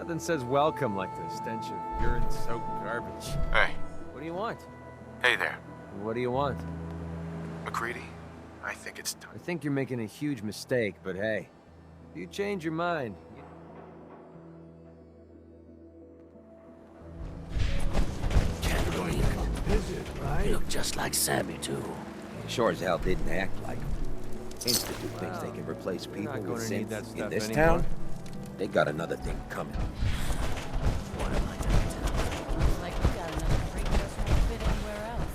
Nothing says welcome like the stench of urine-soaked garbage. Hey. What do you want? Hey there. What do you want? McCready? I think it's time. I think you're making a huge mistake, but hey, if you change your mind... Can't believe it. Is it, right? You look just like Sammy, too. Sure as hell didn't act like him. Institute thinks they can replace people not with gonna need synths that in stuff this anymore. town. They got another thing coming. What am I gonna tell Looks like we got another freak just won't fit anywhere else.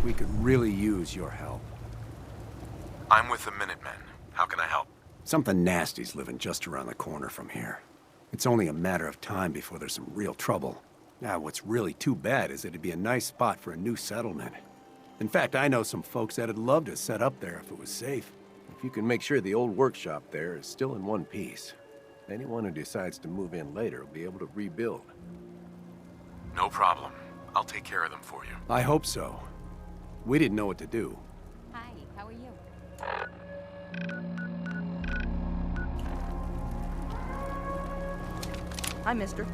We could really use your help. I'm with the Minutemen. How can I help? Something nasty's living just around the corner from here. It's only a matter of time before there's some real trouble. Now, what's really too bad is that it'd be a nice spot for a new settlement. In fact, I know some folks that'd love to set up there if it was safe. If you can make sure the old workshop there is still in one piece, anyone who decides to move in later will be able to rebuild. No problem. I'll take care of them for you. I hope so. We didn't know what to do. Hi, how are you? Hi, mister.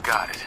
Got it.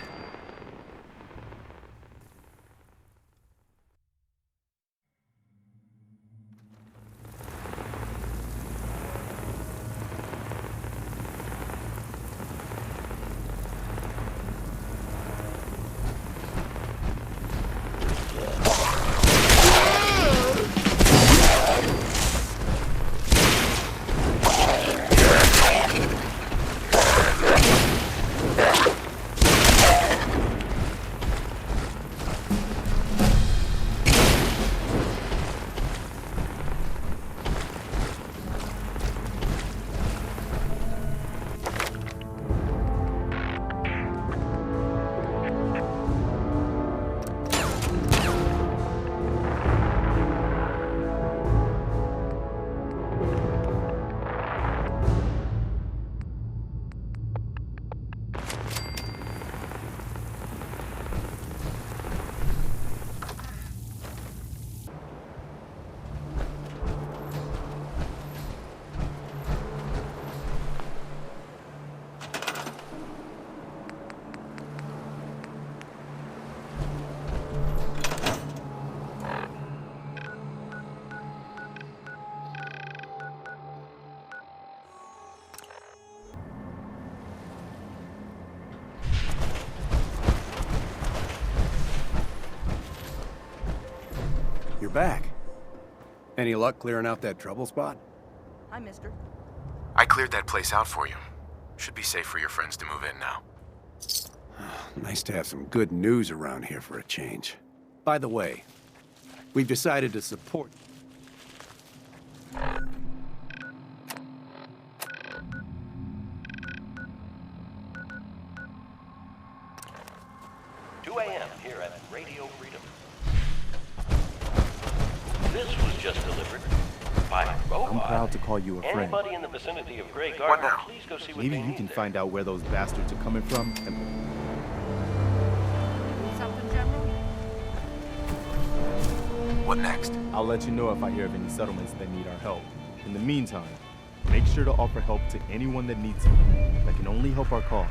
You're back. Any luck clearing out that trouble spot? Hi, mister. I cleared that place out for you. Should be safe for your friends to move in now. Nice to have some good news around here for a change. By the way, we've decided to support... 2 a.m. here at Radio Freedom. This was just delivered by a robot. I'm proud to call you a friend. Anybody in the vicinity of Grey What Garden, now? please go see what Maybe they you need can there. find out where those bastards are coming from and... Something, General? What next? I'll let you know if I hear of any settlements that need our help. In the meantime, make sure to offer help to anyone that needs it. That can only help our cause.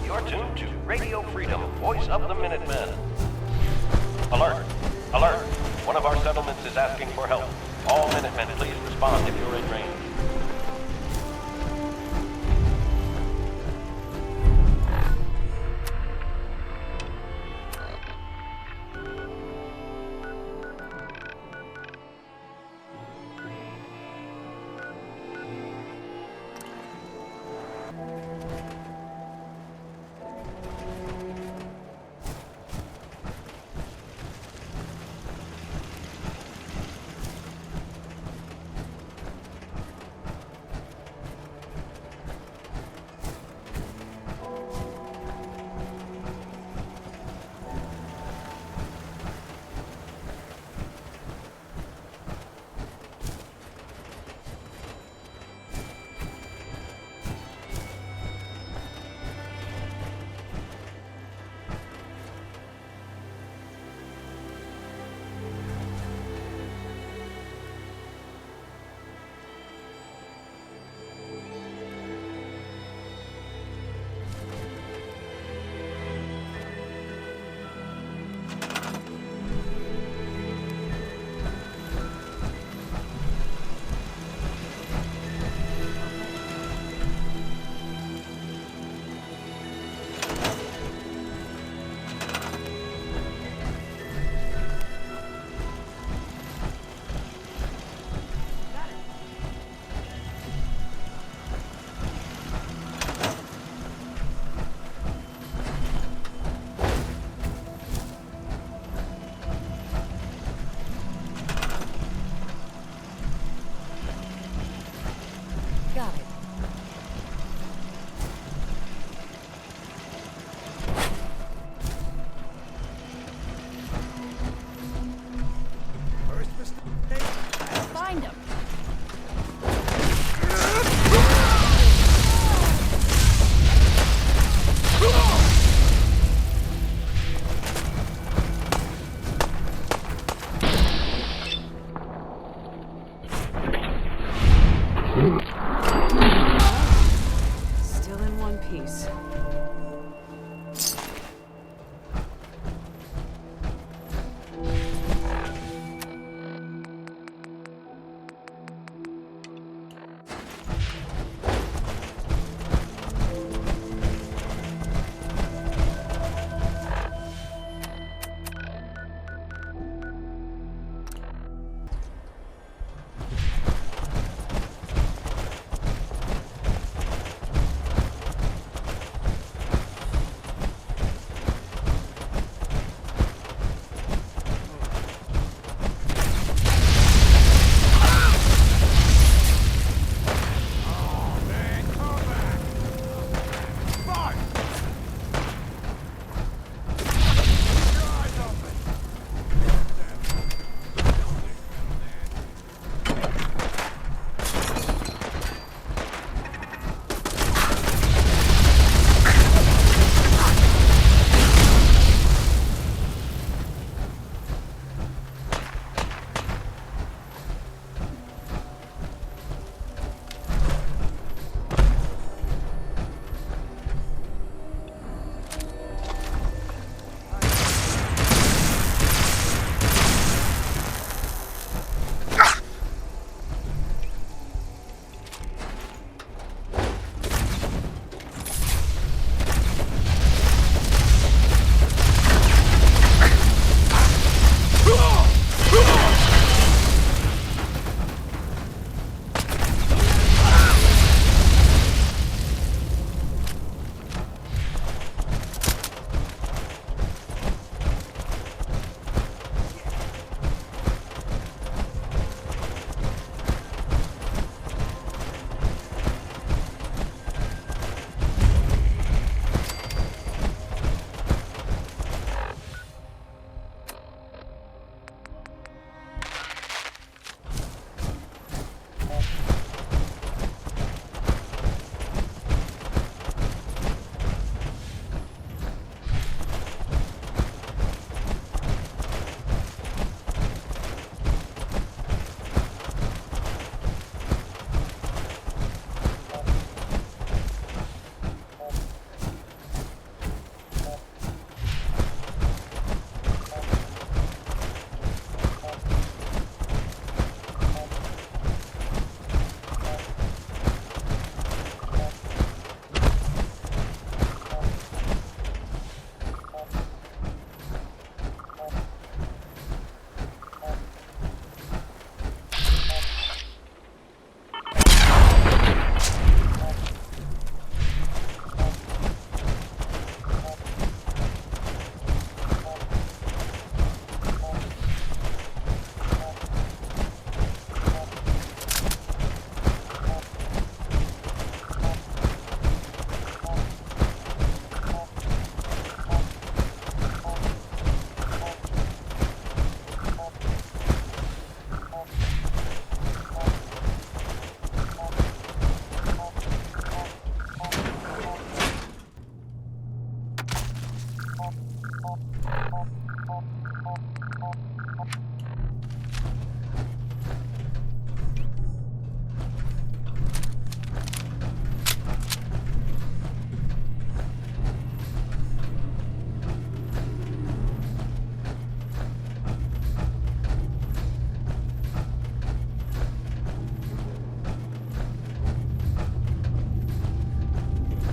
You're tuned to Radio Freedom, voice of the Minutemen. Alert! Alert! One of our settlements is asking for help. All Minutemen, please respond if you're in range.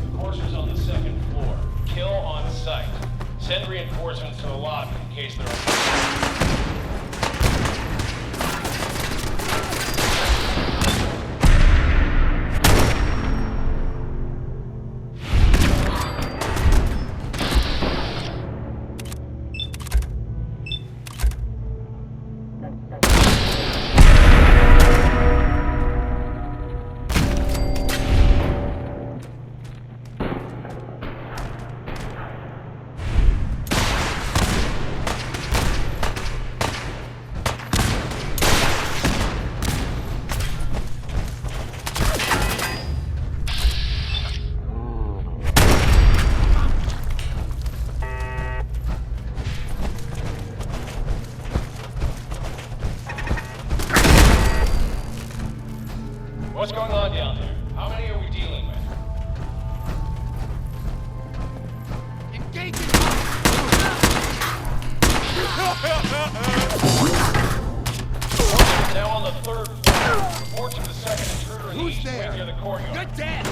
Enforcers on the second floor. Kill on sight. Send reinforcements to the lobby in case there are... What's going on down there? How many are we dealing with? Now on the third floor. Report to the second intruder in the east wing near the courtyard. You're dead!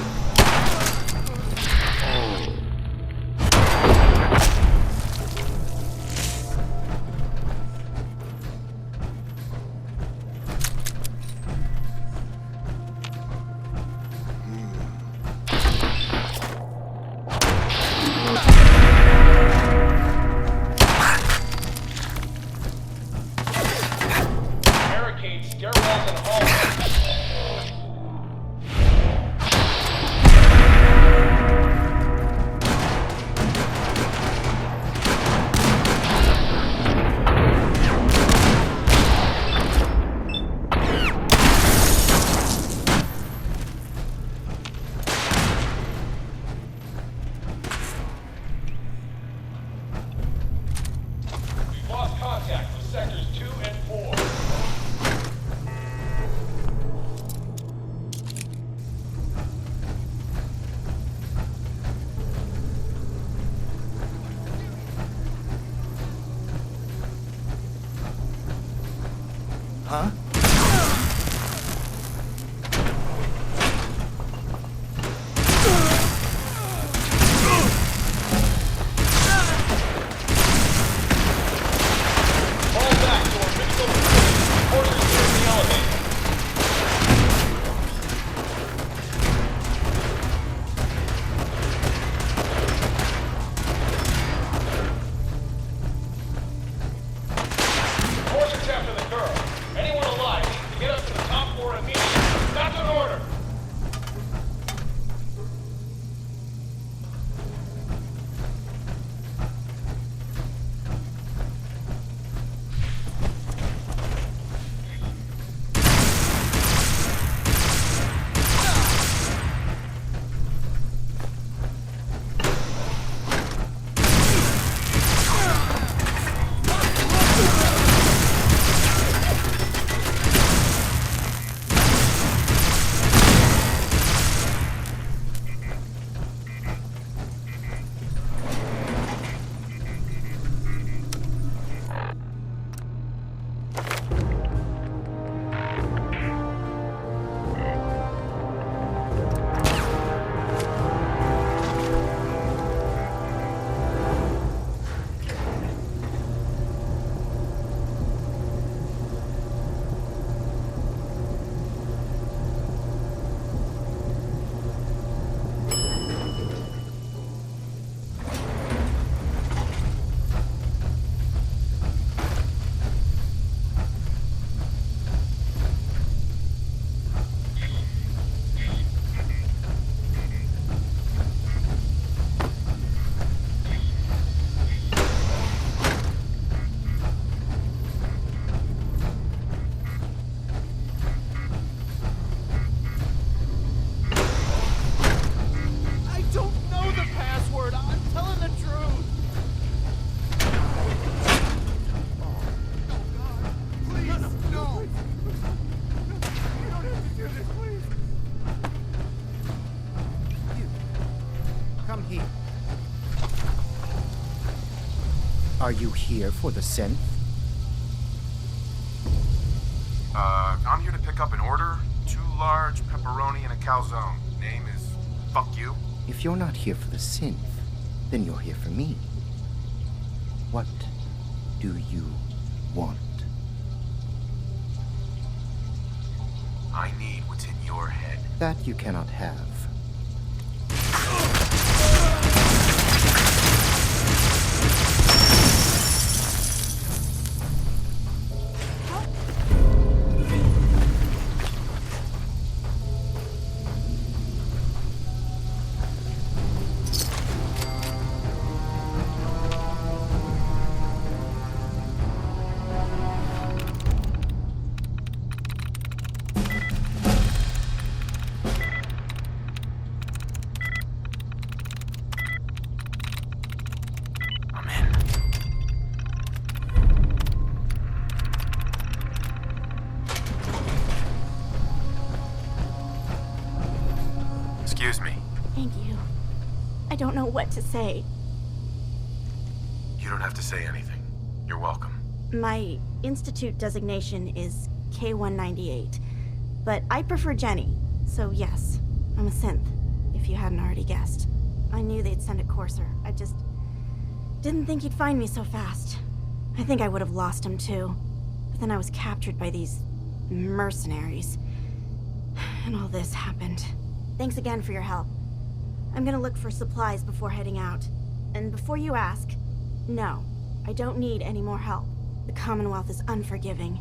Barricades, stairwells, and hallways. We've lost contact with sectors 2 and 4. Huh? Fall back to our physical position. Horses here in the elevator. Horses after the girl. Anyone Are you here for the synth? I'm here to pick up an order. 2 large pepperoni and a calzone. Name is Fuck You. If you're not here for the synth, then you're here for me. What do you want? I need what's in your head. That you cannot have. Excuse me. Thank you. I don't know what to say. You don't have to say anything. You're welcome. My institute designation is K-198, but I prefer Jenny, so yes, I'm a synth, if you hadn't already guessed. I knew they'd send a courser. I just didn't think he'd find me so fast. I think I would have lost him too, but then I was captured by these mercenaries, and all this happened. Thanks again for your help. I'm gonna look for supplies before heading out. And before you ask, no, I don't need any more help. The Commonwealth is unforgiving.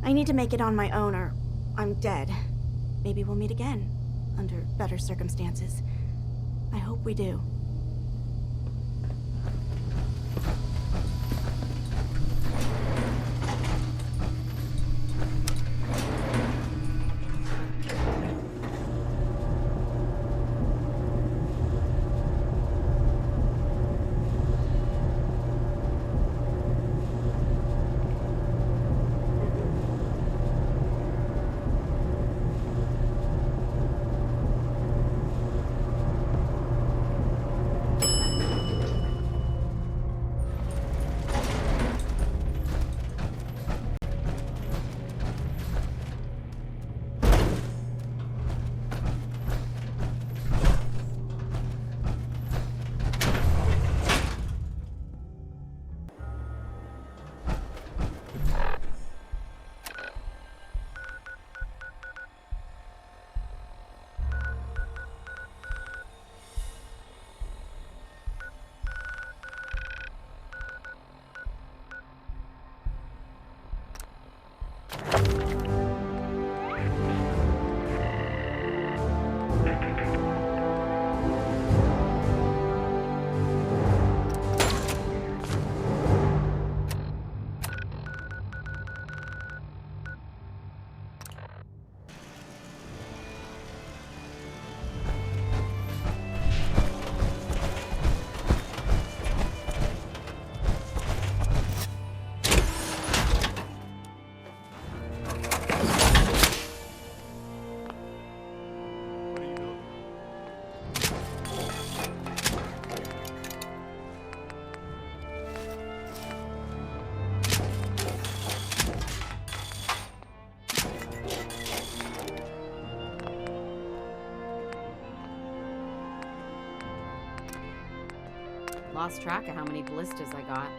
I need to make it on my own or I'm dead. Maybe we'll meet again, under better circumstances. I hope we do. Lost track of how many blisters I got.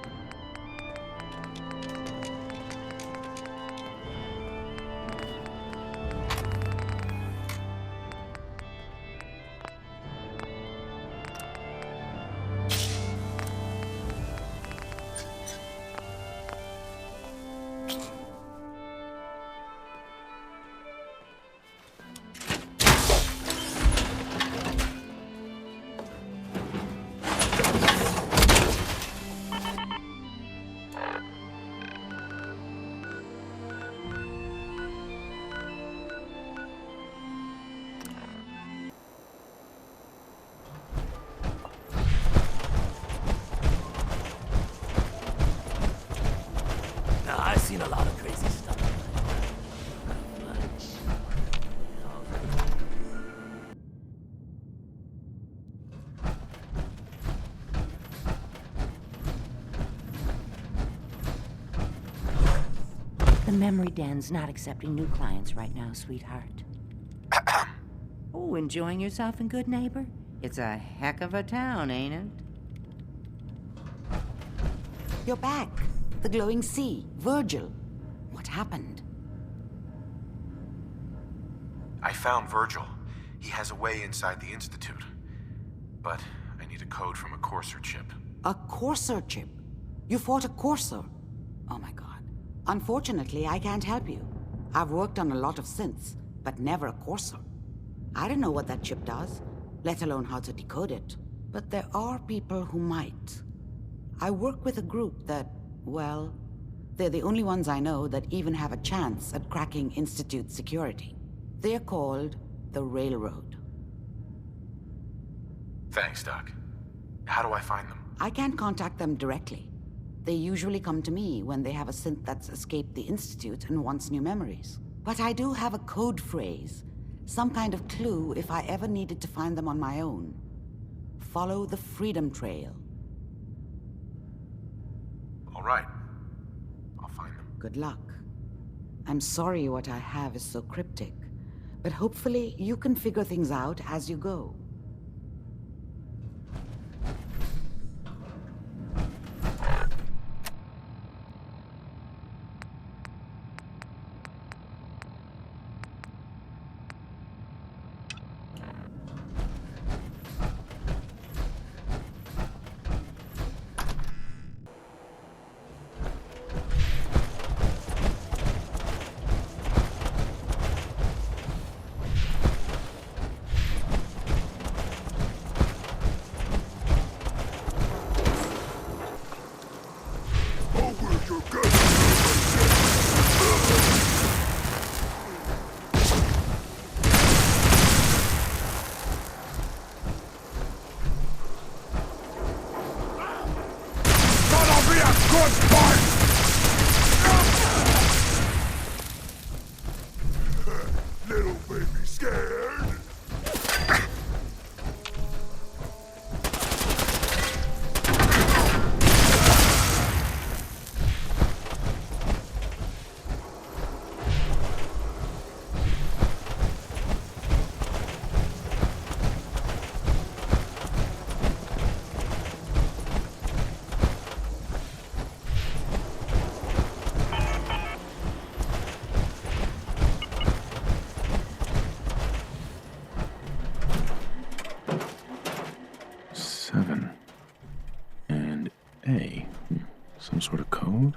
The memory den's not accepting new clients right now, sweetheart. Oh, enjoying yourself in Good Neighbor? It's a heck of a town, ain't it? You're back. The glowing sea. Virgil. What happened? I found Virgil. He has a way inside the Institute. But I need a code from a Courser chip. A Courser chip? You fought a Courser? Oh my god. Unfortunately, I can't help you. I've worked on a lot of synths, but never a Courser. I don't know what that chip does, let alone how to decode it. But there are people who might. I work with a group that, well, they're the only ones I know that even have a chance at cracking Institute security. They're called the Railroad. Thanks, Doc. How do I find them? I can't contact them directly. They usually come to me when they have a synth that's escaped the Institute and wants new memories. But I do have a code phrase, some kind of clue if I ever needed to find them on my own. Follow the Freedom Trail. All right. I'll find them. Good luck. I'm sorry what I have is so cryptic, but hopefully you can figure things out as you go. Some sort of code?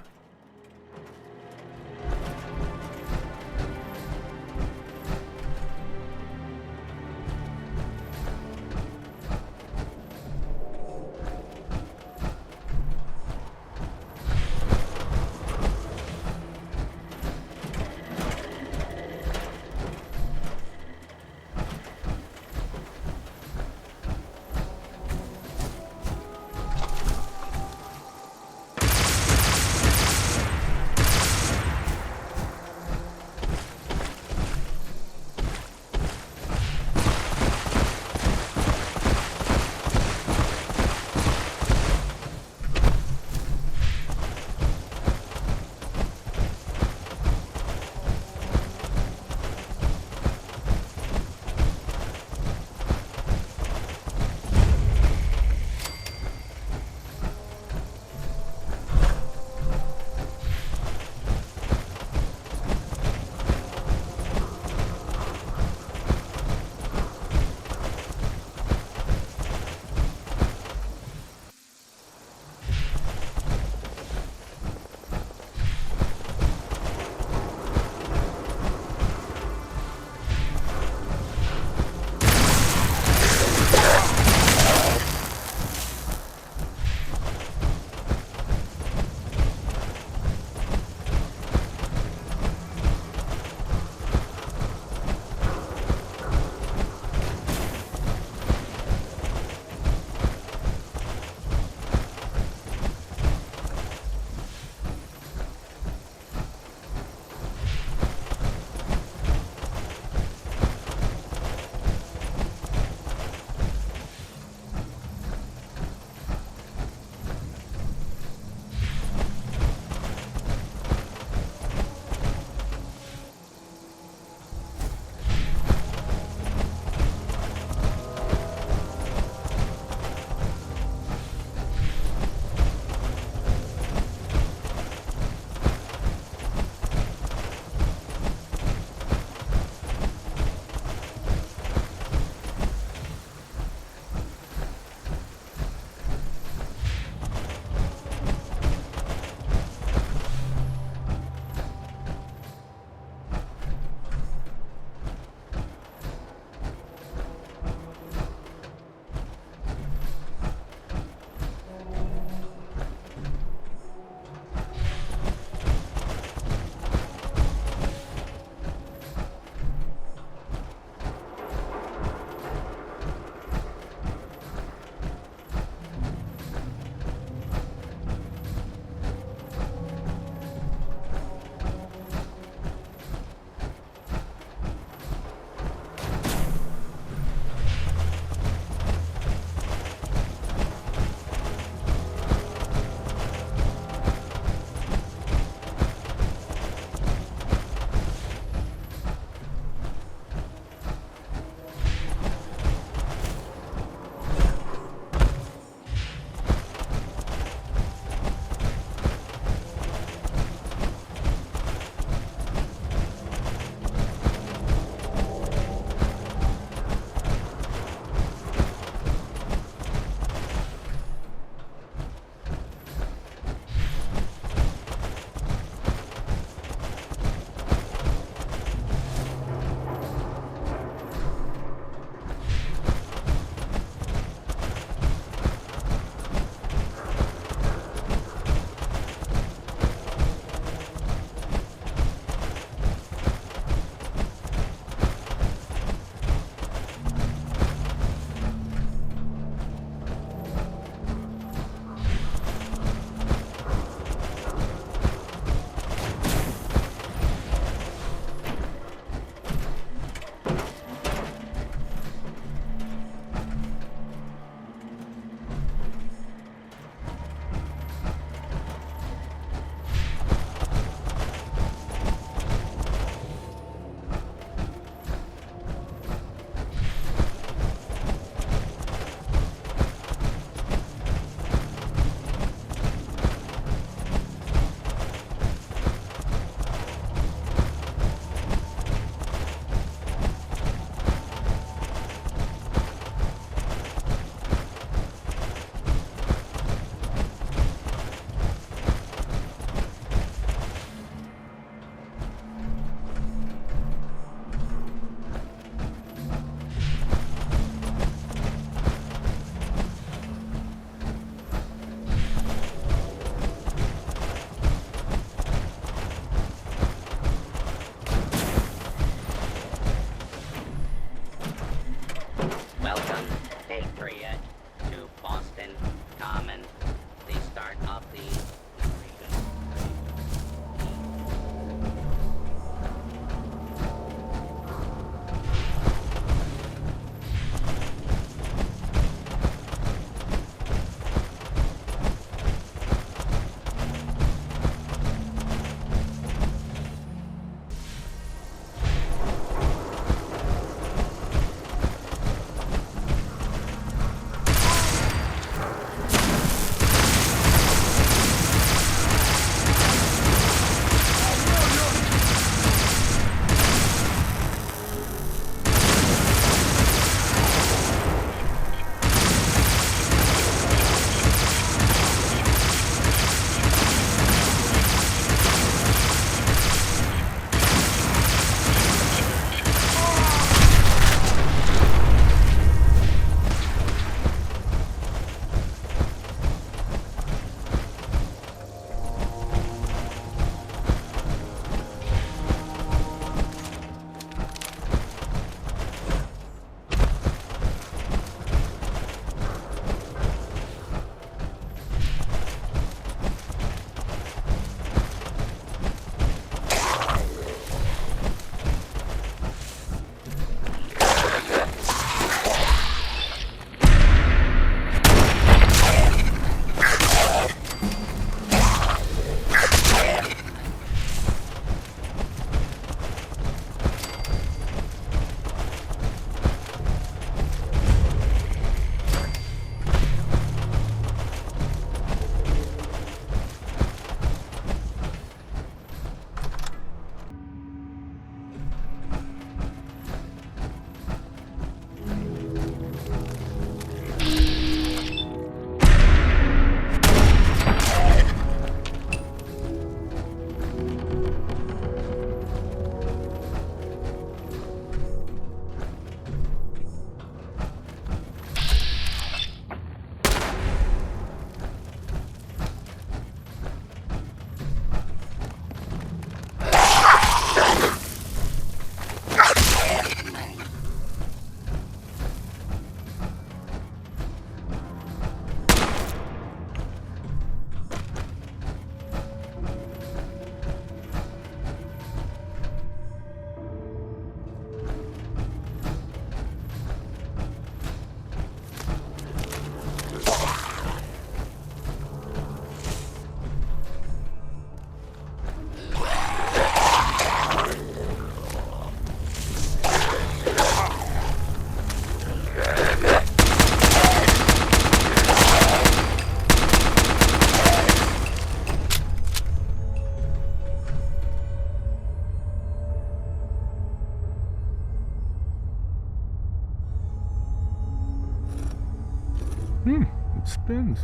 happens?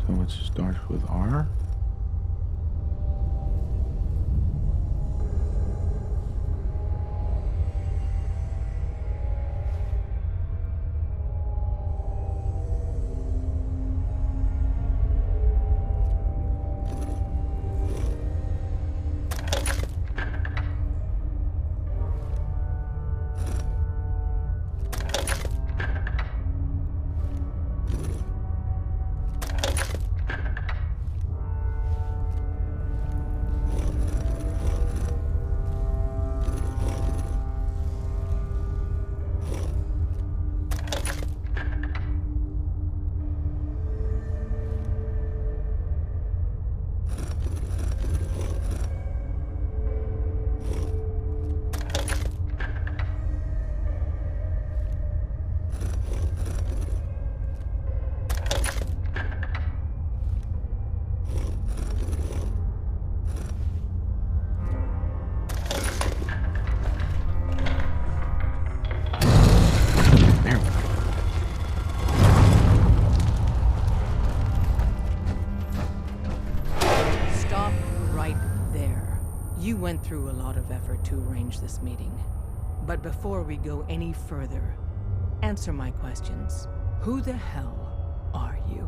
So it starts with R? You went through a lot of effort to arrange this meeting. But before we go any further, answer my questions. Who the hell are you?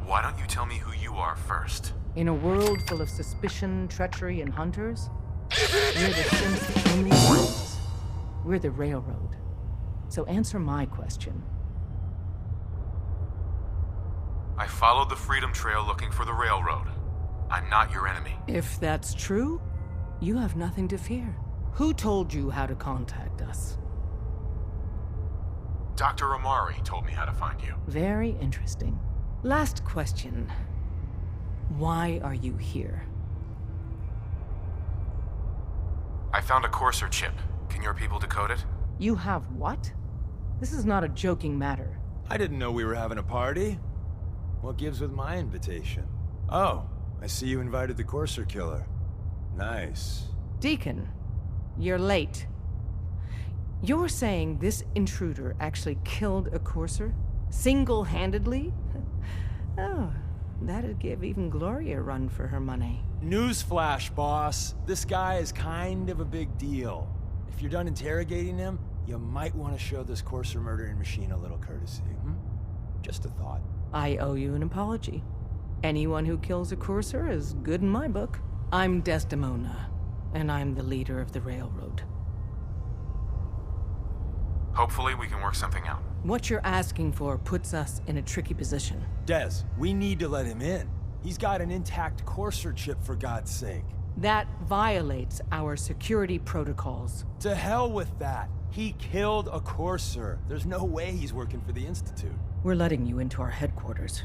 Why don't you tell me who you are first? In a world full of suspicion, treachery, and hunters, we're the Sims' only friends. We're the Railroad. So answer my question. I followed the Freedom Trail looking for the Railroad. I'm not your enemy. If that's true, you have nothing to fear. Who told you how to contact us? Dr. Amari told me how to find you. Very interesting. Last question. Why are you here? I found a Courser chip. Can your people decode it? You have what? This is not a joking matter. I didn't know we were having a party. What gives with my invitation? Oh, I see you invited the Courser killer. Nice. Deacon, you're late. You're saying this intruder actually killed a Courser? Single-handedly? Oh, that'd give even Gloria a run for her money. Newsflash, boss. This guy is kind of a big deal. If you're done interrogating him, you might want to show this Courser murdering machine a little courtesy. Just a thought. I owe you an apology. Anyone who kills a Courser is good in my book. I'm Desdemona, and I'm the leader of the Railroad. Hopefully we can work something out. What you're asking for puts us in a tricky position. Des, we need to let him in. He's got an intact Courser chip, for God's sake. That violates our security protocols. To hell with that. He killed a Courser. There's no way he's working for the Institute. We're letting you into our headquarters.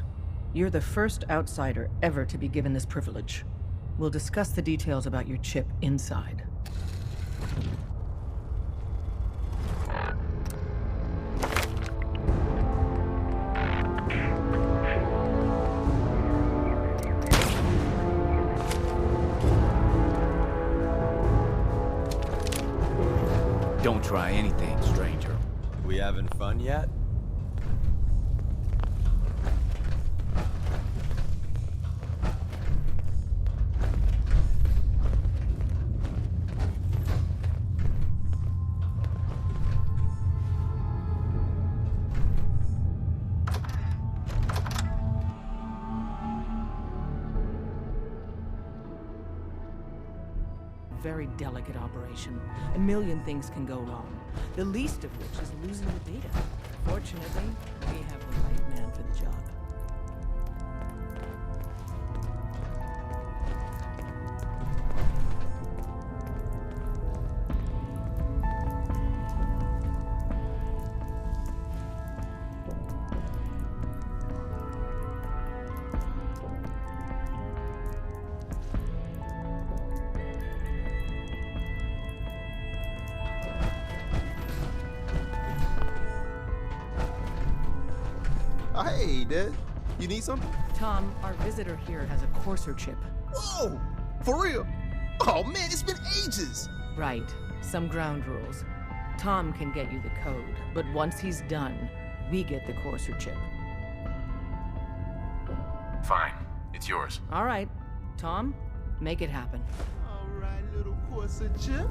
You're the first outsider ever to be given this privilege. We'll discuss the details about your chip inside. Don't try anything, stranger. We having fun yet? Very delicate operation. A million things can go wrong. The least of which is losing the data. Fortunately, we have the right man for the job. Hey, Des. You need something? Tom, our visitor here has a Courser chip. Oh, for real? Oh man, it's been ages. Right. Some ground rules. Tom can get you the code, but once he's done, we get the Courser chip. Fine. It's yours. All right. Tom, make it happen. All right, little Courser chip.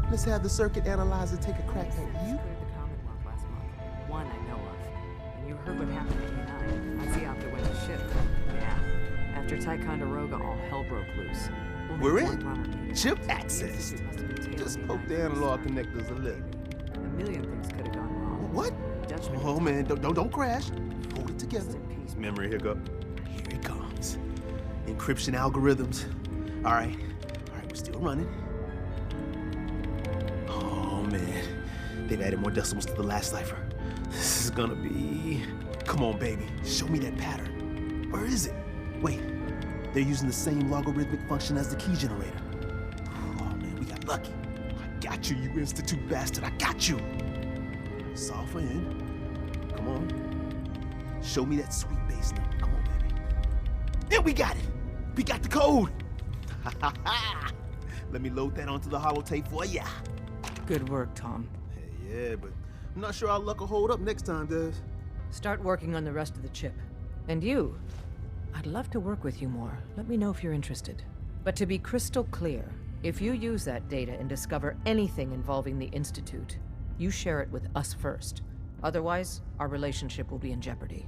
Let's have the circuit analyzer take a crack at you. Cleared the Commonwealth last month. One I know of. And you heard what happened to K9. That's the opter the ship. Yeah. After Ticonderoga, all hell broke loose. Only We're one in. runner made it. Chip The access. Institute must have been tailing Just K9 poke the from analog side. connectors a little. A million things could have gone wrong. What? Dutchman Oh man, don't crash. Hold it together. Memory hiccup. Here it comes. Encryption algorithms. All right, we're still running. Oh man, they've added more decimals to the last cipher. This is gonna be... Come on, baby, show me that pattern. Where is it? Wait, they're using the same logarithmic function as the key generator. Oh man, we got lucky. I got you, you Institute bastard, I got you. Software in. Come on. Show me that sweet bass number. Come on, baby. Yeah, we got it. We got the code. Let me load that onto the holotape for ya. Good work, Tom. Hey, yeah, but I'm not sure our luck will hold up next time, Des. Start working on the rest of the chip. And you, I'd love to work with you more. Let me know if you're interested. But to be crystal clear, if you use that data and discover anything involving the Institute, you share it with us first. Otherwise, our relationship will be in jeopardy.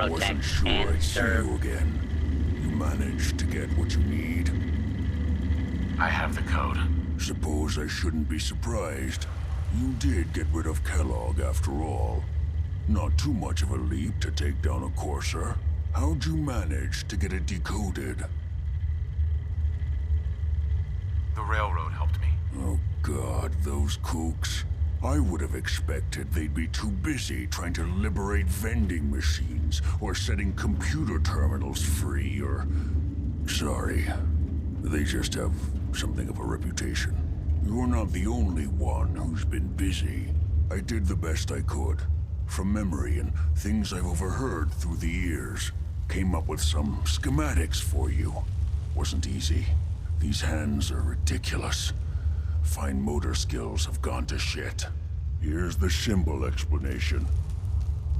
Wasn't sure I'd see you again. You managed to get what you need? I have the code. Suppose I shouldn't be surprised. You did get rid of Kellogg after all. Not too much of a leap to take down a Courser. How'd you manage to get it decoded? The railroad helped me. Oh God, those kooks. I would have expected they'd be too busy trying to liberate vending machines or setting computer terminals free or... Sorry. They just have something of a reputation. You're not the only one who's been busy. I did the best I could. From memory and things I've overheard through the years. Came up with some schematics for you. Wasn't easy. These hands are ridiculous. Fine motor skills have gone to shit. Here's the simple explanation.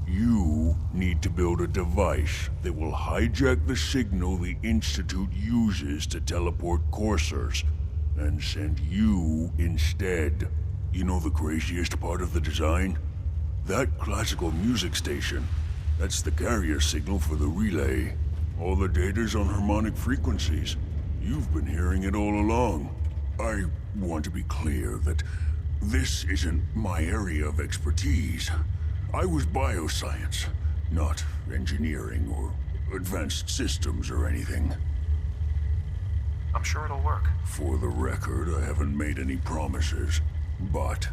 You need to build a device that will hijack the signal the Institute uses to teleport coursers, and send you instead. You know the craziest part of the design? That classical music station, that's the carrier signal for the relay. All the data's on harmonic frequencies. You've been hearing it all along. I want to be clear that this isn't my area of expertise. I was bioscience, not engineering or advanced systems or anything. I'm sure it'll work. For the record, I haven't made any promises. But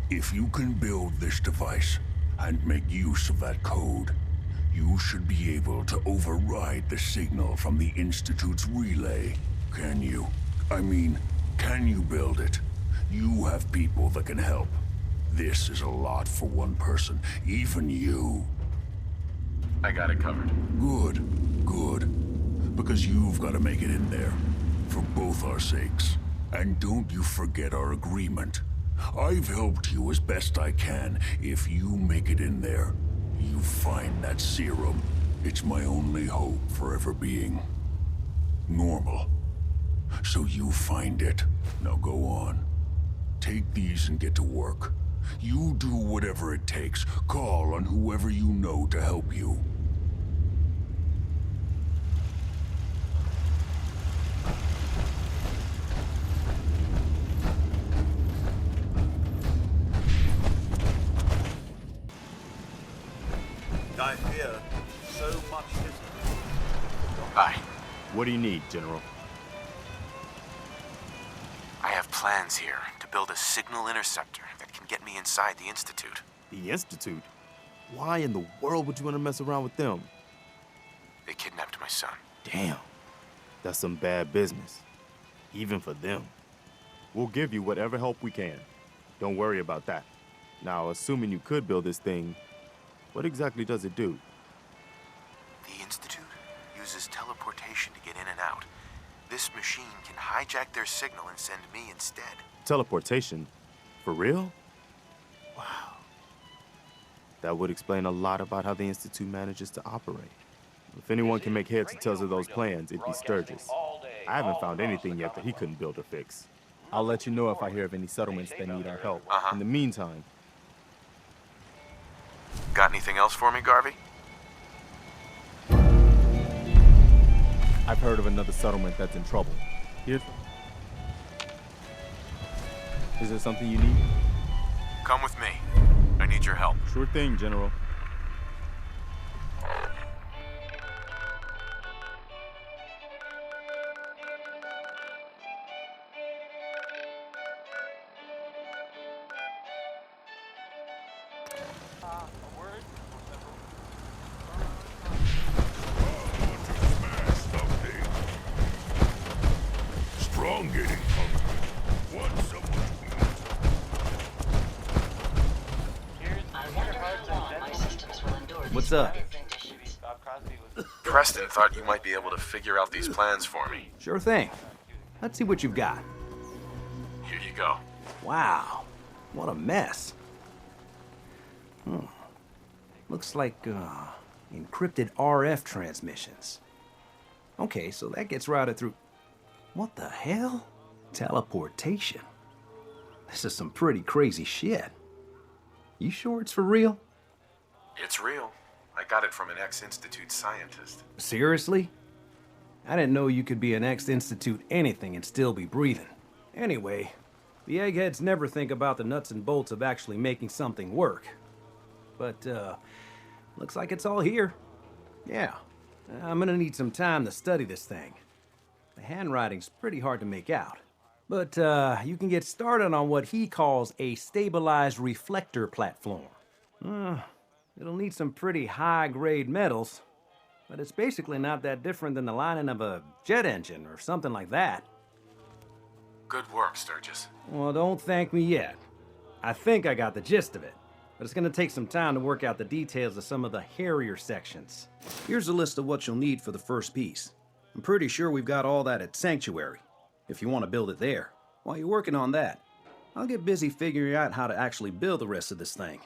if you can build this device and make use of that code, you should be able to override the signal from the Institute's relay. Can you? I mean, can you build it? You have people that can help. This is a lot for one person, even you. I got it covered. Good, good. Because you've got to make it in there. For both our sakes. And don't you forget our agreement. I've helped you as best I can. If you make it in there, you find that serum. It's my only hope for ever being normal. So you find it. Now go on. Take these and get to work. You do whatever it takes. Call on whoever you know to help you. I fear so much history. Hi. What do you need, General? I have plans here to build a signal interceptor that can get me inside the Institute. The Institute? Why in the world would you want to mess around with them? They kidnapped my son. Damn. That's some bad business. Even for them. We'll give you whatever help we can. Don't worry about that. Now, assuming you could build this thing, what exactly does it do? The Institute uses teleportation to get in and out. This machine can hijack their signal and send me instead. Teleportation? For real? Wow. That would explain a lot about how the Institute manages to operate. If anyone can make heads or tails of those plans, it'd be Sturgis. I haven't found anything yet that he couldn't build or fix. I'll let you know if I hear of any settlements that need our help. In the meantime... Got anything else for me, Garvey? I've heard of another settlement that's in trouble. Is there something you need? Come with me. I need your help. Sure thing, General. Strong getting hungry. Want someone to What's up? Preston thought you might be able to figure out these plans for me. Sure thing. Let's see what you've got. Here you go. Wow, what a mess. Looks like encrypted RF transmissions. Okay, so that gets routed through... What the hell? Teleportation. This is some pretty crazy shit. You sure it's for real? It's real. I got it from an ex-Institute scientist. Seriously? I didn't know you could be an ex-Institute anything and still be breathing. Anyway, the eggheads never think about the nuts and bolts of actually making something work. But, looks like it's all here. Yeah, I'm gonna need some time to study this thing. The handwriting's pretty hard to make out. But, you can get started on what he calls a stabilized reflector platform. It'll need some pretty high-grade metals, but it's basically not that different than the lining of a jet engine or something like that. Good work, Sturgis. Well, don't thank me yet. I think I got the gist of it, but it's gonna take some time to work out the details of some of the hairier sections. Here's a list of what you'll need for the first piece. I'm pretty sure we've got all that at Sanctuary, if you want to build it there. While you're working on that, I'll get busy figuring out how to actually build the rest of this thing.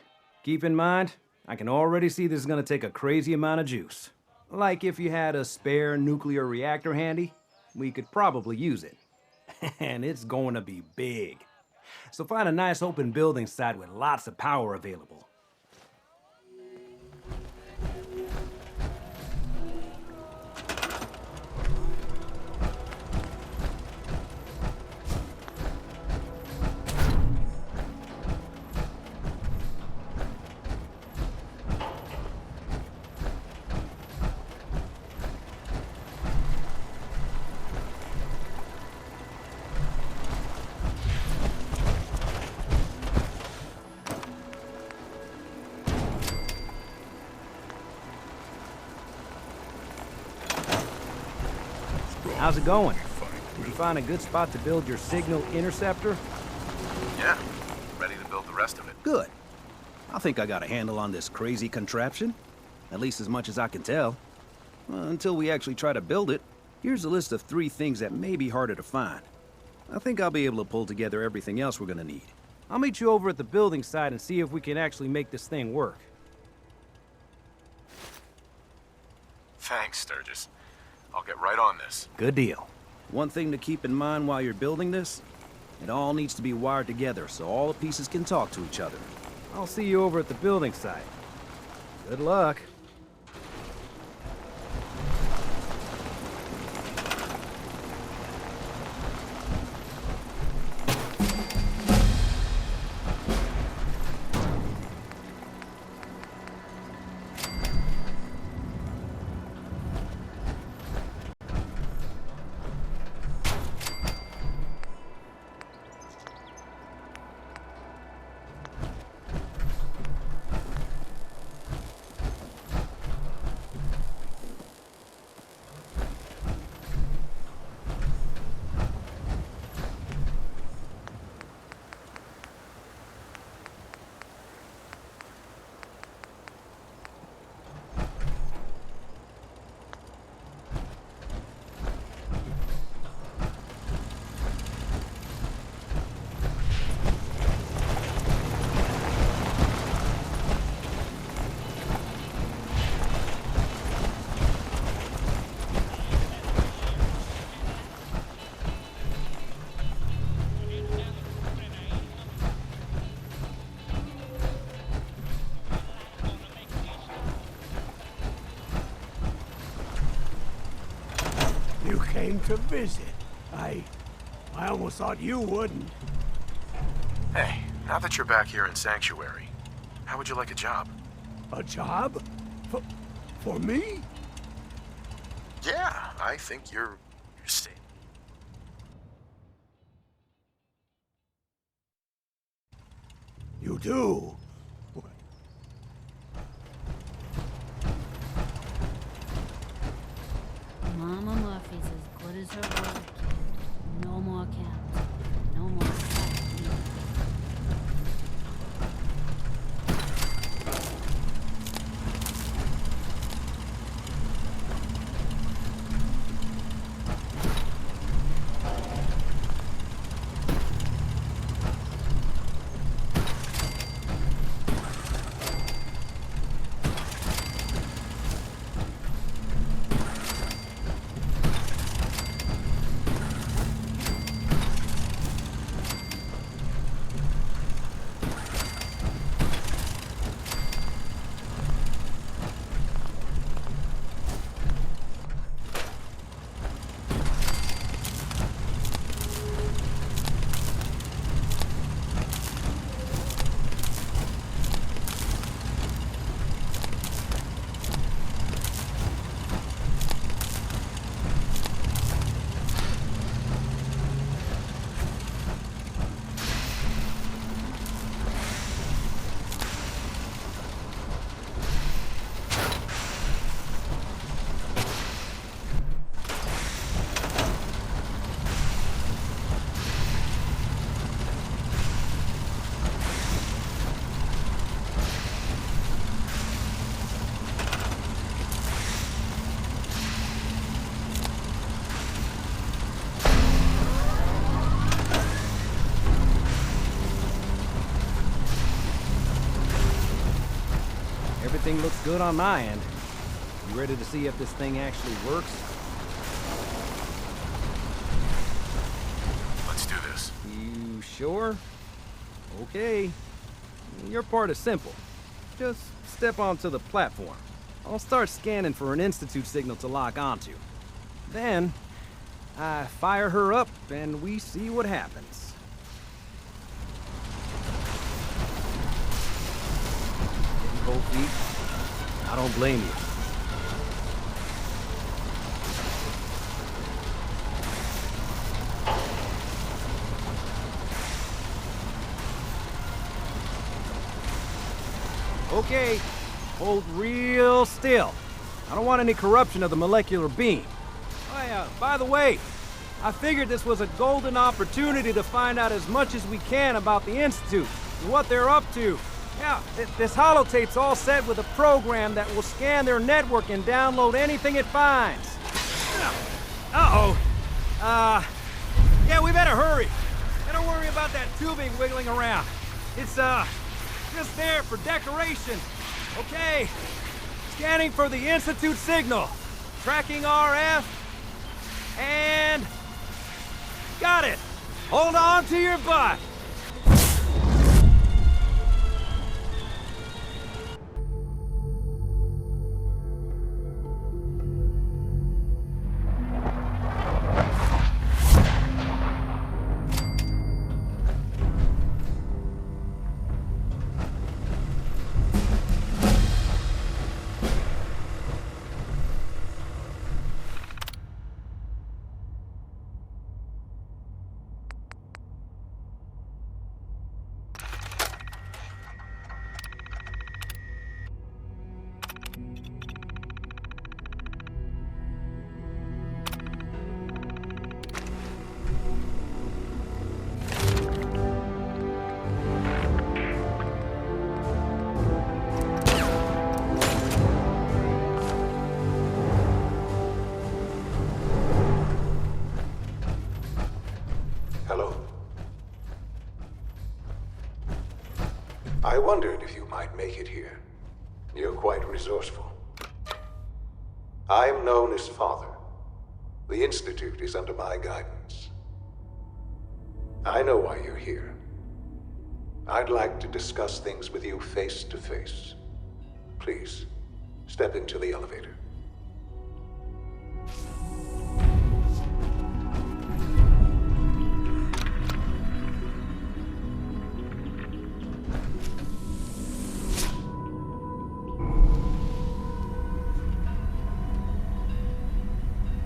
Keep in mind, I can already see this is gonna take a crazy amount of juice. Like if you had a spare nuclear reactor handy, we could probably use it. And it's going to be big. So find a nice open building site with lots of power available. How's it going? Did you find a good spot to build your signal interceptor? Yeah, ready to build the rest of it. Good. I think I got a handle on this crazy contraption. At least as much as I can tell. Until we actually try to build it, here's a list of 3 things that may be harder to find. I think I'll be able to pull together everything else we're gonna need. I'll meet you over at the building site and see if we can actually make this thing work. Thanks, Sturgis. I'll get right on this. Good deal. One thing to keep in mind while you're building this, it all needs to be wired together so all the pieces can talk to each other. I'll see you over at the building site. Good luck. You came to visit. I almost thought you wouldn't. Hey, now that you're back here in Sanctuary, how would you like a job? A job? For me? Yeah, I think you're safe. You do? Mama Murphy's as good as her word, kid. No more counts. No more fighting. Everything looks good on my end. You ready to see if this thing actually works? Let's do this. You sure? Okay. Your part is simple. Just step onto the platform. I'll start scanning for an Institute signal to lock onto. Then, I fire her up and we see what happens. Cold feet. I don't blame you. Okay, hold real still. I don't want any corruption of the molecular beam. Oh yeah, by the way, I figured this was a golden opportunity to find out as much as we can about the Institute. and what they're up to. Yeah, this holotape's all set with a program that will scan their network and download anything it finds. Uh-oh. Yeah, we better hurry. And don't worry about that tubing wiggling around. It's, just there for decoration. Okay. Scanning for the Institute signal. Tracking RF. And... got it. Hold on to your butt. I wondered if you might make it here. You're quite resourceful. I'm known as Father. The Institute is under my guidance. I know why you're here. I'd like to discuss things with you face to face. Please, step into the elevator.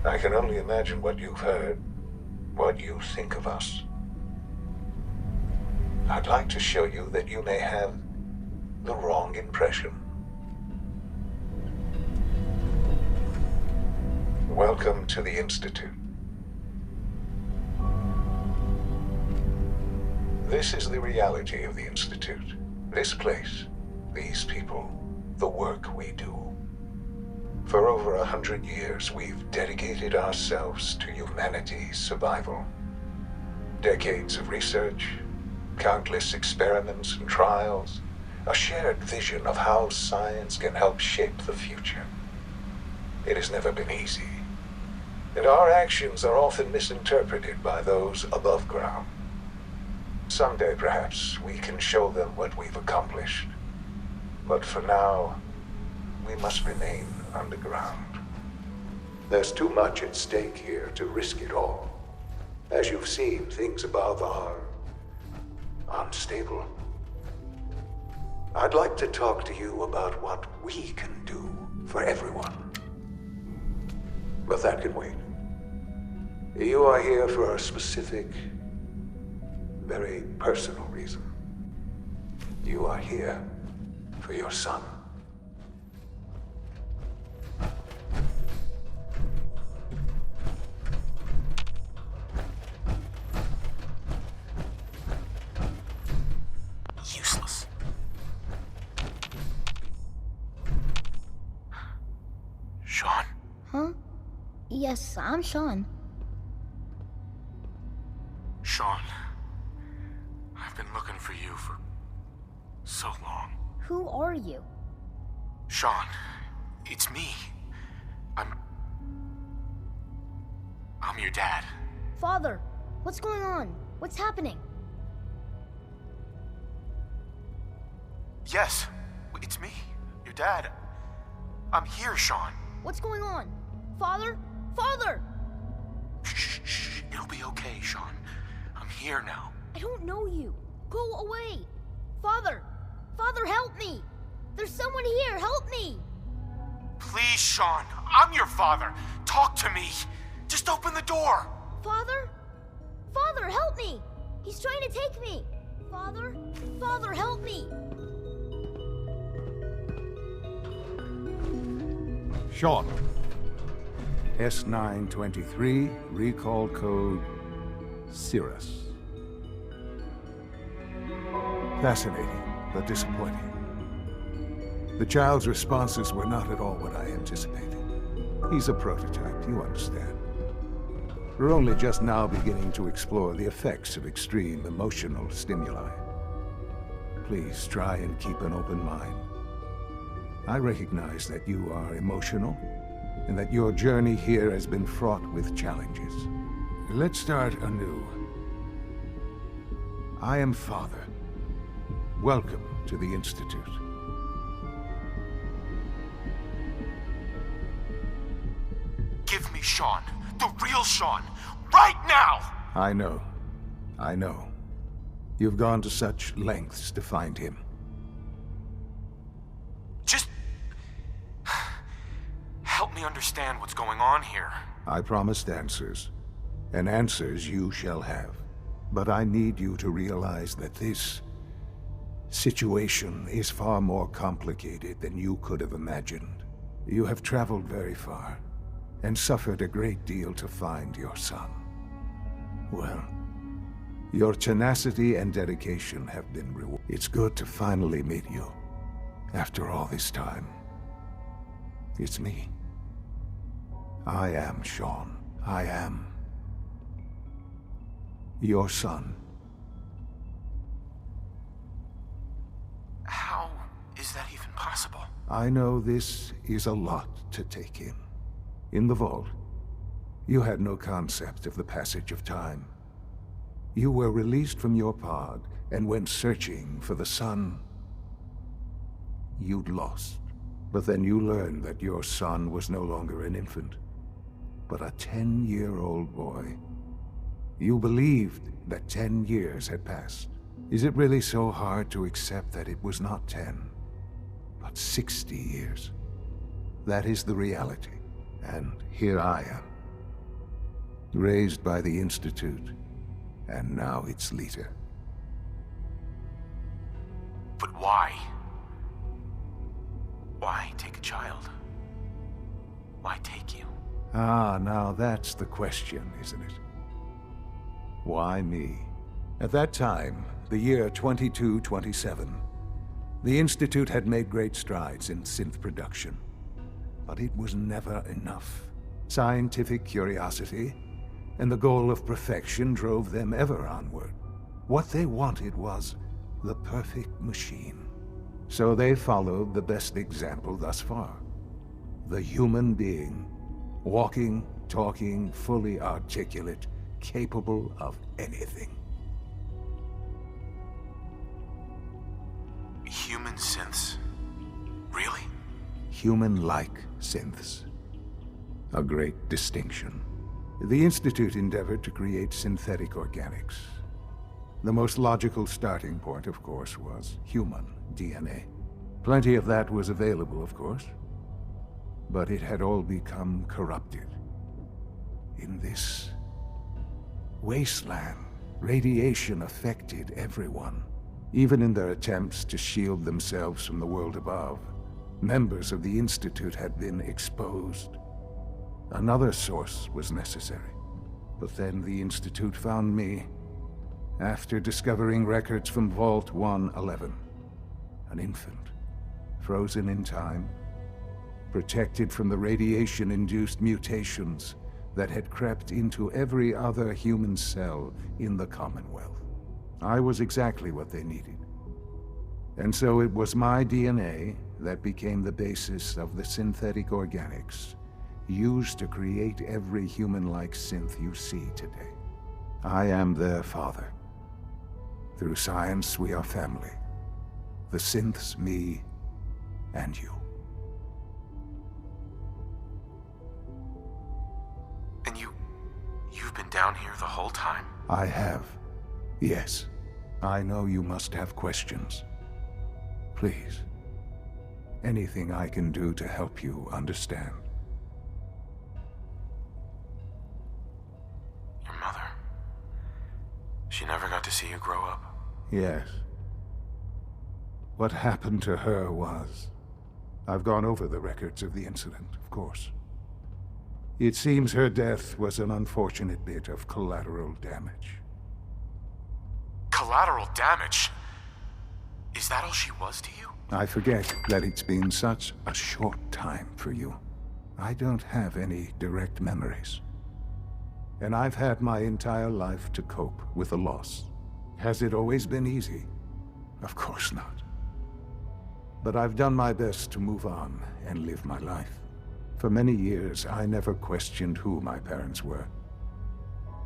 I can only imagine what you've heard, what you think of us. I'd like to show you that you may have the wrong impression. Welcome to the Institute. This is the reality of the Institute. This place, these people, the work we do. For over 100 years, we've dedicated ourselves to humanity's survival. Decades of research, countless experiments and trials, a shared vision of how science can help shape the future. It has never been easy, and our actions are often misinterpreted by those above ground. Someday, perhaps, we can show them what we've accomplished. But for now, we must remain underground. There's too much at stake here to risk it all. As you've seen, things above are unstable. I'd like to talk to you about what we can do for everyone. But that can wait. You are here for a specific, very personal reason. You are here for your son. Useless. Sean? Huh? Yes, I'm Sean. Sean, I've been looking for you for so long. Who are you? Sean, it's me. I'm your dad. Father, what's going on? What's happening? Yes, it's me, your dad. I'm here, Sean. What's going on? Father? Father! Shh. It'll be okay, Sean. I'm here now. I don't know you. Go away. Father! Father, help me! There's someone here, help me! Please, Sean. I'm your father. Talk to me. Just open the door. Father? Father, help me! He's trying to take me! Father? Father, help me! Sean. S923, recall code Cirrus. Fascinating, but disappointing. The child's responses were not at all what I anticipated. He's a prototype, you understand. We're only just now beginning to explore the effects of extreme emotional stimuli. Please try and keep an open mind. I recognize that you are emotional, and that your journey here has been fraught with challenges. Let's start anew. I am Father. Welcome to the Institute. Give me Sean. The real Sean. Right now! I know. You've gone to such lengths to find him. Just... help me understand what's going on here. I promised answers, and answers you shall have. But I need you to realize that this situation is far more complicated than you could have imagined. You have traveled very far, and suffered a great deal to find your son. Well, your tenacity and dedication have been rewarded. It's good to finally meet you, after all this time. It's me. I am Sean. I am your son. How is that even possible? I know this is a lot to take in. In the vault, you had no concept of the passage of time. You were released from your pod and went searching for the son you'd lost. But then you learned that your son was no longer an infant, but a 10-year-old boy. You believed that 10 years had passed. Is it really so hard to accept that it was not 10, but 60 years? That is the reality. And here I am, raised by the Institute, and now its leader. But why? Why take a child? Why take you? Ah, now that's the question, isn't it? Why me? At that time, the year 2227, the Institute had made great strides in synth production. But it was never enough. Scientific curiosity and the goal of perfection drove them ever onward. What they wanted was the perfect machine. So they followed the best example thus far. The human being, walking, talking, fully articulate, capable of anything. Human synths? Really? Human-like synths. A great distinction. The Institute endeavored to create synthetic organics. The most logical starting point, of course, was human DNA. Plenty of that was available, of course, but it had all become corrupted. In this wasteland, radiation affected everyone, even in their attempts to shield themselves from the world above. Members of the Institute had been exposed. Another source was necessary. But then the Institute found me after discovering records from Vault 111. An infant, frozen in time, protected from the radiation-induced mutations that had crept into every other human cell in the Commonwealth. I was exactly what they needed. And so it was my DNA that became the basis of the synthetic organics used to create every human-like synth you see today. I am their father. Through science, we are family. The synths, me, and you. And you've been down here the whole time? I have. Yes. I know you must have questions. Please. Anything I can do to help you understand. Your mother. She never got to see you grow up? Yes. What happened to her was... I've gone over the records of the incident, of course. It seems her death was an unfortunate bit of collateral damage. Collateral damage? Is that all she was to you? I forget that it's been such a short time for you. I don't have any direct memories. And I've had my entire life to cope with the loss. Has it always been easy? Of course not. But I've done my best to move on and live my life. For many years, I never questioned who my parents were.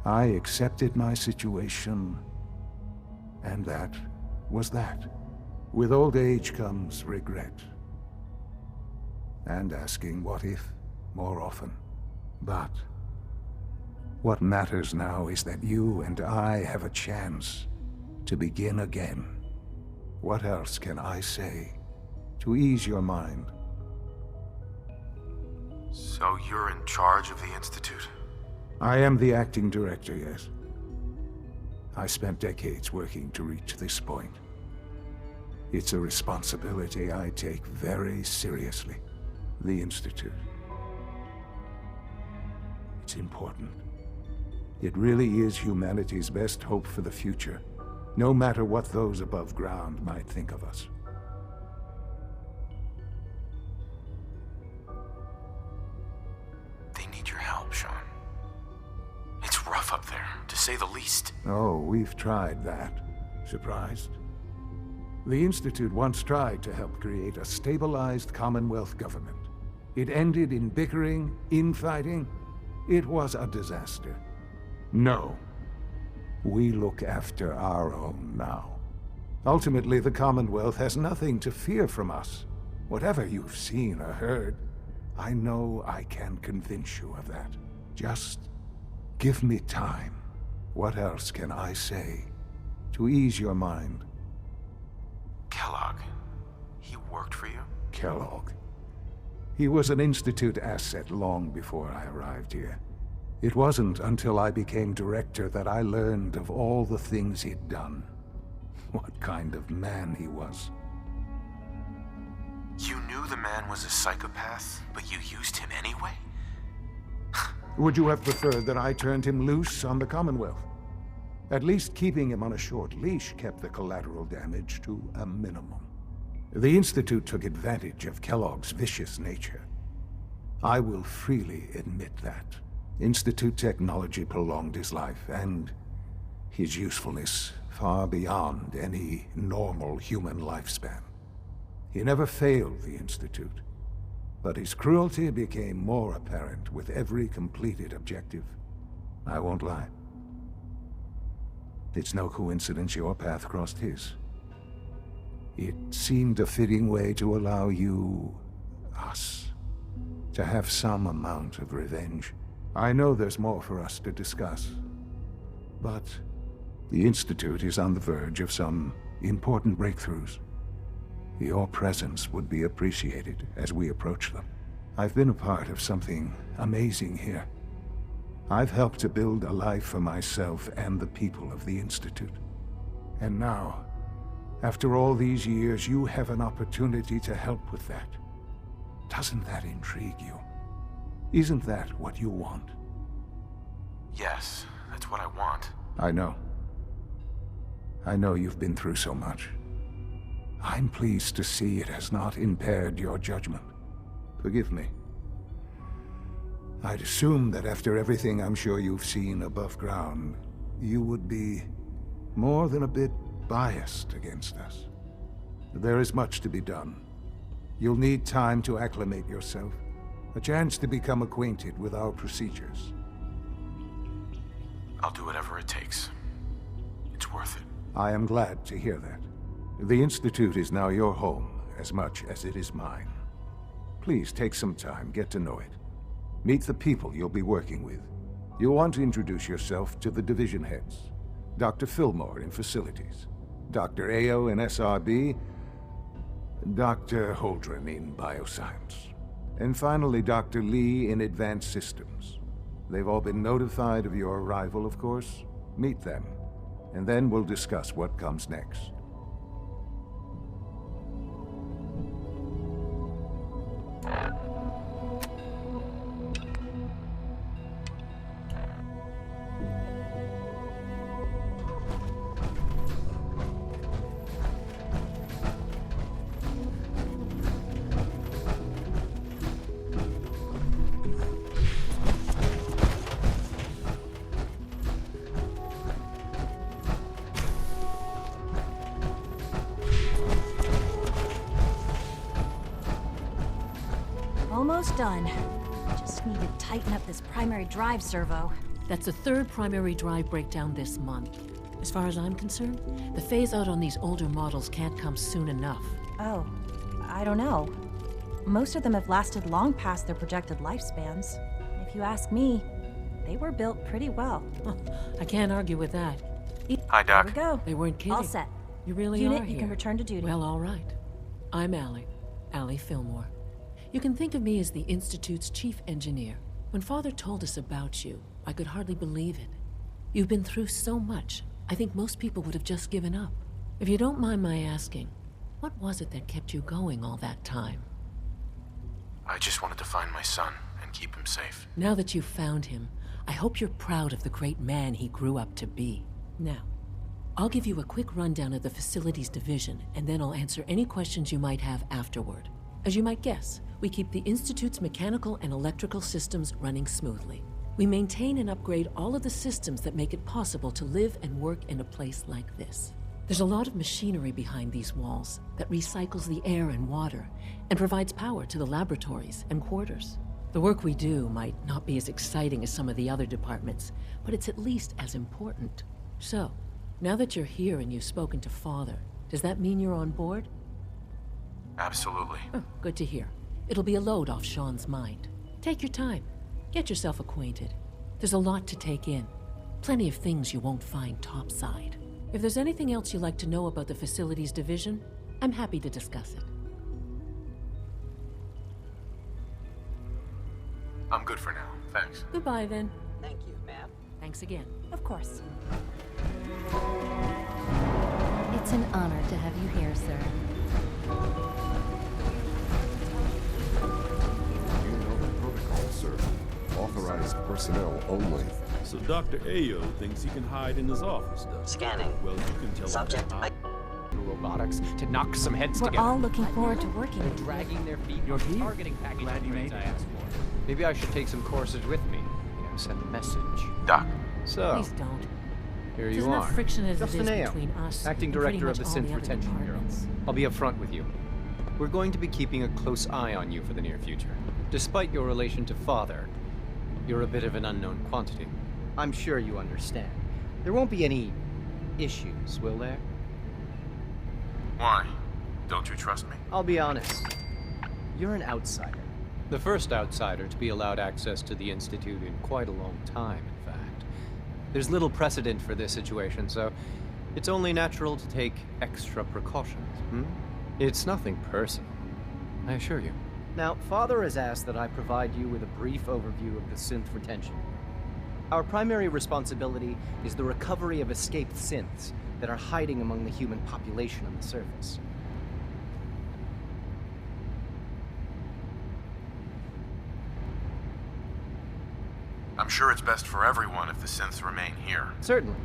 I accepted my situation, and that was that. With old age comes regret. And asking what if more often. But what matters now is that you and I have a chance to begin again. What else can I say to ease your mind? So you're in charge of the Institute? I am the acting director, yes. I spent decades working to reach this point. It's a responsibility I take very seriously. The Institute. It's important. It really is humanity's best hope for the future, no matter what those above ground might think of us. They need your help, Sean. It's rough up there, to say the least. Oh, we've tried that. Surprised? The Institute once tried to help create a stabilized Commonwealth government. It ended in bickering, infighting. It was a disaster. No. We look after our own now. Ultimately, the Commonwealth has nothing to fear from us. Whatever you've seen or heard, I know I can convince you of that. Just give me time. What else can I say to ease your mind? Kellogg. He worked for you? Kellogg. He was an Institute asset long before I arrived here. It wasn't until I became director that I learned of all the things he'd done. What kind of man he was. You knew the man was a psychopath, but you used him anyway? Would you have preferred that I turned him loose on the Commonwealth? At least keeping him on a short leash kept the collateral damage to a minimum. The Institute took advantage of Kellogg's vicious nature. I will freely admit that. Institute technology prolonged his life, and his usefulness far beyond any normal human lifespan. He never failed the Institute, but his cruelty became more apparent with every completed objective. I won't lie. It's no coincidence your path crossed his. It seemed a fitting way to allow you, us, to have some amount of revenge. I know there's more for us to discuss, but the Institute is on the verge of some important breakthroughs. Your presence would be appreciated as we approach them. I've been a part of something amazing here. I've helped to build a life for myself and the people of the Institute. And now, after all these years, you have an opportunity to help with that. Doesn't that intrigue you? Isn't that what you want? Yes, that's what I want. I know. I know you've been through so much. I'm pleased to see it has not impaired your judgment. Forgive me. I'd assume that after everything I'm sure you've seen above ground, you would be more than a bit biased against us. There is much to be done. You'll need time to acclimate yourself, a chance to become acquainted with our procedures. I'll do whatever it takes. It's worth it. I am glad to hear that. The Institute is now your home as much as it is mine. Please take some time, get to know it. Meet the people you'll be working with. You'll want to introduce yourself to the division heads. Dr. Fillmore in Facilities, Dr. Ao in SRB, Dr. Holdren in Bioscience, and finally Dr. Lee in Advanced Systems. They've all been notified of your arrival, of course. Meet them, and then we'll discuss what comes next. Almost done. Just need to tighten up this primary drive servo. That's the third primary drive breakdown this month. As far as I'm concerned, the phase-out on these older models can't come soon enough. Oh, I don't know. Most of them have lasted long past their projected lifespans. If you ask me, they were built pretty well. I can't argue with that. Hi, Doc. There we go. They weren't kidding. All set. You really Unit, are here. you can return to duty. Well, all right. I'm Allie Fillmore. You can think of me as the Institute's chief engineer. When Father told us about you, I could hardly believe it. You've been through so much, I think most people would have just given up. If you don't mind my asking, what was it that kept you going all that time? I just wanted to find my son and keep him safe. Now that you've found him, I hope you're proud of the great man he grew up to be. Now, I'll give you a quick rundown of the facilities division, and then I'll answer any questions you might have afterward. As you might guess, we keep the Institute's mechanical and electrical systems running smoothly. We maintain and upgrade all of the systems that make it possible to live and work in a place like this. There's a lot of machinery behind these walls that recycles the air and water and provides power to the laboratories and quarters. The work we do might not be as exciting as some of the other departments, but it's at least as important. So, now that you're here and you've spoken to Father, does that mean you're on board? Absolutely. Oh, good to hear. It'll be a load off Sean's mind. Take your time. Get yourself acquainted. There's a lot to take in. Plenty of things you won't find topside. If there's anything else you'd like to know about the facilities division, I'm happy to discuss it. I'm good for now. Thanks. Goodbye, then. Thank you, ma'am. Thanks again. Of course. It's an honor to have you here, sir. You know the protocol, sir. Authorized personnel only. So Dr. Ayo thinks he can hide in his office, does he? Scanning. Well, you can tell Subject. him. Robotics to knock some heads We're together. all looking forward to working with you. Dragging their feet. You're here. Targeting package Glad you made I it. asked for. Maybe I should take some courses with me. You know, send a message. Doc. So, Please don't. here There's you enough are. friction as Justin it is Ayo, between us acting and pretty director of much the all Synth the other Retention Bureau. departments. I'll be upfront with you. We're going to be keeping a close eye on you for the near future. Despite your relation to Father, you're a bit of an unknown quantity. I'm sure you understand. There won't be any issues, will there? Why? Don't you trust me? I'll be honest. You're an outsider. The first outsider to be allowed access to the Institute in quite a long time, in fact. There's little precedent for this situation, so it's only natural to take extra precautions. It's nothing personal, I assure you. Now, Father has asked that I provide you with a brief overview of the synth retention. Our primary responsibility is the recovery of escaped synths that are hiding among the human population on the surface. I'm sure it's best for everyone if the synths remain here. Certainly.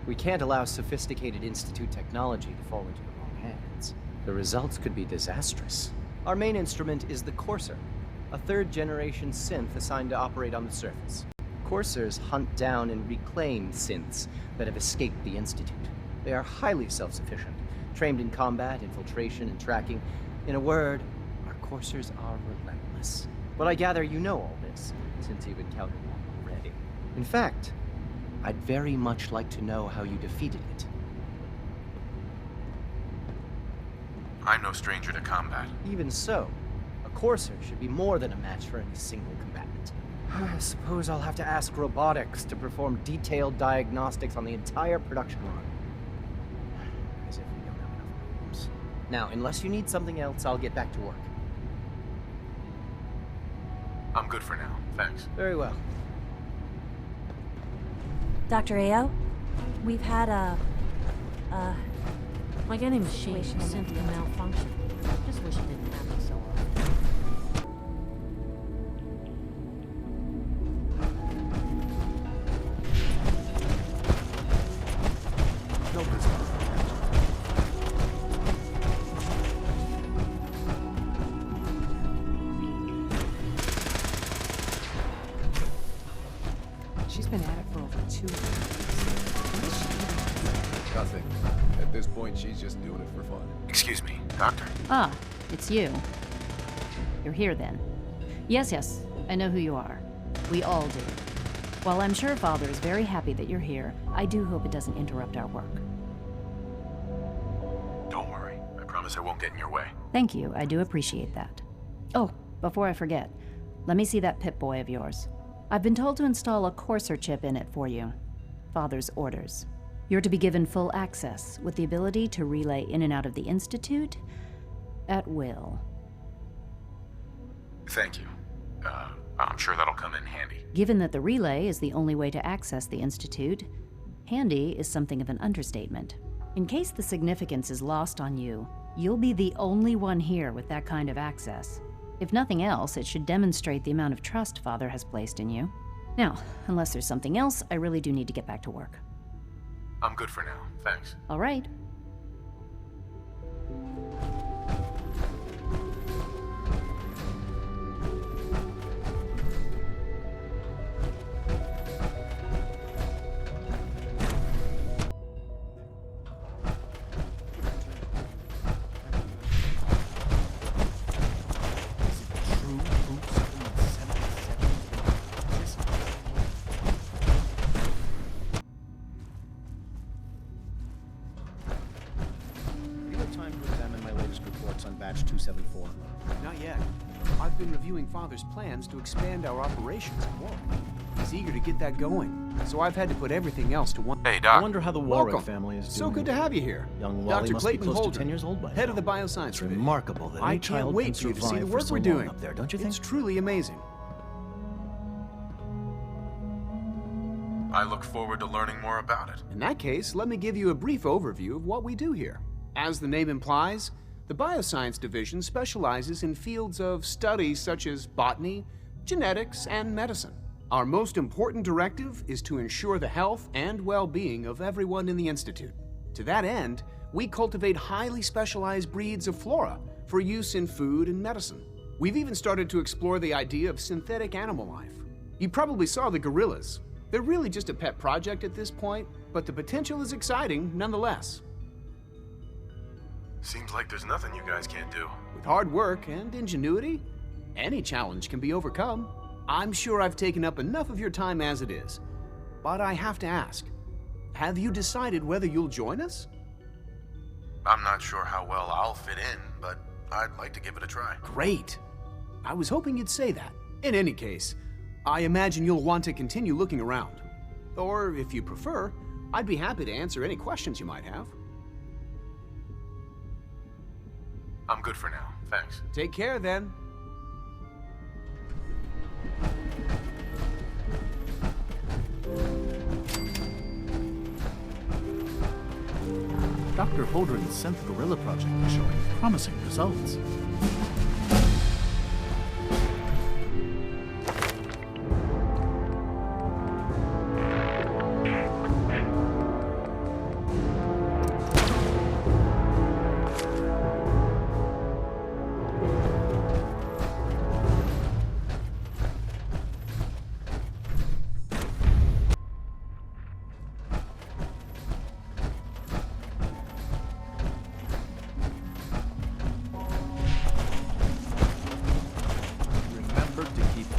We can't allow sophisticated Institute technology to fall into the wrong hands. The results could be disastrous. Our main instrument is the Courser, a third-generation synth assigned to operate on the surface. Coursers hunt down and reclaim synths that have escaped the Institute. They are highly self-sufficient, trained in combat, infiltration, and tracking. In a word, our Coursers are relentless. But I gather you know all this, since you've encountered one already. In fact, I'd very much like to know how you defeated it. I'm no stranger to combat. Even so, a Courser should be more than a match for any single combatant. I suppose I'll have to ask robotics to perform detailed diagnostics on the entire production line. As if we don't have enough problems. Now, unless you need something else, I'll get back to work. I'm good for now, thanks. Very well. Dr. Ayo, we've had like any machine, synth can malfunction. Just wish it didn't happen so often. She's been at it for over 2 years. What is she doing? Nothing. At this point, she's just doing it for fun. Excuse me, Doctor? Ah, it's you. You're here then. Yes, I know who you are. We all do. While I'm sure Father is very happy that you're here, I do hope it doesn't interrupt our work. Don't worry. I promise I won't get in your way. Thank you, I do appreciate that. Oh, before I forget, let me see that Pip-Boy of yours. I've been told to install a Courser chip in it for you. Father's orders. You're to be given full access, with the ability to relay in and out of the Institute at will. Thank you. I'm sure that'll come in handy. Given that the relay is the only way to access the Institute, handy is something of an understatement. In case the significance is lost on you, you'll be the only one here with that kind of access. If nothing else, it should demonstrate the amount of trust Father has placed in you. Now, unless there's something else, I really do need to get back to work. I'm good for now. Thanks. All right. Not yet. I've been reviewing Father's plans to expand our operations more. He's eager to get that going, so I've had to put everything else to one. Hey, Doc. I wonder how the Warwick family is doing. So good to have you here. Young Wally Dr. must Clayton be close Holder, to 10 years old by head now. of the bioscience It's division. remarkable that any I can't child wait can for you to see survive the for work so we're long doing up there, don't you think? It's truly amazing. I look forward to learning more about it. In that case, let me give you a brief overview of what we do here. As the name implies, the Bioscience Division specializes in fields of study such as botany, genetics, and medicine. Our most important directive is to ensure the health and well-being of everyone in the Institute. To that end, we cultivate highly specialized breeds of flora for use in food and medicine. We've even started to explore the idea of synthetic animal life. You probably saw the gorillas. They're really just a pet project at this point, but the potential is exciting nonetheless. Seems like there's nothing you guys can't do. With hard work and ingenuity, any challenge can be overcome. I'm sure I've taken up enough of your time as it is, but I have to ask, have you decided whether you'll join us? I'm not sure how well I'll fit in, but I'd like to give it a try. Great. I was hoping you'd say that. In any case, I imagine you'll want to continue looking around. Or, if you prefer, I'd be happy to answer any questions you might have. I'm good for now. Thanks. Take care, then. Dr. Holdren's synth gorilla project is showing promising results.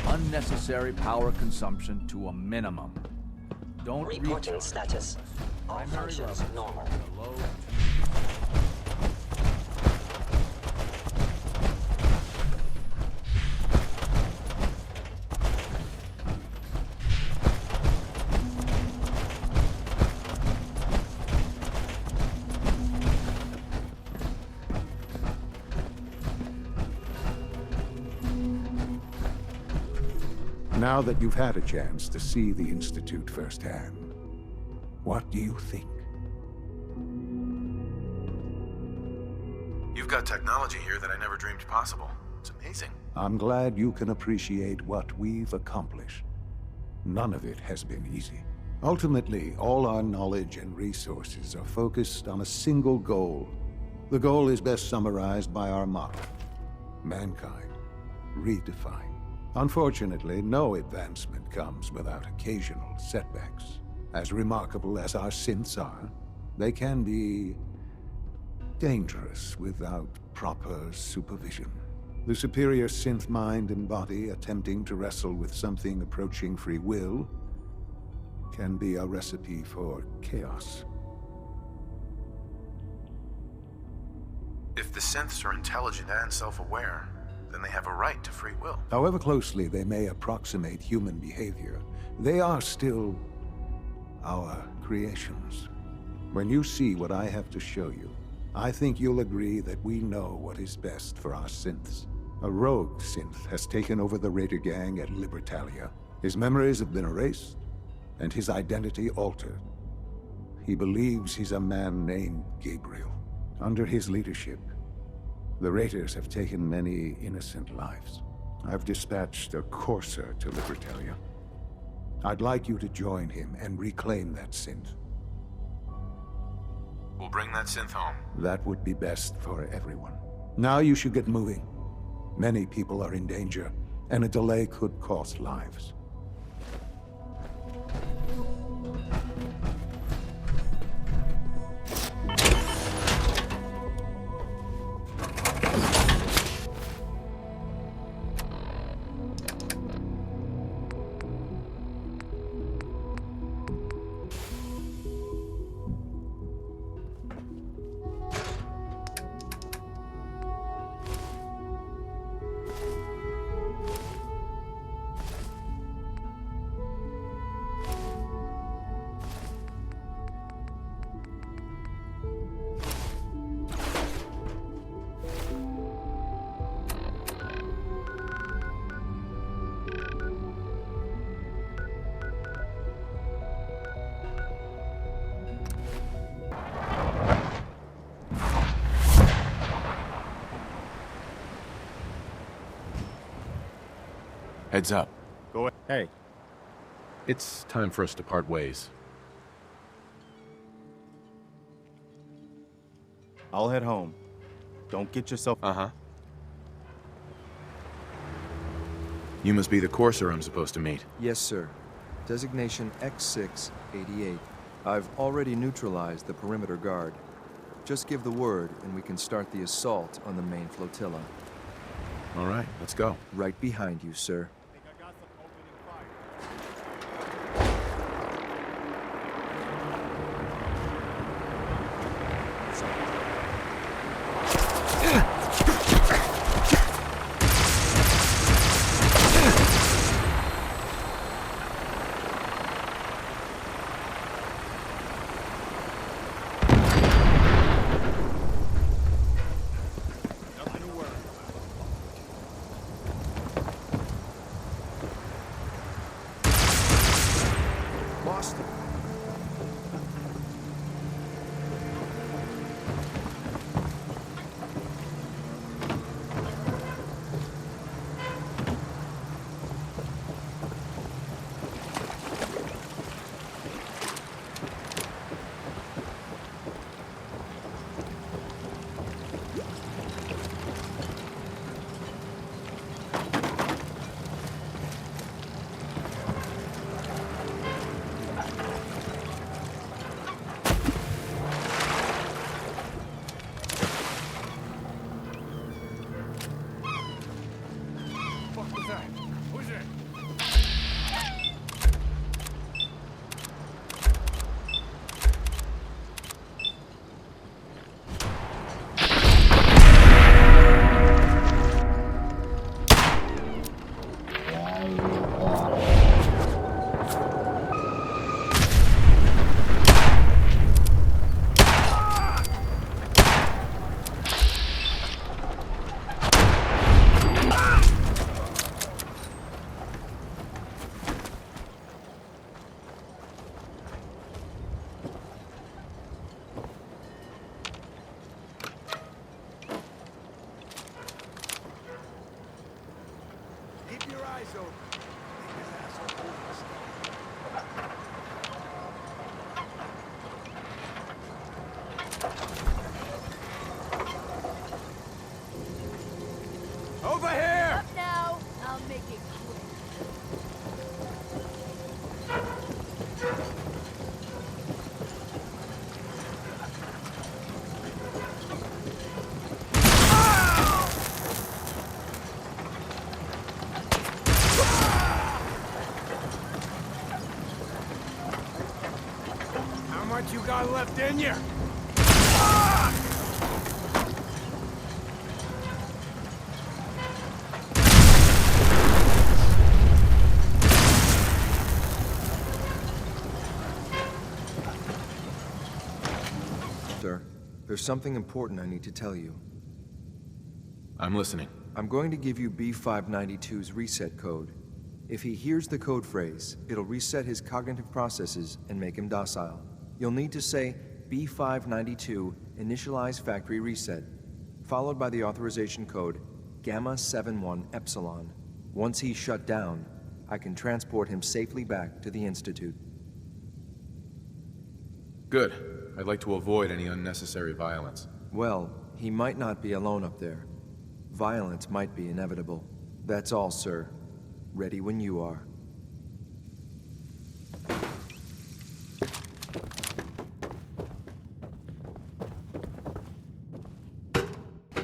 Unnecessary power consumption to a minimum. Don't reporting status. All functions normal. Now that you've had a chance to see the Institute firsthand, what do you think? You've got technology here that I never dreamed possible. It's amazing. I'm glad you can appreciate what we've accomplished. None of it has been easy. Ultimately, all our knowledge and resources are focused on a single goal. The goal is best summarized by our motto: mankind redefined. Unfortunately, no advancement comes without occasional setbacks. As remarkable as our synths are, they can be dangerous without proper supervision. The superior synth mind and body attempting to wrestle with something approaching free will can be a recipe for chaos. If the synths are intelligent and self-aware, then they have a right to free will. However closely they may approximate human behavior, they are still our creations. When you see what I have to show you, I think you'll agree that we know what is best for our synths. A rogue synth has taken over the Raider gang at Libertalia. His memories have been erased, and his identity altered. He believes he's a man named Gabriel. Under his leadership, the Raiders have taken many innocent lives. I've dispatched a courser to Libertalia. I'd like you to join him and reclaim that synth. We'll bring that synth home. That would be best for everyone. Now you should get moving. Many people are in danger, and a delay could cost lives. Heads up. Go ahead. Hey. It's time for us to part ways. I'll head home. Don't get yourself... Uh-huh. You must be the courser I'm supposed to meet. Yes, sir. Designation X688. I've already neutralized the perimeter guard. Just give the word, and we can start the assault on the main flotilla. All right, let's go. Right behind you, sir. What you got left in you? Sir, there's something important I need to tell you. I'm listening. I'm going to give you B592's reset code. If he hears the code phrase, it'll reset his cognitive processes and make him docile. You'll need to say B592 initialize factory reset, followed by the authorization code Gamma 71 Epsilon. Once he's shut down, I can transport him safely back to the Institute. Good. I'd like to avoid any unnecessary violence. Well, he might not be alone up there. Violence might be inevitable. That's all, sir. Ready when you are.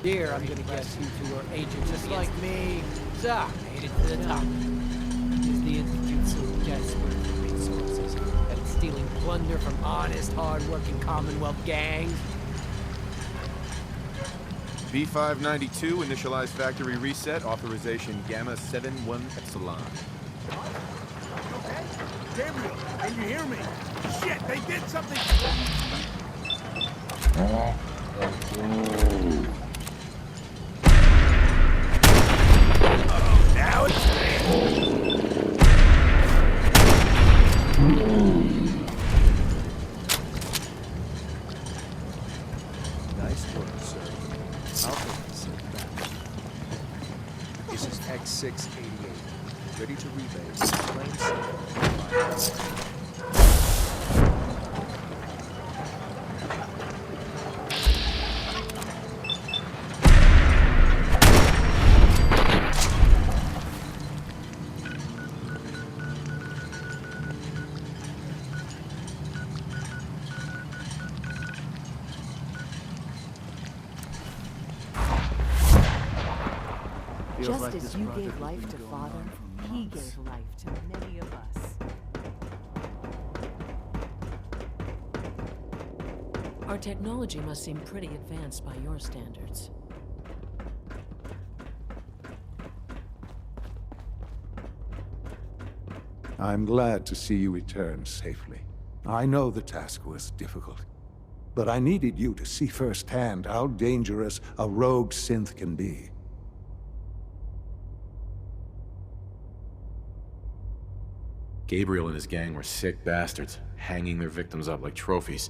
Here, I'm gonna guess you two are agents just like me. So, made it to the top. Is the Institute so desperate for resources that it's stealing plunder from honest, hard-working Commonwealth gangs? B592, initialize factory reset, authorization Gamma 71 Epsilon. Okay? Gabriel, can you hear me? Shit, they did something! Oh, now it's... Nice work, sir. I'll take this back. This is X688. Ready to rebase. Plain sight. Just as you gave life to Father, he gave life to many of us. Our technology must seem pretty advanced by your standards. I'm glad to see you return safely. I know the task was difficult, but I needed you to see firsthand how dangerous a rogue synth can be. Gabriel and his gang were sick bastards, hanging their victims up like trophies.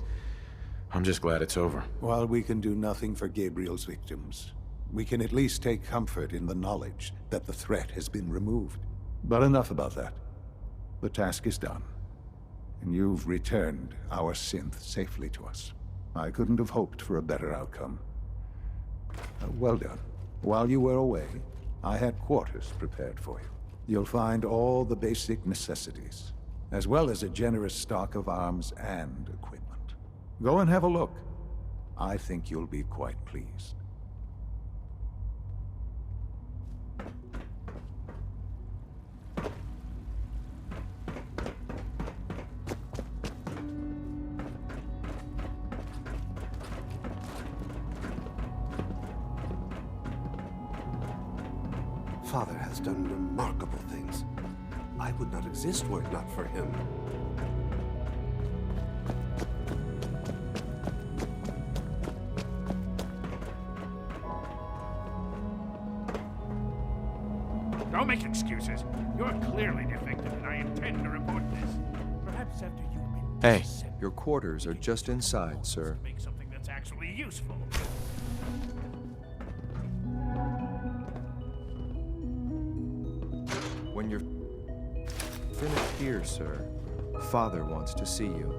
I'm just glad it's over. While we can do nothing for Gabriel's victims, we can at least take comfort in the knowledge that the threat has been removed. But enough about that. The task is done, and you've returned our synth safely to us. I couldn't have hoped for a better outcome. Well done. While you were away, I had quarters prepared for you. You'll find all the basic necessities, as well as a generous stock of arms and equipment. Go and have a look. I think you'll be quite pleased. Father has done remarkable things. I would not exist were it not for him. Don't make excuses. You're clearly defective, and I intend to report this. Perhaps after you've been... Hey. Your quarters are just inside, sir. ...make something that's actually useful. When you're finished here, sir, Father wants to see you.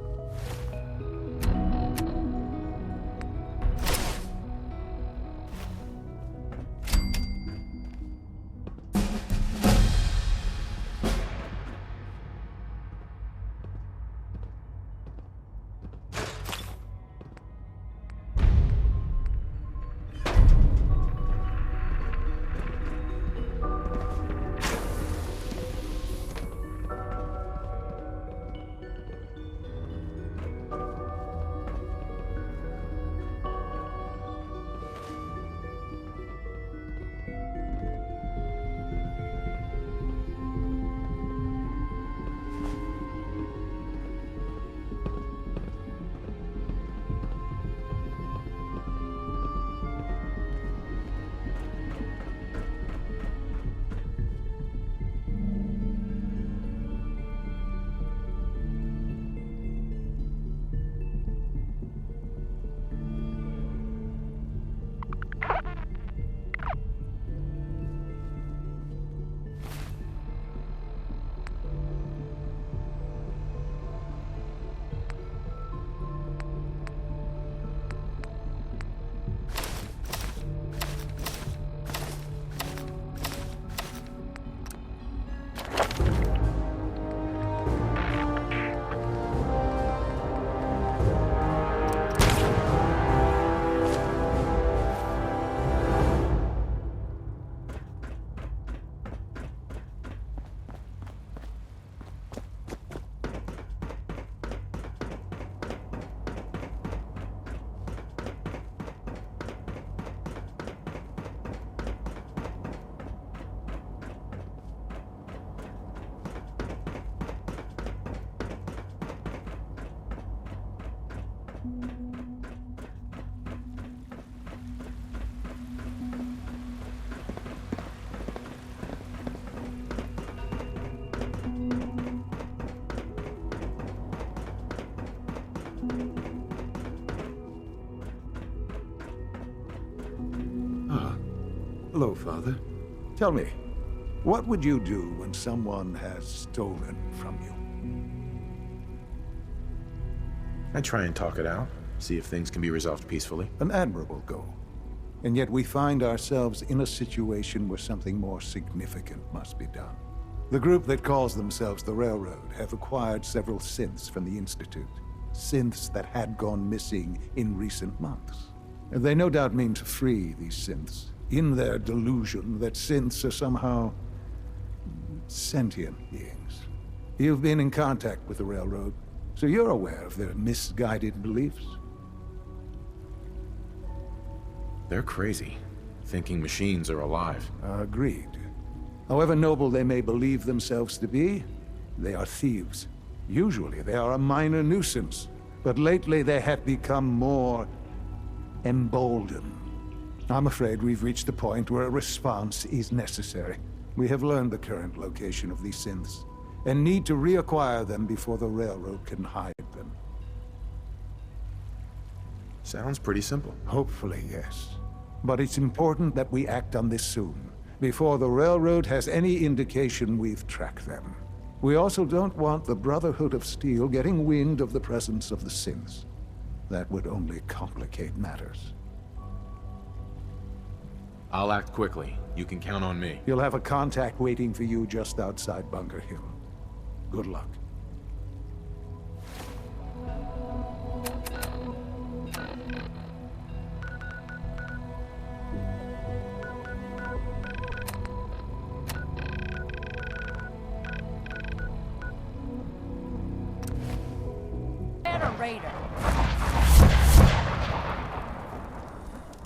Hello, Father. Tell me, what would you do when someone has stolen from you? I try and talk it out, see if things can be resolved peacefully. An admirable goal. And yet we find ourselves in a situation where something more significant must be done. The group that calls themselves the Railroad have acquired several synths from the Institute. Synths that had gone missing in recent months. And they no doubt mean to free these synths, in their delusion that synths are somehow sentient beings. You've been in contact with the Railroad, so you're aware of their misguided beliefs. They're crazy, thinking machines are alive. Agreed. However noble they may believe themselves to be, they are thieves. Usually they are a minor nuisance, but lately they have become more emboldened. I'm afraid we've reached the point where a response is necessary. We have learned the current location of these synths, and need to reacquire them before the Railroad can hide them. Sounds pretty simple. Hopefully, yes. But it's important that we act on this soon, before the Railroad has any indication we've tracked them. We also don't want the Brotherhood of Steel getting wind of the presence of the synths. That would only complicate matters. I'll act quickly. You can count on me. You'll have a contact waiting for you just outside Bunker Hill. Good luck. Raider.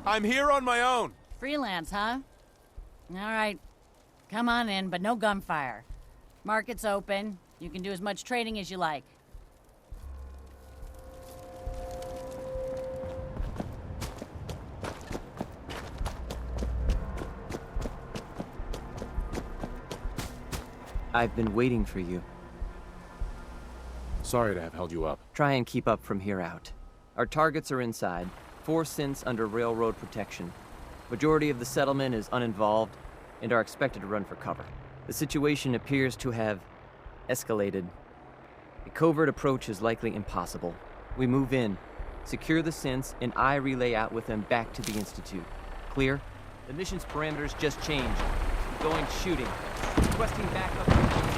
I'm here on my own. Freelance, huh? All right. Come on in, but no gunfire. Market's open. You can do as much trading as you like. I've been waiting for you. Sorry to have held you up. Try and keep up from here out. Our targets are inside. 4 synths under railroad protection. Majority of the settlement is uninvolved and are expected to run for cover. The situation appears to have escalated. A covert approach is likely impossible. We move in, secure the synths, and I relay out with them back to the Institute. Clear? The mission's parameters just changed. Going shooting. Requesting backup.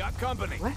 Got company. What?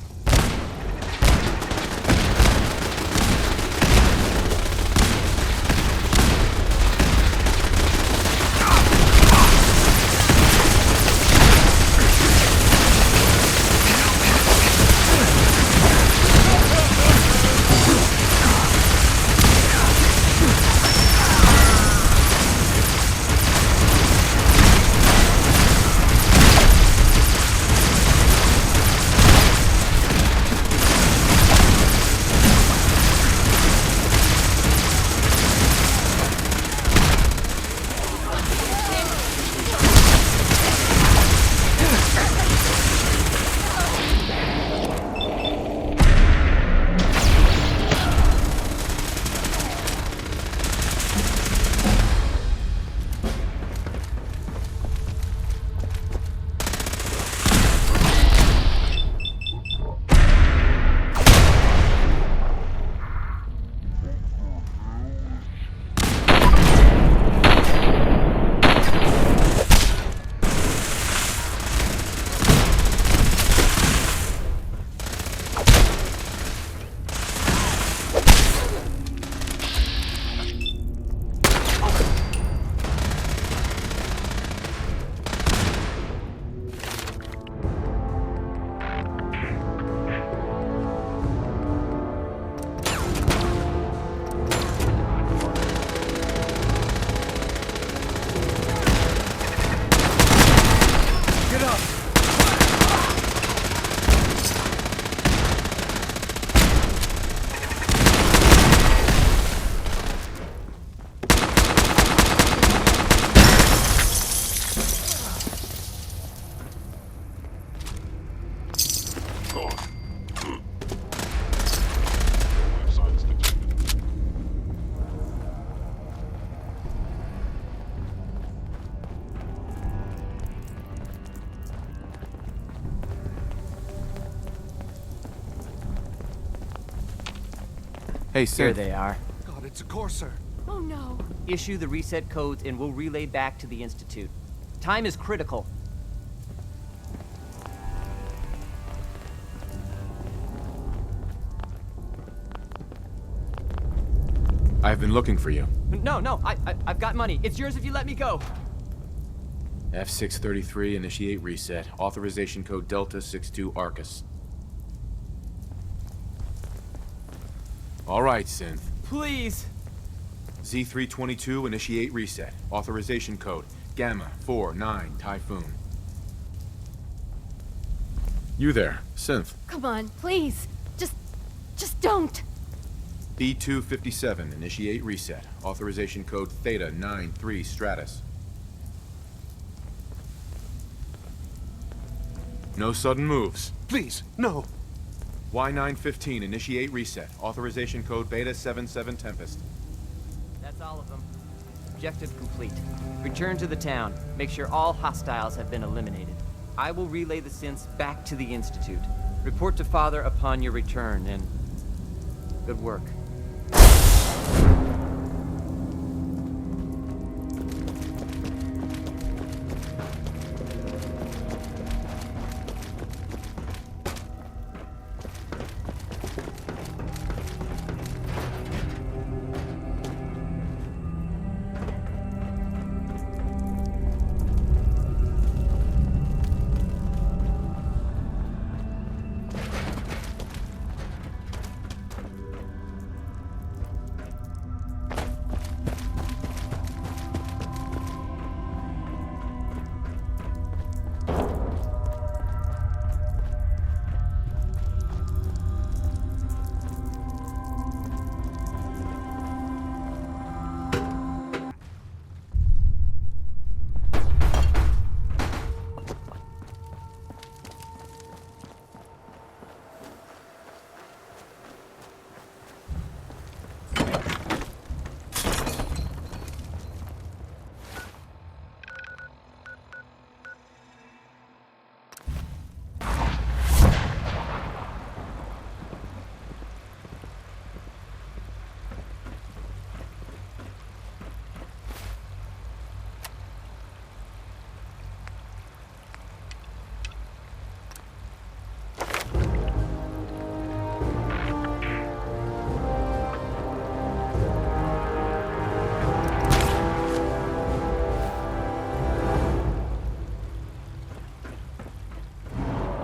Hey, sir. Here they are. God, it's a courser. Oh no. Issue the reset codes and we'll relay back to the Institute. Time is critical. I've been looking for you. No, I've got money. It's yours if you let me go. F633, initiate reset. Authorization code Delta 62 Arcus. All right, Synth. Please. Z322, initiate reset. Authorization code Gamma 49 Typhoon. You there, Synth. Come on, please. Just don't. B257, initiate reset. Authorization code Theta 93 Stratus. No sudden moves. Please, no. Y915, initiate reset. Authorization code Beta 77 Tempest. That's all of them. Objective complete. Return to the town. Make sure all hostiles have been eliminated. I will relay the synths back to the Institute. Report to Father upon your return, and good work.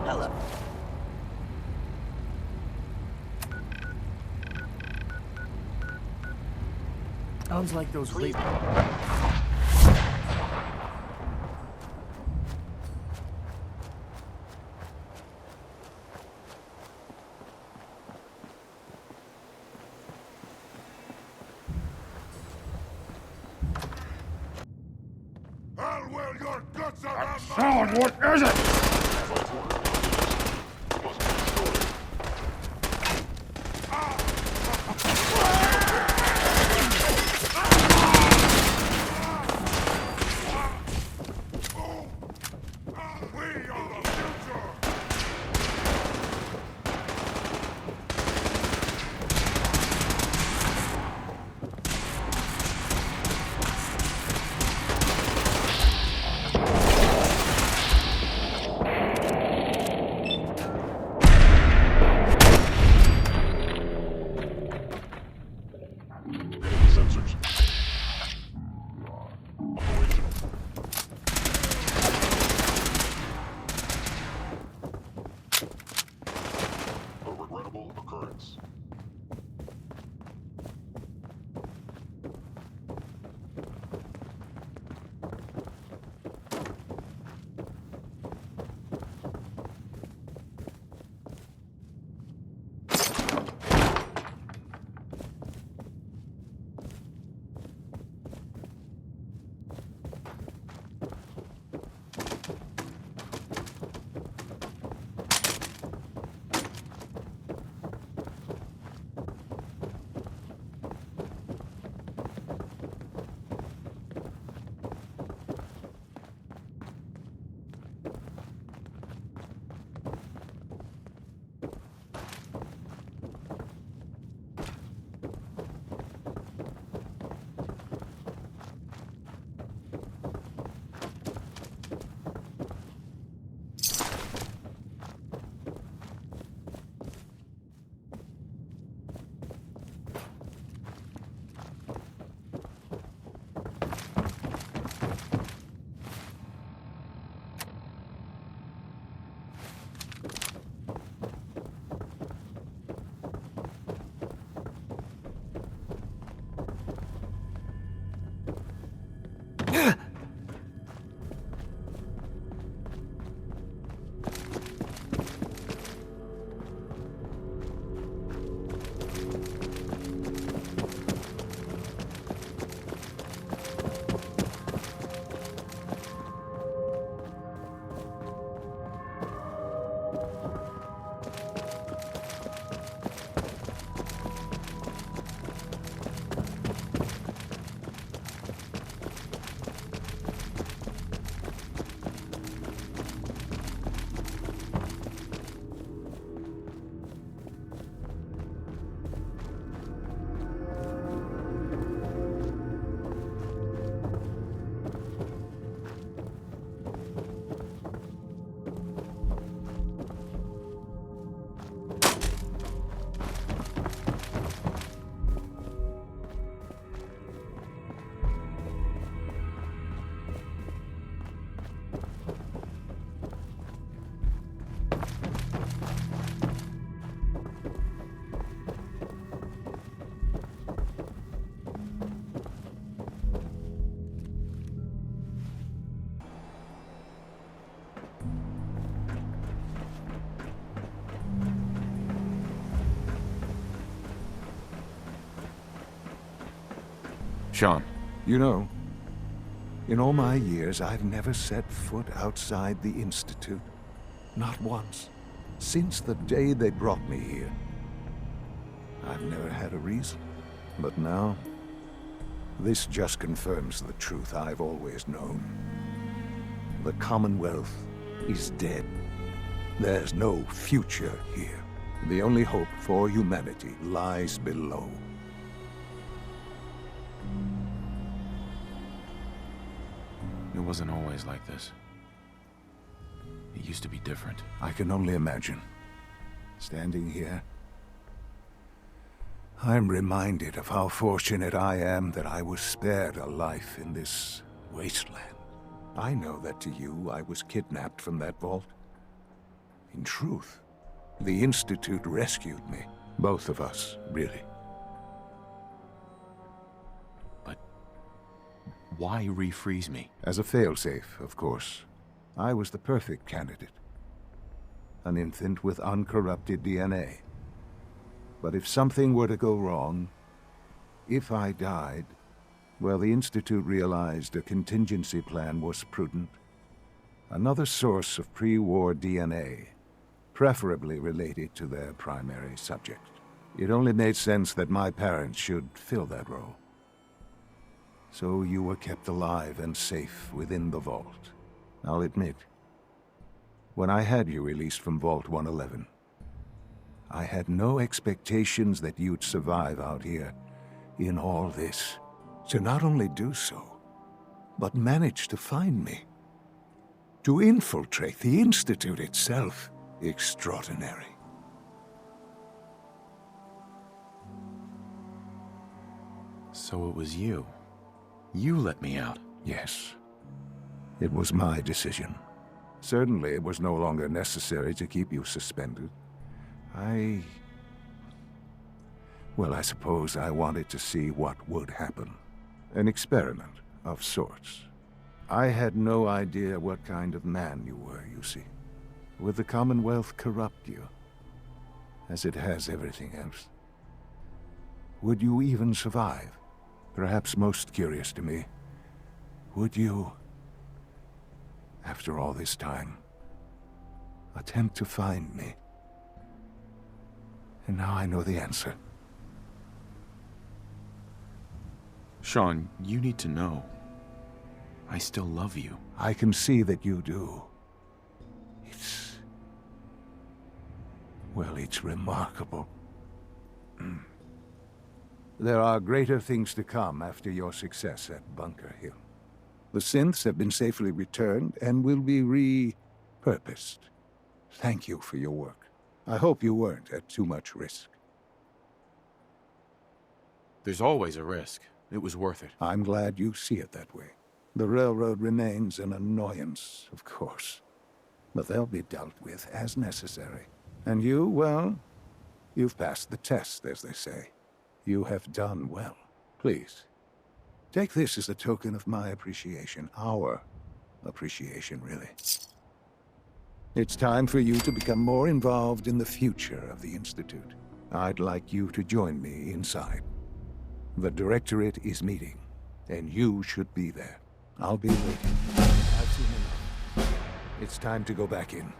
Pela. Sounds like those Please. Sound, what is it? Sean. You know, in all my years, I've never set foot outside the Institute. Not once. Since the day they brought me here. I've never had a reason. But now, this just confirms the truth I've always known. The Commonwealth is dead. There's no future here. The only hope for humanity lies below. It wasn't always like this. It used to be different. I can only imagine. Standing here, I'm reminded of how fortunate I am that I was spared a life in this wasteland. I know that to you, I was kidnapped from that vault. In truth, the Institute rescued me. Both of us, really. But why refreeze me? As a failsafe, of course. I was the perfect candidate. An infant with uncorrupted DNA. But if something were to go wrong, if I died, well, the Institute realized a contingency plan was prudent. Another source of pre-war DNA, preferably related to their primary subject. It only made sense that my parents should fill that role. So you were kept alive and safe within the vault. I'll admit, when I had you released from Vault 111, I had no expectations that you'd survive out here in all this. To not only do so, but manage to find me. To infiltrate the Institute itself. Extraordinary. So it was you. You let me out. Yes. It was my decision. Certainly it was no longer necessary to keep you suspended. Well, I suppose I wanted to see what would happen. An experiment of sorts. I had no idea what kind of man you were, you see. Would the Commonwealth corrupt you, as it has everything else? Would you even survive? Perhaps most curious to me, would you, after all this time, attempt to find me? And now I know the answer. Sean, you need to know. I still love you. I can see that you do. Well, it's remarkable. There are greater things to come after your success at Bunker Hill. The synths have been safely returned and will be repurposed. Thank you for your work. I hope you weren't at too much risk. There's always a risk. It was worth it. I'm glad you see it that way. The railroad remains an annoyance, of course. But they'll be dealt with as necessary. And you, well, you've passed the test, as they say. You have done well. Please, take this as a token of my appreciation. Our appreciation, really. It's time for you to become more involved in the future of the Institute. I'd like you to join me inside. The Directorate is meeting, and you should be there. I'll be waiting. I've seen enough. It's time to go back in.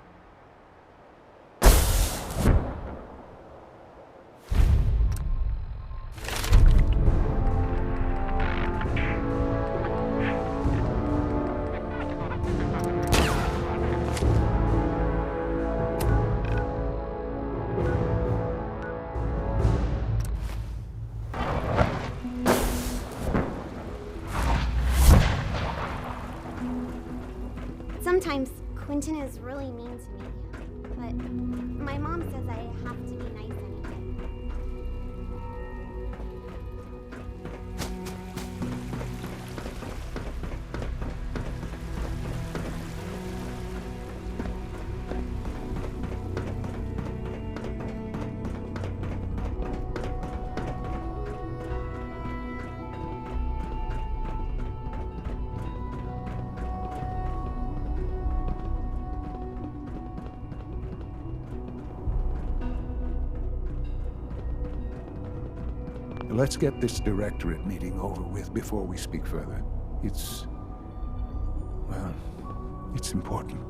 Sometimes Quentin is really mean to me, but my mom says I have to be nice anyway. Let's get this Directorate meeting over with before we speak further. It's important.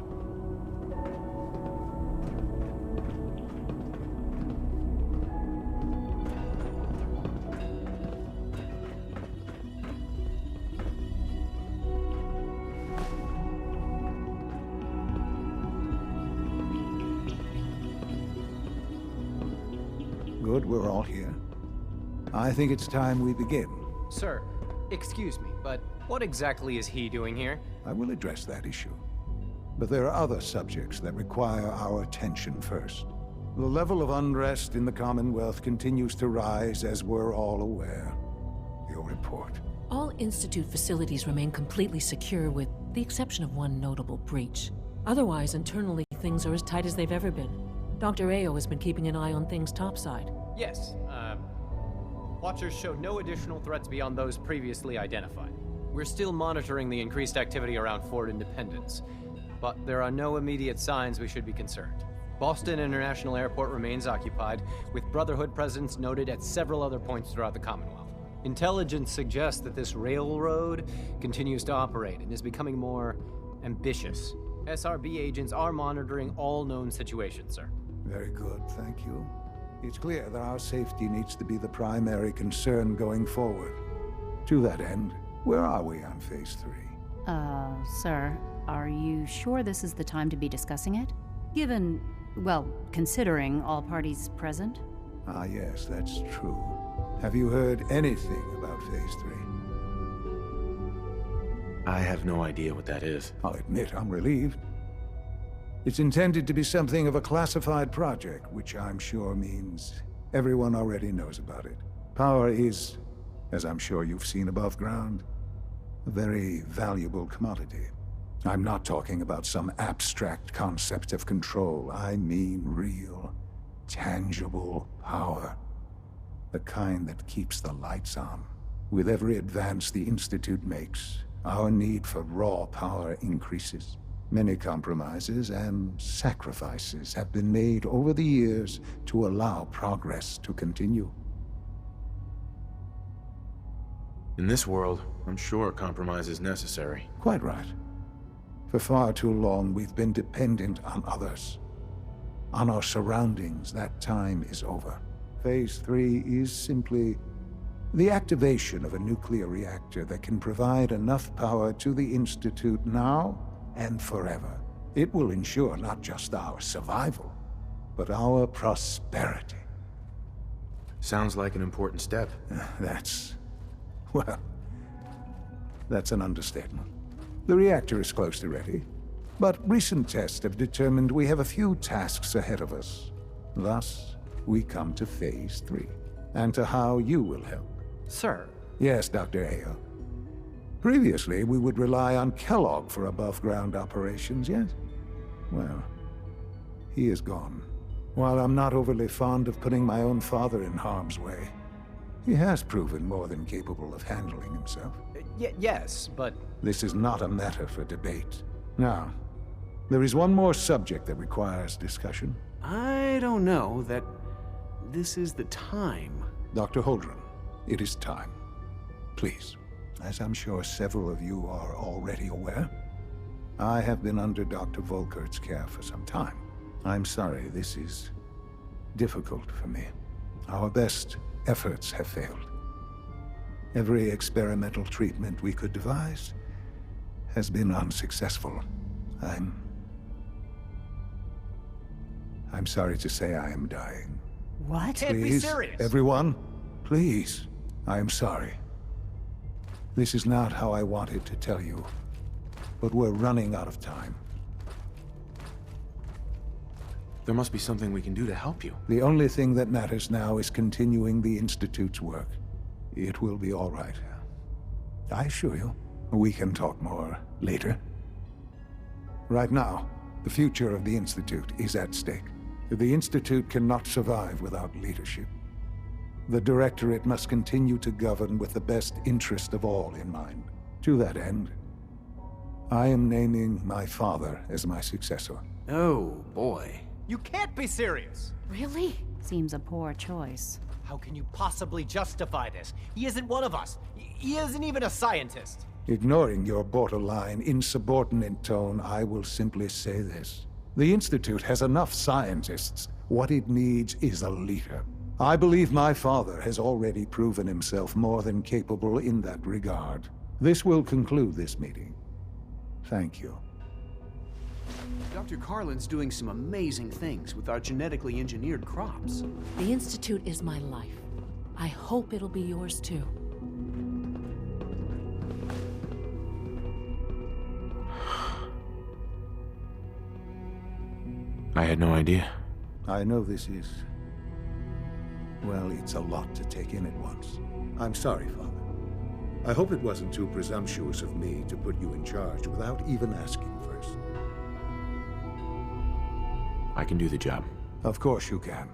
Good, we're all here. I think it's time we begin. Sir, excuse me, but what exactly is he doing here? I will address that issue. But there are other subjects that require our attention first. The level of unrest in the Commonwealth continues to rise, as we're all aware. Your report. All Institute facilities remain completely secure with the exception of one notable breach. Otherwise, internally, things are as tight as they've ever been. Dr. Ao has been keeping an eye on things topside. Yes, Watchers show no additional threats beyond those previously identified. We're still monitoring the increased activity around Fort Independence, but there are no immediate signs we should be concerned. Boston International Airport remains occupied, with Brotherhood presence noted at several other points throughout the Commonwealth. Intelligence suggests that this railroad continues to operate and is becoming more ambitious. SRB agents are monitoring all known situations, sir. Very good, thank you. It's clear that our safety needs to be the primary concern going forward. To that end, where are we on Phase 3? Sir, are you sure this is the time to be discussing it? Given, well, considering all parties present? Ah, yes, that's true. Have you heard anything about Phase 3? I have no idea what that is. I'll admit I'm relieved. It's intended to be something of a classified project, which I'm sure means everyone already knows about it. Power is, as I'm sure you've seen above ground, a very valuable commodity. I'm not talking about some abstract concept of control. I mean real, tangible power. The kind that keeps the lights on. With every advance the Institute makes, our need for raw power increases. Many compromises and sacrifices have been made over the years to allow progress to continue. In this world, I'm sure compromise is necessary. Quite right. For far too long, we've been dependent on others. On our surroundings. That time is over. Phase 3 is simply the activation of a nuclear reactor that can provide enough power to the Institute now and forever. It will ensure not just our survival, but our prosperity. Sounds like an important step. That's an understatement. The reactor is close to ready, but recent tests have determined we have a few tasks ahead of us. Thus, we come to Phase 3, and to how you will help. Sir? Yes, Dr. Ao. Previously, we would rely on Kellogg for above-ground operations, yes? Well, he is gone. While I'm not overly fond of putting my own father in harm's way, he has proven more than capable of handling himself. Yes, but... This is not a matter for debate. Now, there is one more subject that requires discussion. I don't know that this is the time. Dr. Holdren, it is time. Please. As I'm sure several of you are already aware, I have been under Dr. Volkert's care for some time. I'm sorry, this is difficult for me. Our best efforts have failed. Every experimental treatment we could devise has been unsuccessful. I'm sorry to say I am dying. What? Can't be serious. Everyone, please. I am sorry. This is not how I wanted to tell you, but we're running out of time. There must be something we can do to help you. The only thing that matters now is continuing the Institute's work. It will be all right. I assure you. We can talk more later. Right now, the future of the Institute is at stake. The Institute cannot survive without leadership. The Directorate must continue to govern with the best interest of all in mind. To that end, I am naming my father as my successor. Oh, boy. You can't be serious! Really? Seems a poor choice. How can you possibly justify this? He isn't one of us. He isn't even a scientist. Ignoring your borderline, insubordinate tone, I will simply say this. The Institute has enough scientists. What it needs is a leader. I believe my father has already proven himself more than capable in that regard. This will conclude this meeting. Thank you. Dr. Carlin's doing some amazing things with our genetically engineered crops. The Institute is my life. I hope it'll be yours too. I had no idea. I know this is... well, it's a lot to take in at once. I'm sorry, Father. I hope it wasn't too presumptuous of me to put you in charge without even asking first. I can do the job. Of course you can.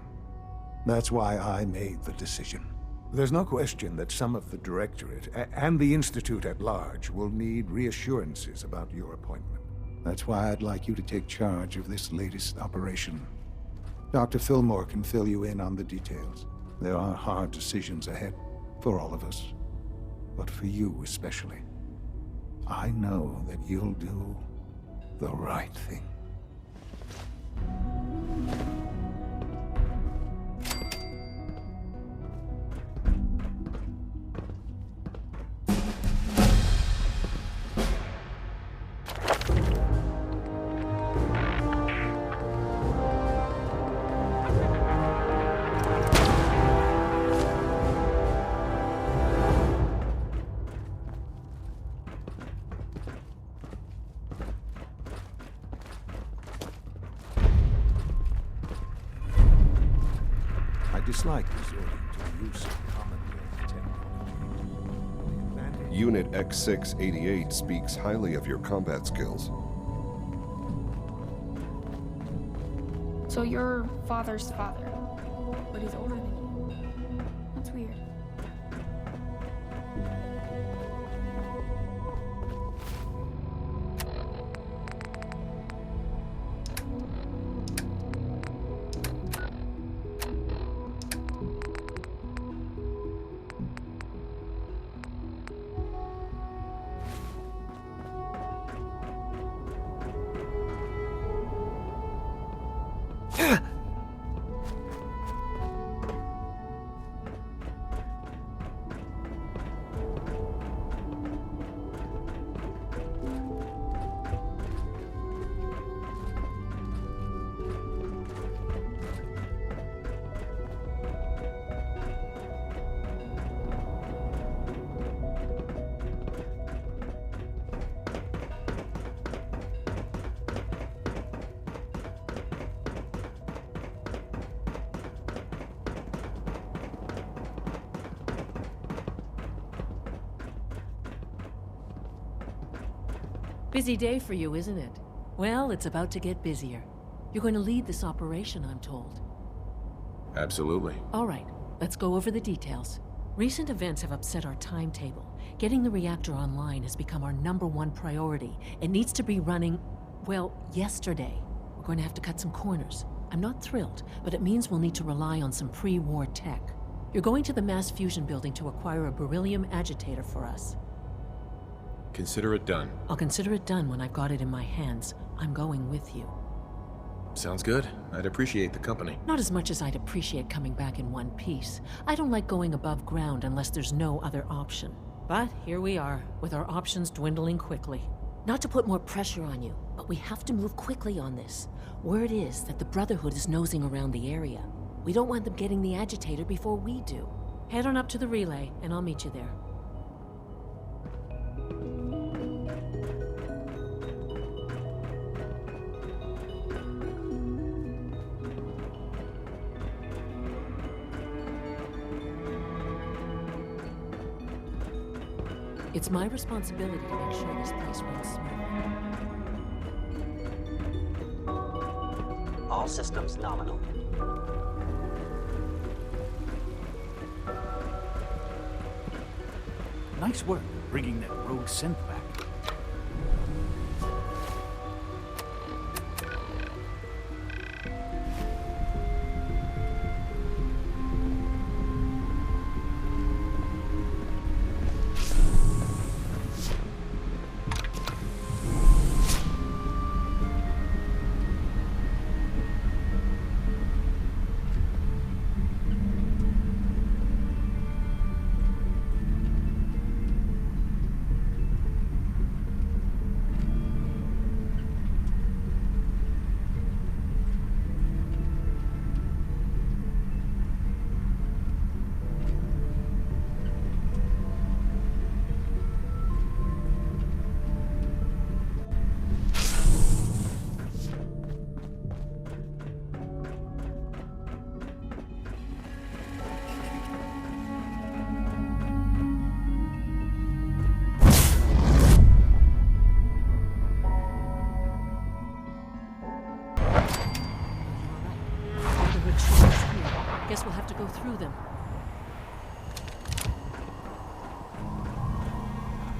That's why I made the decision. There's no question that some of the Directorate and the Institute at large will need reassurances about your appointment. That's why I'd like you to take charge of this latest operation. Dr. Fillmore can fill you in on the details. There are hard decisions ahead for all of us, but for you especially. I know that you'll do the right thing. Dislike resorting to the use of commonwealth technology. Unit X688 speaks highly of your combat skills. So your father's father, but he's older than you. That's weird. Busy day for you, isn't it? Well, it's about to get busier. You're going to lead this operation, I'm told. Absolutely. All right, let's go over the details. Recent events have upset our timetable. Getting the reactor online has become our #1 priority. It needs to be running, well, yesterday. We're going to have to cut some corners. I'm not thrilled, but it means we'll need to rely on some pre-war tech. You're going to the mass fusion building to acquire a beryllium agitator for us. Consider it done. I'll consider it done when I've got it in my hands. I'm going with you. Sounds good. I'd appreciate the company. Not as much as I'd appreciate coming back in one piece. I don't like going above ground unless there's no other option. But here we are, with our options dwindling quickly. Not to put more pressure on you, but we have to move quickly on this. Word is that the Brotherhood is nosing around the area. We don't want them getting the agitator before we do. Head on up to the relay, and I'll meet you there. It's my responsibility to make sure this place runs smoothly. All systems nominal. Nice work bringing that rogue synth back. Guess we'll have to go through them.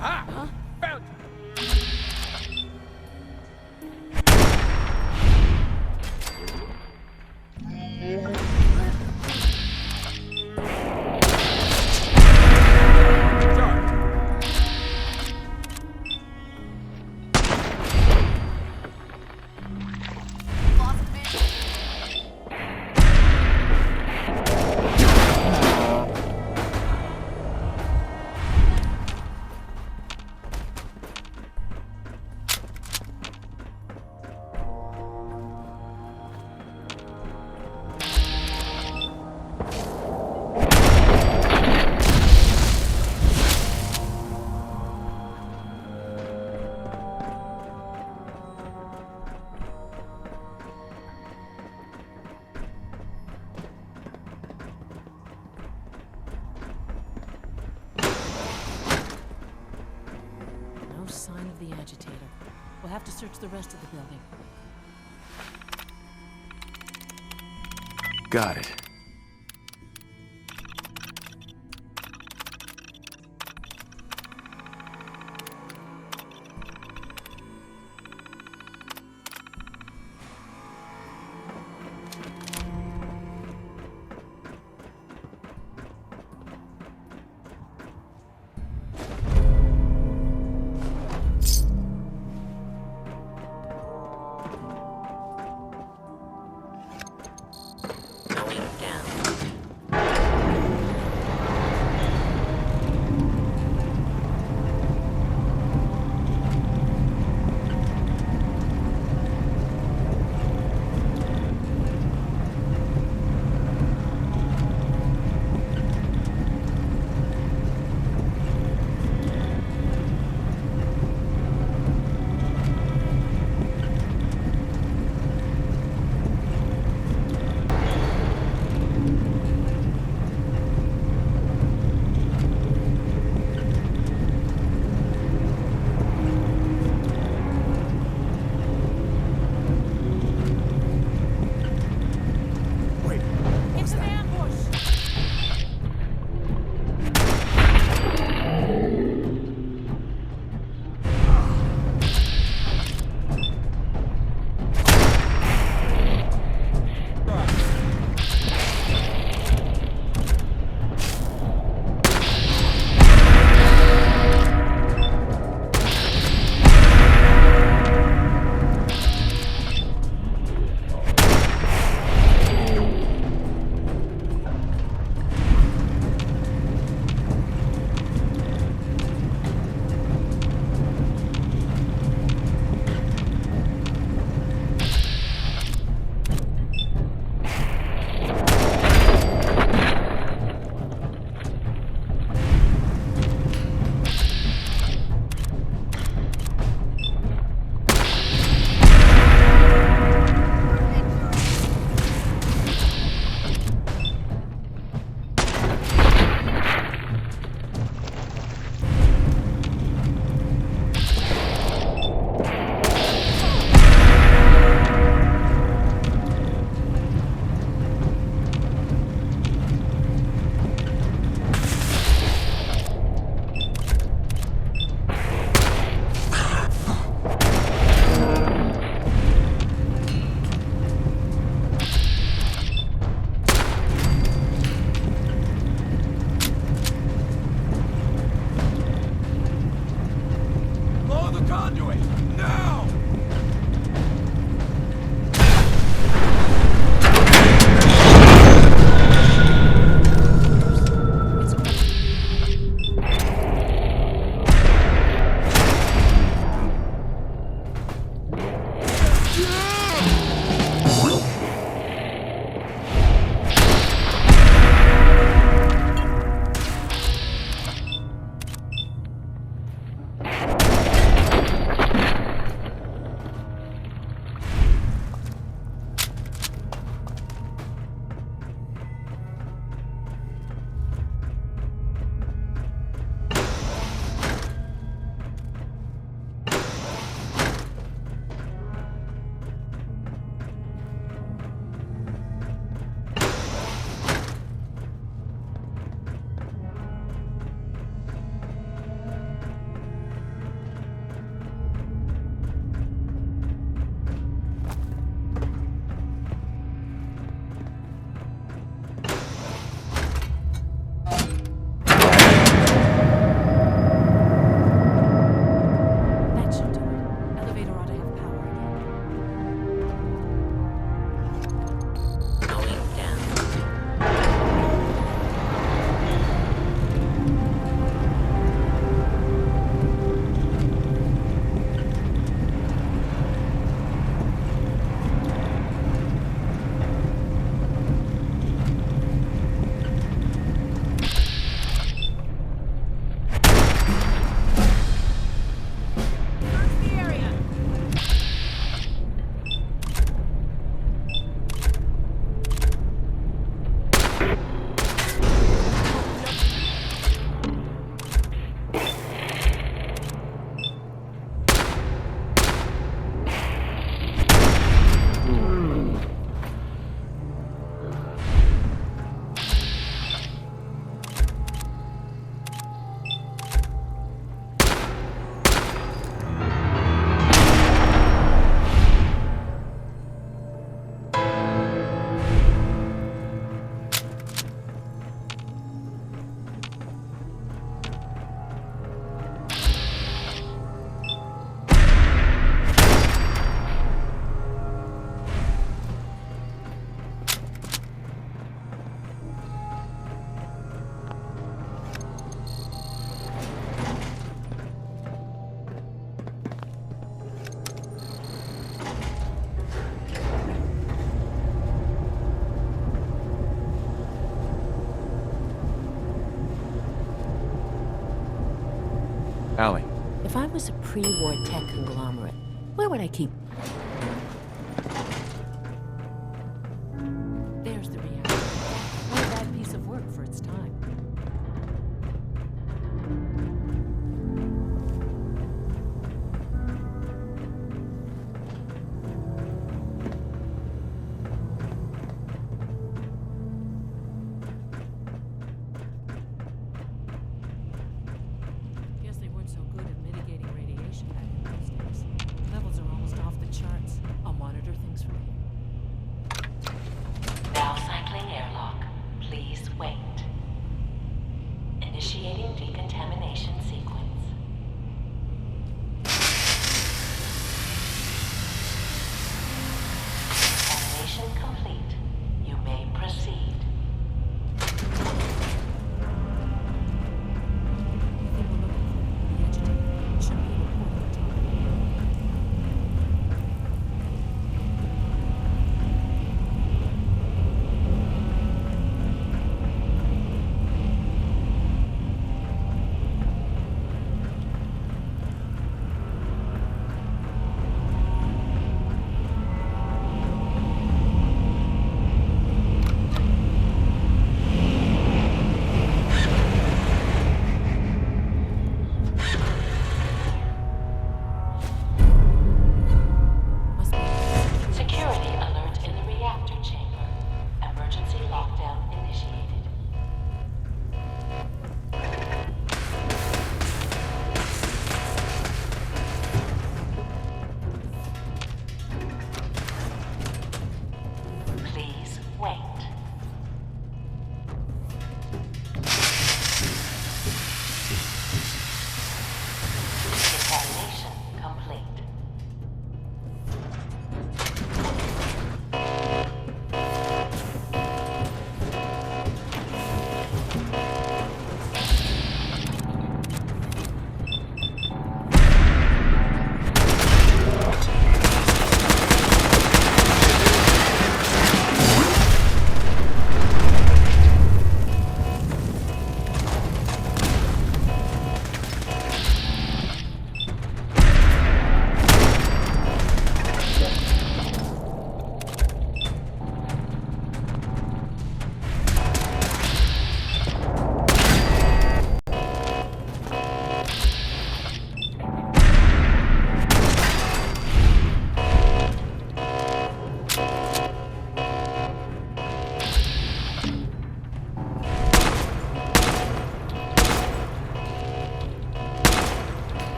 Ah! Huh? Found No sign of the agitator. We'll have to search the rest of the building. Got it. If I was a pre-war tech conglomerate, where would I keep... There's the reactor. Not a bad piece of work for its time. Guess they weren't so good at mitigating radiation back in those days. Levels are almost off the charts. I'll monitor things from here. Now cycling airlock. Please wait. Initiating decontamination sequence. Decontamination complete. You may proceed. Security alert in the reactor chamber. Emergency lockdown initiated. Please wait. Decontamination complete.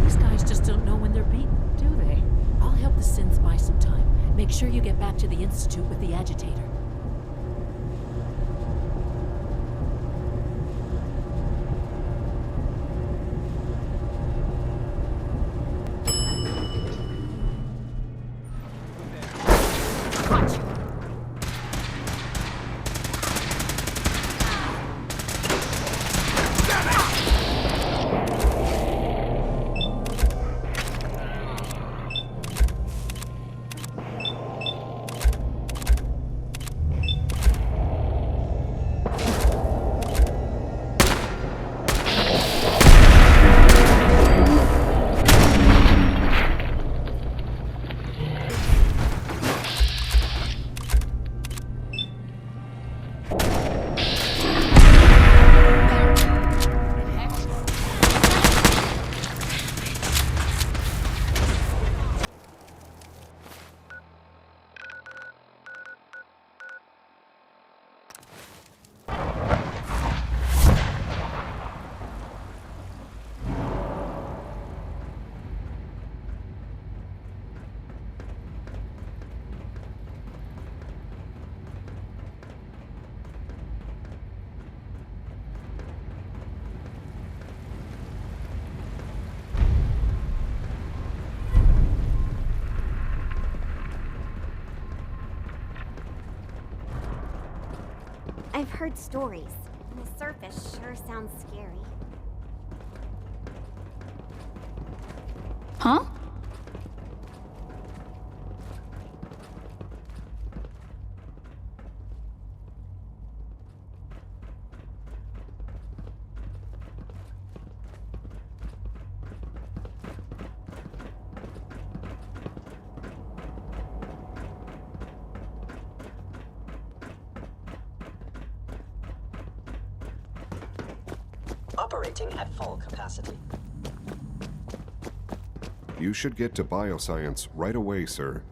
These guys just don't know when they're beaten, do they? I'll help the synths buy some time. Make sure you get back to the Institute with the agitator. heard stories. On the surface sure sounds scary. Huh? Operating at full capacity. You should get to bioscience right away, sir.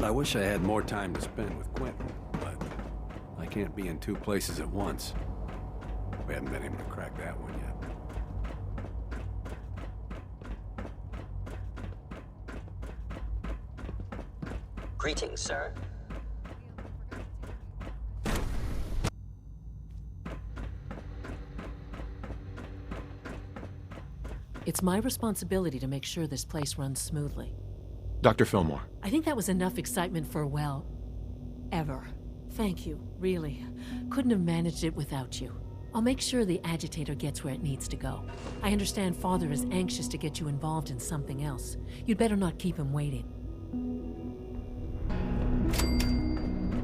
I wish I had more time to spend with Quentin, but I can't be in two places at once. We haven't been able to crack that one yet. Greetings, sir. It's my responsibility to make sure this place runs smoothly. Dr. Fillmore. I think that was enough excitement for, well, ever. Thank you, really. Couldn't have managed it without you. I'll make sure the agitator gets where it needs to go. I understand Father is anxious to get you involved in something else. You'd better not keep him waiting.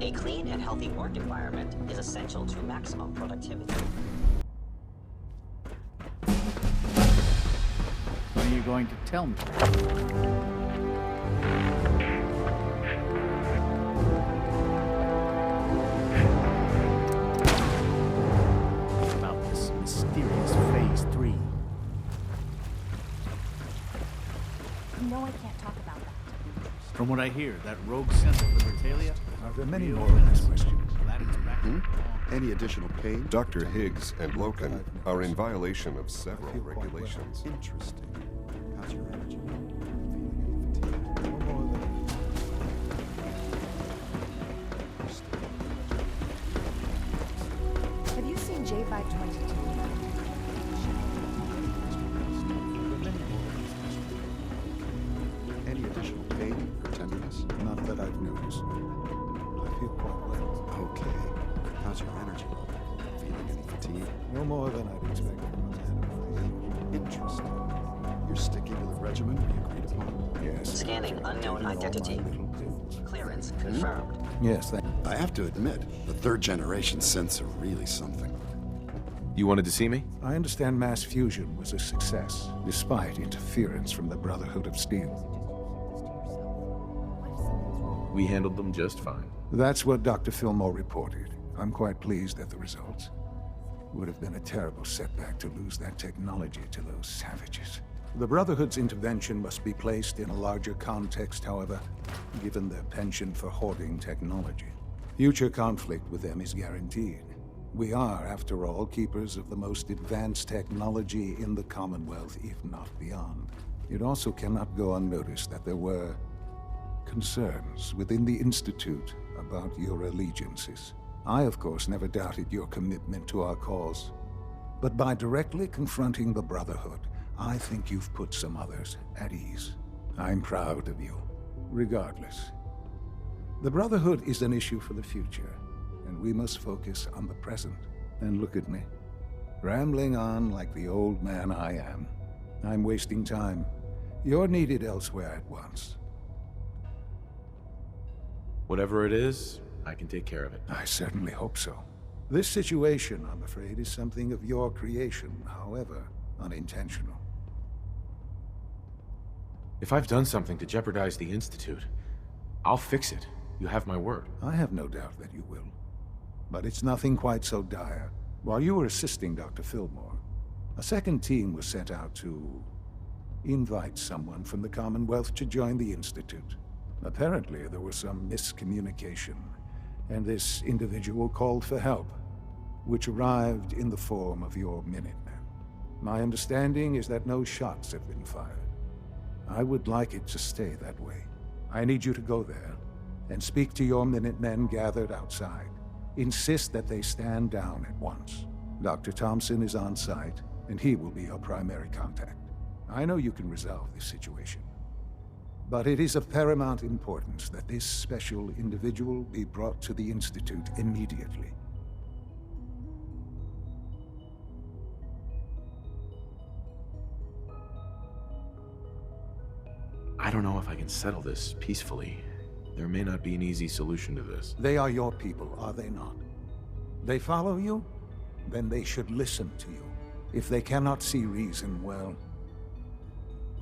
A clean and healthy work environment is essential to maximum productivity. What are you going to tell me? About this mysterious Phase 3. No, I can't talk about that. From what I hear, that rogue scent of Libertalia... Are there many more in this question? Any additional pay? Dr. Higgs and Loken are in violation of several regulations. Interesting. How's your energy? Have you seen J522? Any additional pain or tenderness? Not that I've noticed. I feel quite well. Okay. How's your energy level? Feeling any fatigue? No more than I'd expect from a man of my age. Interesting. You're sticking to the regimen we agreed upon? Yes. Scanning unknown identity. Clearance confirmed. Yes, I have to admit, the third generation synths are really something. You wanted to see me? I understand mass fusion was a success, despite interference from the Brotherhood of Steel. We handled them just fine. That's what Dr. Fillmore reported. I'm quite pleased at the results. Would have been a terrible setback to lose that technology to those savages. The Brotherhood's intervention must be placed in a larger context, however, given their penchant for hoarding technology. Future conflict with them is guaranteed. We are, after all, keepers of the most advanced technology in the Commonwealth, if not beyond. It also cannot go unnoticed that there were concerns within the Institute about your allegiances. I, of course, never doubted your commitment to our cause. But by directly confronting the Brotherhood, I think you've put some others at ease. I'm proud of you, regardless. The Brotherhood is an issue for the future, and we must focus on the present. And look at me, rambling on like the old man I am. I'm wasting time. You're needed elsewhere at once. Whatever it is, I can take care of it. I certainly hope so. This situation, I'm afraid, is something of your creation, however unintentional. If I've done something to jeopardize the Institute, I'll fix it. You have my word. I have no doubt that you will. But it's nothing quite so dire. While you were assisting Dr. Fillmore, a second team was sent out to invite someone from the Commonwealth to join the Institute. Apparently, there was some miscommunication, and this individual called for help, which arrived in the form of your Minutemen. My understanding is that no shots have been fired. I would like it to stay that way. I need you to go there and speak to your Minutemen gathered outside. Insist that they stand down at once. Dr. Thompson is on site, and he will be your primary contact. I know you can resolve this situation, but it is of paramount importance that this special individual be brought to the Institute immediately. I don't know if I can settle this peacefully. There may not be an easy solution to this. They are your people, are they not? They follow you? Then they should listen to you. If they cannot see reason, well,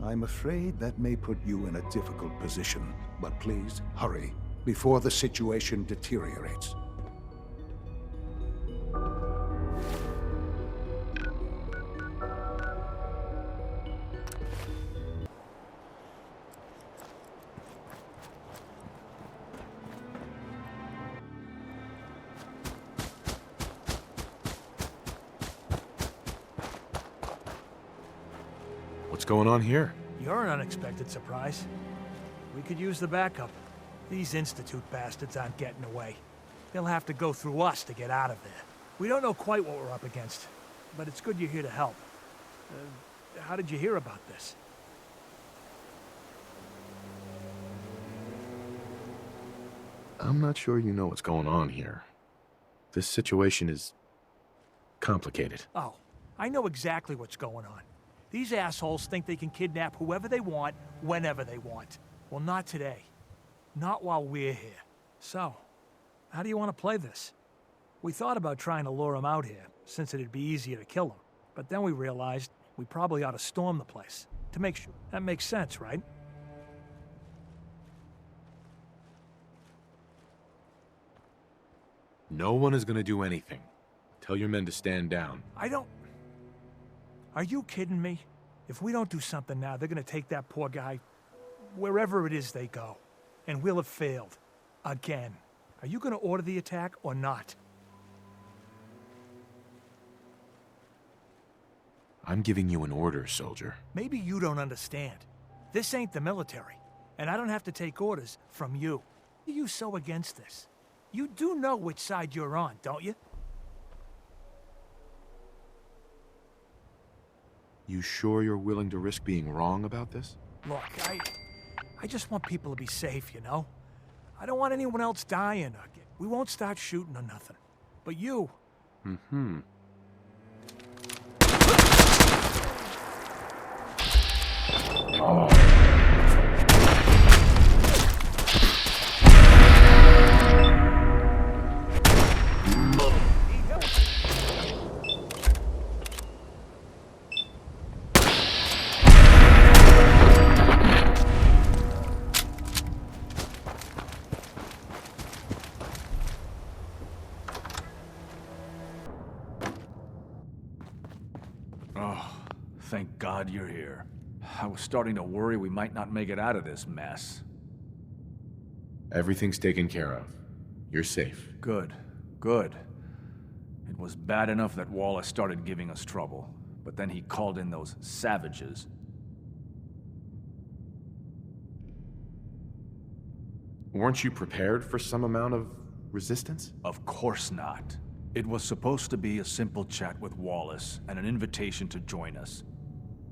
I'm afraid that may put you in a difficult position. But please, hurry, before the situation deteriorates. What's going on here? You're an unexpected surprise. We could use the backup. These Institute bastards aren't getting away. They'll have to go through us to get out of there. We don't know quite what we're up against, but it's good you're here to help. How did you hear about this? I'm not sure you know what's going on here. This situation is complicated. Oh, I know exactly what's going on. These assholes think they can kidnap whoever they want, whenever they want. Well, not today. Not while we're here. So, how do you want to play this? We thought about trying to lure them out here, since it'd be easier to kill them. But then we realized we probably ought to storm the place, to make sure. That makes sense, right? No one is going to do anything. Tell your men to stand down. Are you kidding me? If we don't do something now, they're gonna take that poor guy wherever it is they go. And we'll have failed. Again. Are you gonna order the attack or not? I'm giving you an order, soldier. Maybe you don't understand. This ain't the military. And I don't have to take orders from you. Why are you so against this? You do know which side you're on, don't you? You sure you're willing to risk being wrong about this? Look, I just want people to be safe, you know? I don't want anyone else dying. We won't start shooting or nothing. But you... Mm-hmm. Thank God you're here. I was starting to worry we might not make it out of this mess. Everything's taken care of. You're safe. Good. Good. It was bad enough that Wallace started giving us trouble, but then he called in those savages. Weren't you prepared for some amount of resistance? Of course not. It was supposed to be a simple chat with Wallace and an invitation to join us.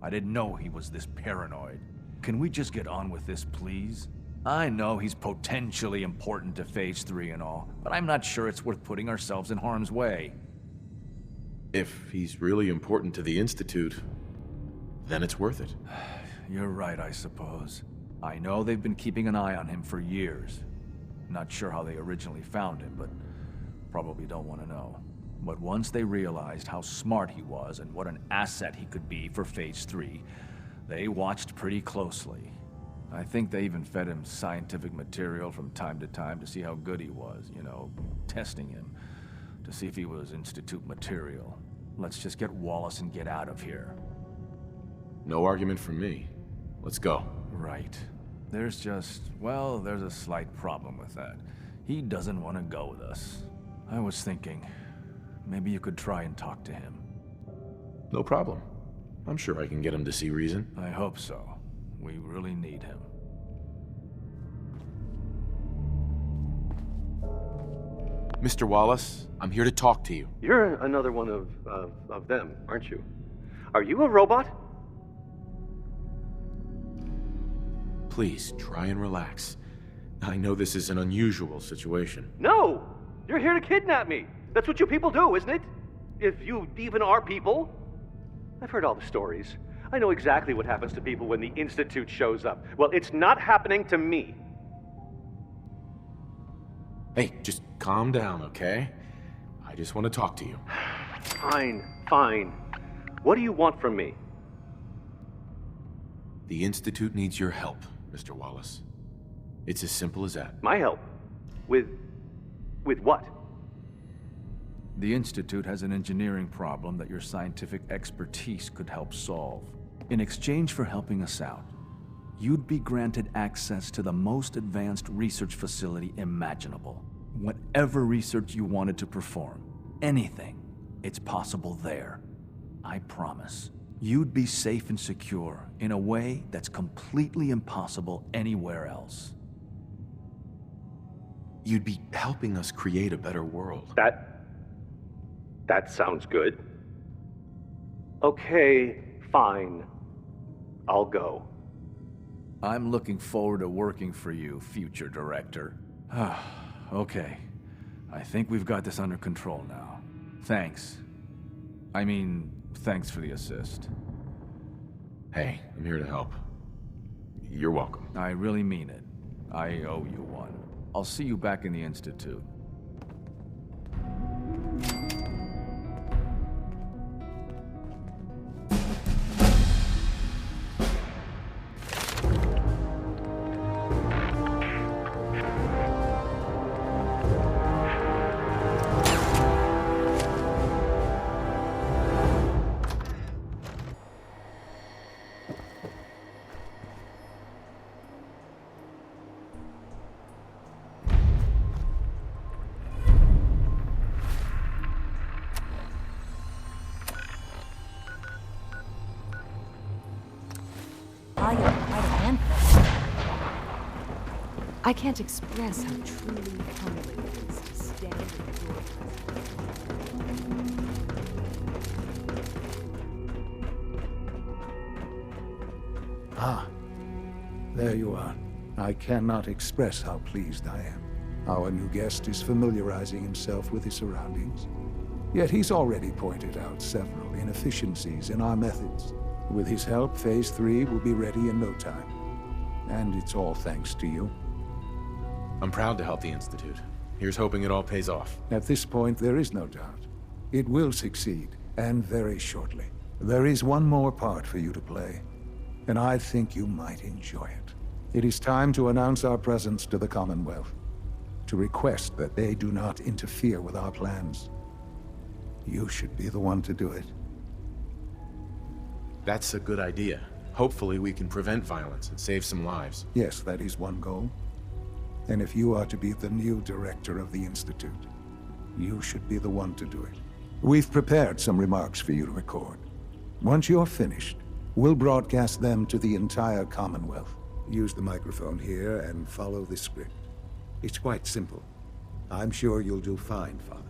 I didn't know he was this paranoid. Can we just get on with this, please? I know he's potentially important to Phase 3 and all, but I'm not sure it's worth putting ourselves in harm's way. If he's really important to the Institute, then it's worth it. You're right, I suppose. I know they've been keeping an eye on him for years. Not sure how they originally found him, but probably don't want to know. But once they realized how smart he was and what an asset he could be for Phase 3, they watched pretty closely. I think they even fed him scientific material from time to time to see how good he was, you know, testing him, to see if he was Institute material. Let's just get Wallace and get out of here. No argument from me. Let's go. Right. There's a slight problem with that. He doesn't want to go with us. I was thinking, maybe you could try and talk to him. No problem. I'm sure I can get him to see reason. I hope so. We really need him. Mr. Wallace, I'm here to talk to you. You're another one of them, aren't you? Are you a robot? Please, try and relax. I know this is an unusual situation. No! You're here to kidnap me! That's what you people do, isn't it? If you even are people. I've heard all the stories. I know exactly what happens to people when the Institute shows up. Well, it's not happening to me. Hey, just calm down, okay? I just want to talk to you. Fine, fine. What do you want from me? The Institute needs your help, Mr. Wallace. It's as simple as that. My help? With what? The Institute has an engineering problem that your scientific expertise could help solve. In exchange for helping us out, you'd be granted access to the most advanced research facility imaginable. Whatever research you wanted to perform, anything, it's possible there. I promise. You'd be safe and secure in a way that's completely impossible anywhere else. You'd be helping us create a better world. That sounds good. Okay, fine. I'll go. I'm looking forward to working for you, future director. Okay. I think we've got this under control now. Thanks. Thanks for the assist. Hey, I'm here to help. You're welcome. I really mean it. I owe you one. I'll see you back in the Institute. I can't express how truly humbling it is to stand in your Ah, there you are. I cannot express how pleased I am. Our new guest is familiarizing himself with his surroundings. Yet he's already pointed out several inefficiencies in our methods. With his help, Phase 3 will be ready in no time. And it's all thanks to you. I'm proud to help the Institute. Here's hoping it all pays off. At this point, there is no doubt. It will succeed, and very shortly. There is one more part for you to play, and I think you might enjoy it. It is time to announce our presence to the Commonwealth, to request that they do not interfere with our plans. You should be the one to do it. That's a good idea. Hopefully we can prevent violence and save some lives. Yes, that is one goal. And if you are to be the new director of the Institute, you should be the one to do it. We've prepared some remarks for you to record. Once you're finished, we'll broadcast them to the entire Commonwealth. Use the microphone here and follow the script. It's quite simple. I'm sure you'll do fine, Father.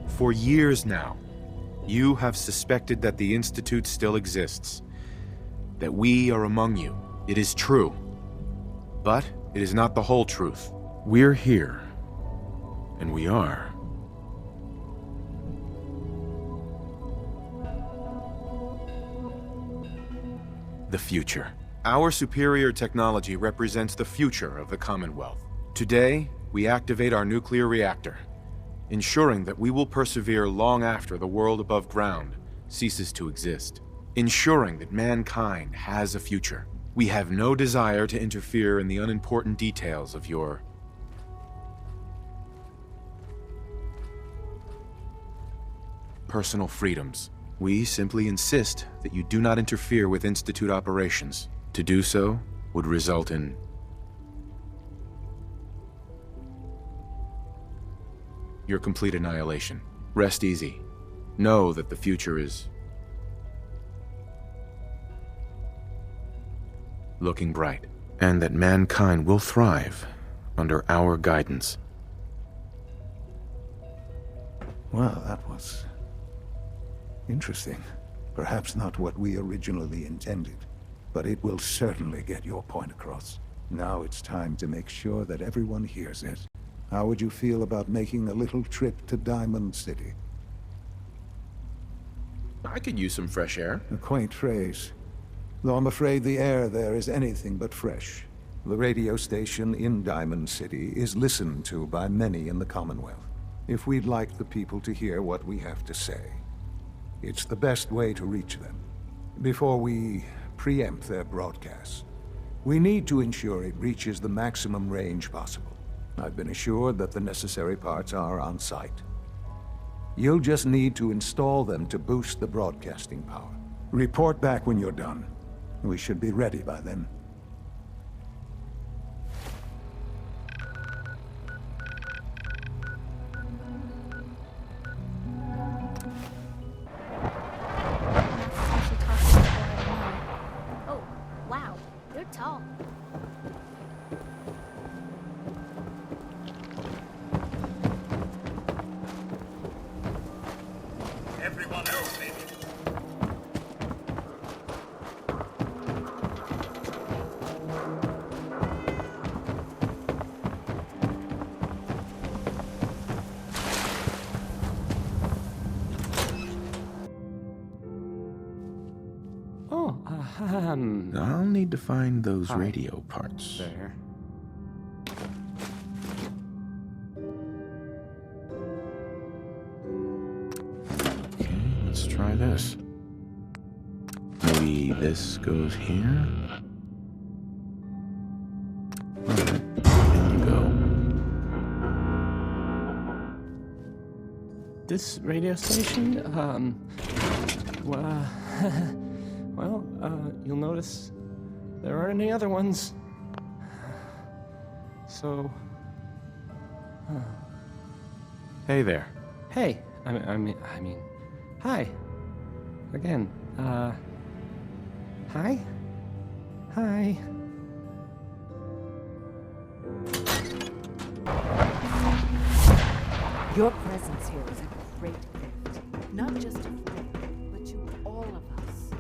For years now, you have suspected that the Institute still exists, that we are among you. It is true, but it is not the whole truth. We're here, and we are. The future. Our superior technology represents the future of the Commonwealth. Today, we activate our nuclear reactor, ensuring that we will persevere long after the world above ground ceases to exist. Ensuring that mankind has a future. We have no desire to interfere in the unimportant details of your personal freedoms. We simply insist that you do not interfere with Institute operations. To do so would result in your complete annihilation. Rest easy. Know that the future is looking bright, and that mankind will thrive under our guidance. Well, that was interesting. Perhaps not what we originally intended, but it will certainly get your point across. Now it's time to make sure that everyone hears it. How would you feel about making a little trip to Diamond City? I could use some fresh air. A quaint phrase, though I'm afraid the air there is anything but fresh. The radio station in Diamond City is listened to by many in the Commonwealth. If we'd like the people to hear what we have to say, it's the best way to reach them. Before we preempt their broadcast, we need to ensure it reaches the maximum range possible. I've been assured that the necessary parts are on site. You'll just need to install them to boost the broadcasting power. Report back when you're done. We should be ready by then. Oh, wow, you're tall. Everyone else, maybe. I'll need to find those radio parts. There. Okay, let's try this. Maybe this goes here? Alright, in you go. This radio station, well, you'll notice there aren't any other ones. So, Hey there. hey, I mean, hi. Again, hi? Hi. Your presence here is a great gift. Not just to Flynn, but to all of us.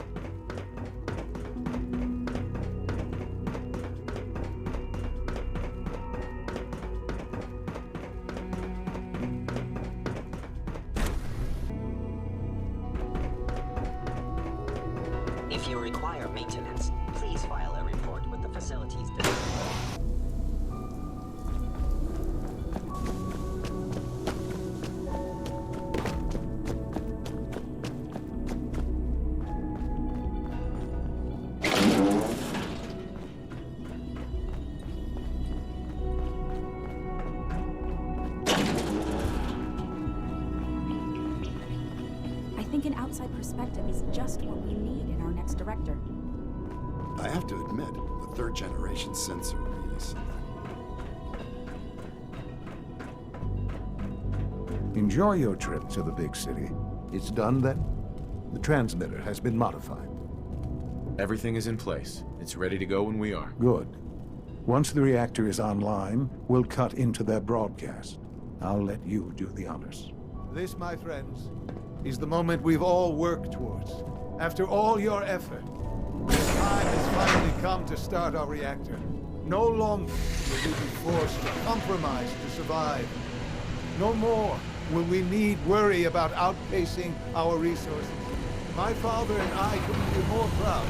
If you require maintenance, please file a report with the facilities division. I think an outside perspective is just what we need in our next director. I have to admit, the third generation sensor really is something. Enjoy your trip to the big city. It's done then? The transmitter has been modified. Everything is in place. It's ready to go when we are. Good. Once the reactor is online, we'll cut into their broadcast. I'll let you do the honors. This, my friends, is the moment we've all worked towards. After all your effort, the time has finally come to start our reactor. No longer will we be forced to compromise to survive. No more will we need worry about outpacing our resources. My father and I couldn't be more proud.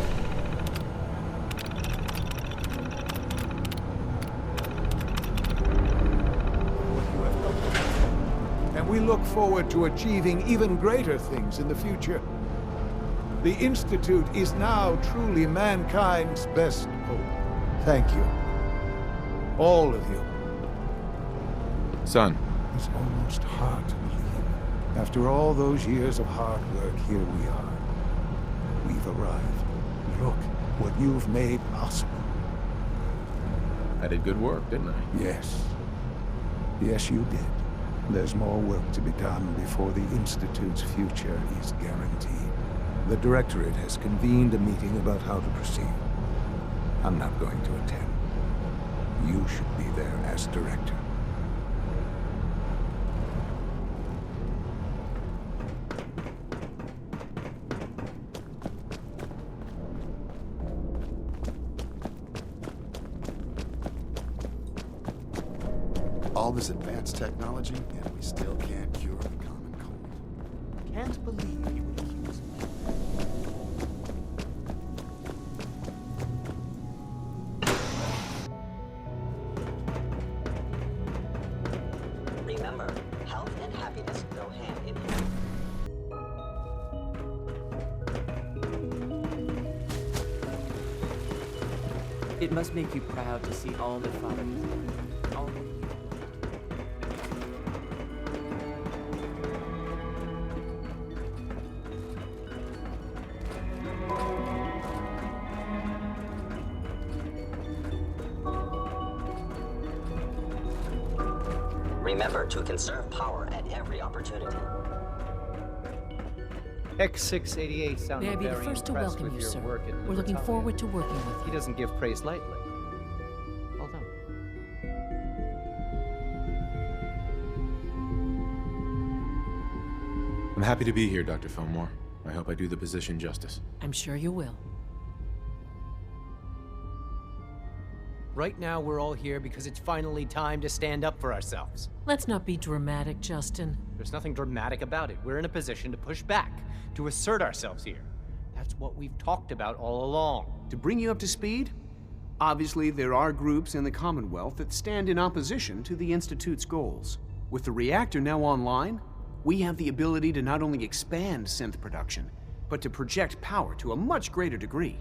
And we look forward to achieving even greater things in the future. The Institute is now truly mankind's best hope. Thank you. All of you. Son. It's almost hard to believe. After all those years of hard work, here we are. We've arrived. Look what you've made possible. I did good work, didn't I? Yes. Yes, you did. There's more work to be done before the Institute's future is guaranteed. The Directorate has convened a meeting about how to proceed. I'm not going to attend. You should be there as director. All this advanced technology, and we still can't cure the common cold. Can't believe you would accuse me. Remember, health and happiness go hand in hand. It must make you proud to see all that Father has done. All that Remember to conserve power at every opportunity. X688 sounded May I be the very first to impressed welcome with you, your sir. work at We're looking Libertalia. forward to working with you. He doesn't give praise lightly. Well done. I'm happy to be here, Dr. Fillmore. I hope I do the position justice. I'm sure you will. Right now, we're all here because it's finally time to stand up for ourselves. Let's not be dramatic, Justin. There's nothing dramatic about it. We're in a position to push back, to assert ourselves here. That's what we've talked about all along. To bring you up to speed, obviously there are groups in the Commonwealth that stand in opposition to the Institute's goals. With the reactor now online, we have the ability to not only expand synth production, but to project power to a much greater degree.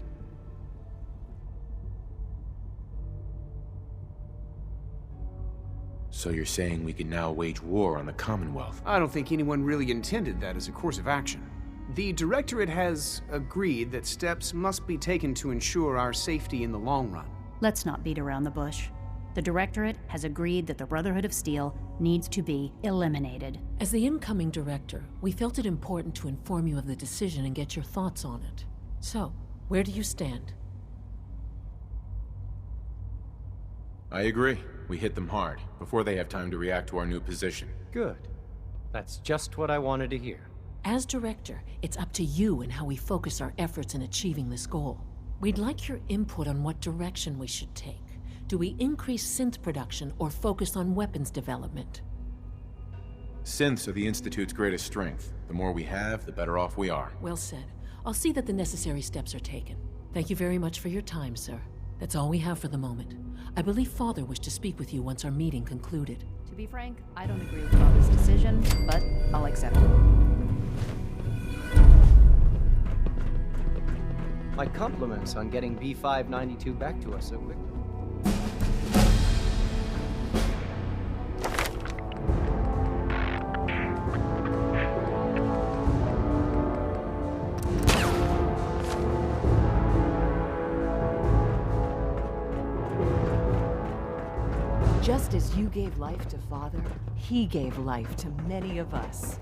So you're saying we can now wage war on the Commonwealth? I don't think anyone really intended that as a course of action. The Directorate has agreed that steps must be taken to ensure our safety in the long run. Let's not beat around the bush. The Directorate has agreed that the Brotherhood of Steel needs to be eliminated. As the incoming director, we felt it important to inform you of the decision and get your thoughts on it. So, where do you stand? I agree. We hit them hard, before they have time to react to our new position. Good. That's just what I wanted to hear. As director, it's up to you and how we focus our efforts in achieving this goal. We'd like your input on what direction we should take. Do we increase synth production or focus on weapons development? Synths are the Institute's greatest strength. The more we have, the better off we are. Well said. I'll see that the necessary steps are taken. Thank you very much for your time, sir. That's all we have for the moment. I believe Father wished to speak with you once our meeting concluded. To be frank, I don't agree with Father's decision, but I'll accept it. My compliments on getting B592 back to us so quickly. Just as you gave life to Father, he gave life to many of us.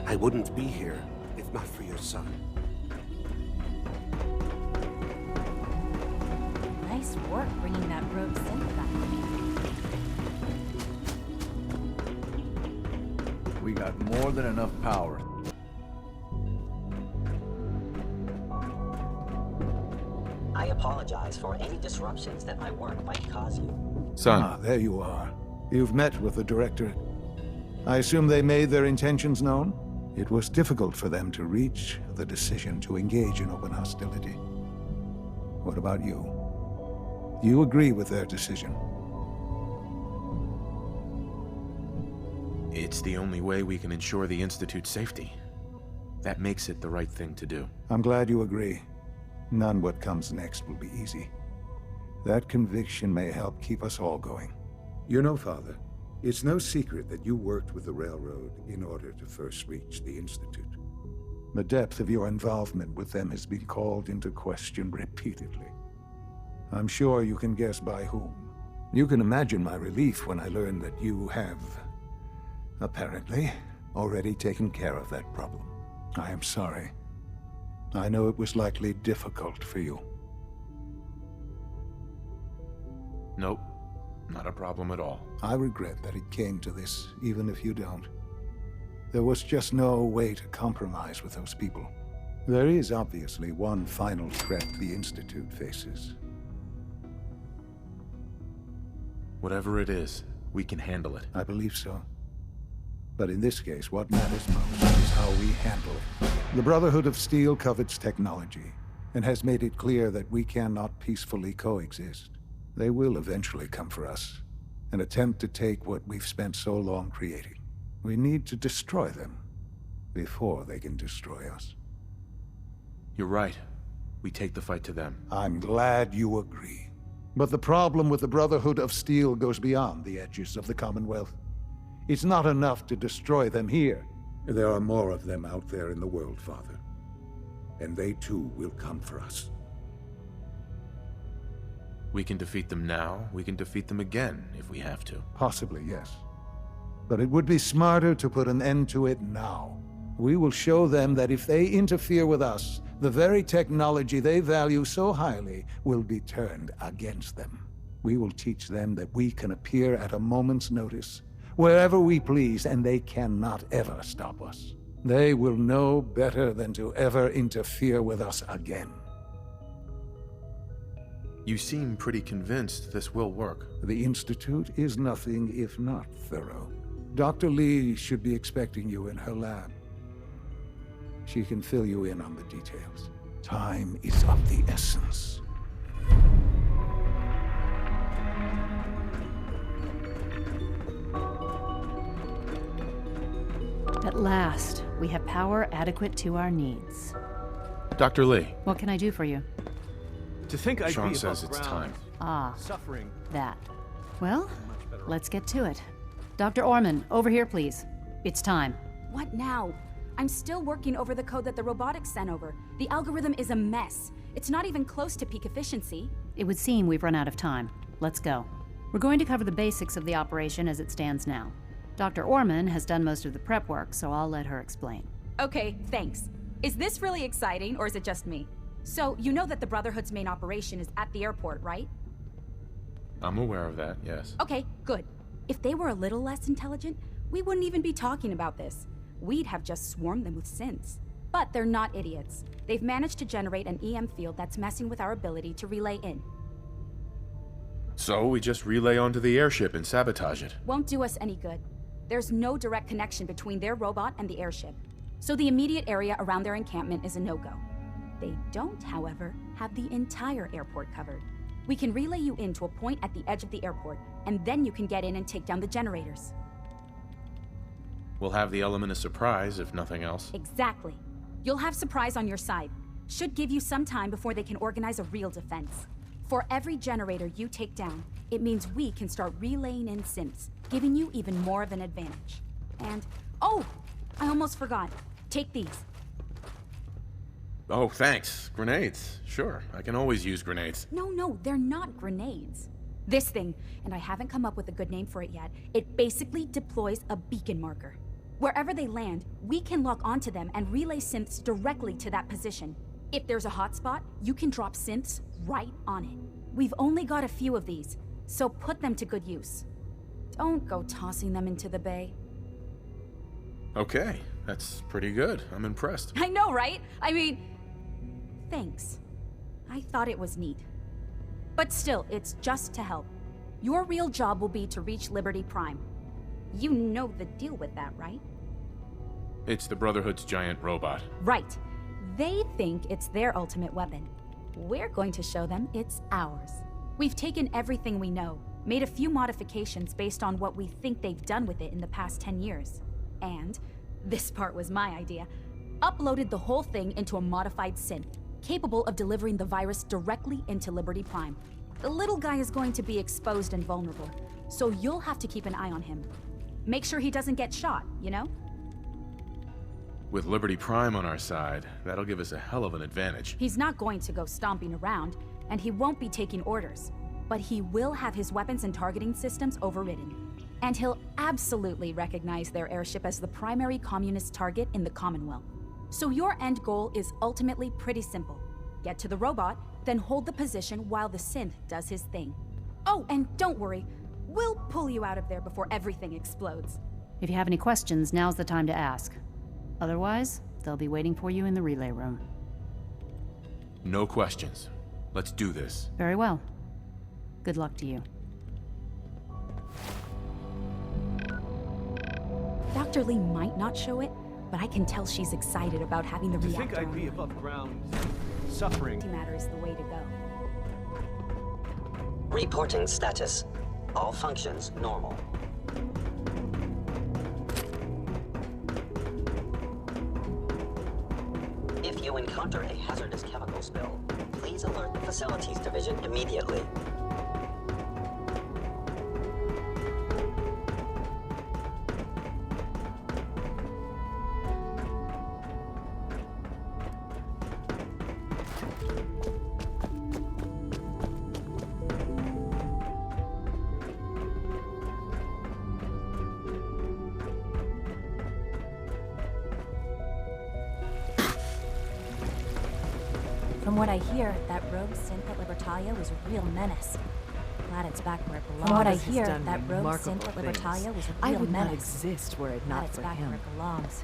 I wouldn't be here if not for your son. Nice work bringing that rogue synth back. We got more than enough power. I apologize for any disruptions that my work might cause you. Son. Ah, there you are. You've met with the Directorate. I assume they made their intentions known? It was difficult for them to reach the decision to engage in open hostility. What about you? Do you agree with their decision? It's the only way we can ensure the Institute's safety. That makes it the right thing to do. I'm glad you agree. None what comes next will be easy. That conviction may help keep us all going. You know, Father, it's no secret that you worked with the Railroad in order to first reach the Institute. The depth of your involvement with them has been called into question repeatedly. I'm sure you can guess by whom. You can imagine my relief when I learned that you have, apparently, already taken care of that problem. I am sorry. I know it was likely difficult for you. Nope, not a problem at all. I regret that it came to this, even if you don't. There was just no way to compromise with those people. There is obviously one final threat the Institute faces. Whatever it is, we can handle it. I believe so. But in this case, what matters most is how we handle it. The Brotherhood of Steel covets technology, and has made it clear that we cannot peacefully coexist. They will eventually come for us, and attempt to take what we've spent so long creating. We need to destroy them before they can destroy us. You're right. We take the fight to them. I'm glad you agree. But the problem with the Brotherhood of Steel goes beyond the edges of the Commonwealth. It's not enough to destroy them here. There are more of them out there in the world, Father. And they too will come for us. We can defeat them now, we can defeat them again if we have to. Possibly, yes. But it would be smarter to put an end to it now. We will show them that if they interfere with us, the very technology they value so highly will be turned against them. We will teach them that we can appear at a moment's notice, wherever we please, and they cannot ever stop us. They will know better than to ever interfere with us again. You seem pretty convinced this will work. The Institute is nothing if not thorough. Dr. Lee should be expecting you in her lab. She can fill you in on the details. Time is of the essence. At last, we have power adequate to our needs. Dr. Lee. What can I do for you? To think I'd Sean be says above it's ground, time. Ah, suffering. that. Well, let's get to it. Dr. Orman, over here, please. It's time. What now? I'm still working over the code that the robotics sent over. The algorithm is a mess. It's not even close to peak efficiency. It would seem we've run out of time. Let's go. We're going to cover the basics of the operation as it stands now. Dr. Orman has done most of the prep work, so I'll let her explain. Okay, thanks. Is this really exciting, or is it just me? So, you know that the Brotherhood's main operation is at the airport, right? I'm aware of that, yes. Okay, good. If they were a little less intelligent, we wouldn't even be talking about this. We'd have just swarmed them with synths. But they're not idiots. They've managed to generate an EM field that's messing with our ability to relay in. So we just relay onto the airship and sabotage it. Won't do us any good. There's no direct connection between their robot and the airship, so the immediate area around their encampment is a no-go. They don't, however, have the entire airport covered. We can relay you in to a point at the edge of the airport, and then you can get in and take down the generators. We'll have the element of surprise, if nothing else. Exactly. You'll have surprise on your side. Should give you some time before they can organize a real defense. For every generator you take down, it means we can start relaying in synths, giving you even more of an advantage. And, oh, I almost forgot. Take these. Oh, thanks. Grenades. Sure, I can always use grenades. No, they're not grenades. This thing, and I haven't come up with a good name for it yet, it basically deploys a beacon marker. Wherever they land, we can lock onto them and relay synths directly to that position. If there's a hotspot, you can drop synths right on it. We've only got a few of these, so put them to good use. Don't go tossing them into the bay. Okay, that's pretty good. I'm impressed. I know, right? I mean, thanks. I thought it was neat. But still, it's just to help. Your real job will be to reach Liberty Prime. You know the deal with that, right? It's the Brotherhood's giant robot. Right. They think it's their ultimate weapon. We're going to show them it's ours. We've taken everything we know, made a few modifications based on what we think they've done with it in the past 10 years. And, this part was my idea, uploaded the whole thing into a modified synth, capable of delivering the virus directly into Liberty Prime. The little guy is going to be exposed and vulnerable, so you'll have to keep an eye on him. Make sure he doesn't get shot, you know? With Liberty Prime on our side, that'll give us a hell of an advantage. He's not going to go stomping around, and he won't be taking orders. but he will have his weapons and targeting systems overridden. And he'll absolutely recognize their airship as the primary communist target in the Commonwealth. So your end goal is ultimately pretty simple. Get to the robot, then hold the position while the synth does his thing. Oh, and don't worry, we'll pull you out of there before everything explodes. If you have any questions, now's the time to ask. Otherwise, they'll be waiting for you in the relay room. No questions. Let's do this. Very well. Good luck to you. Dr. Lee might not show it, but I can tell she's excited about having the To reactor. think I'd be above ground, suffering. Matter is the way to go. Reporting status. All functions normal. If you encounter a hazardous chemical spill, please alert the Facilities Division immediately. From what I hear, that rogue synth at Libertalia was a real menace. Glad it's back where it belongs. From what I hear, that rogue synth at Libertalia was a real I would menace. not exist were it Glad not it's for back him. where it belongs.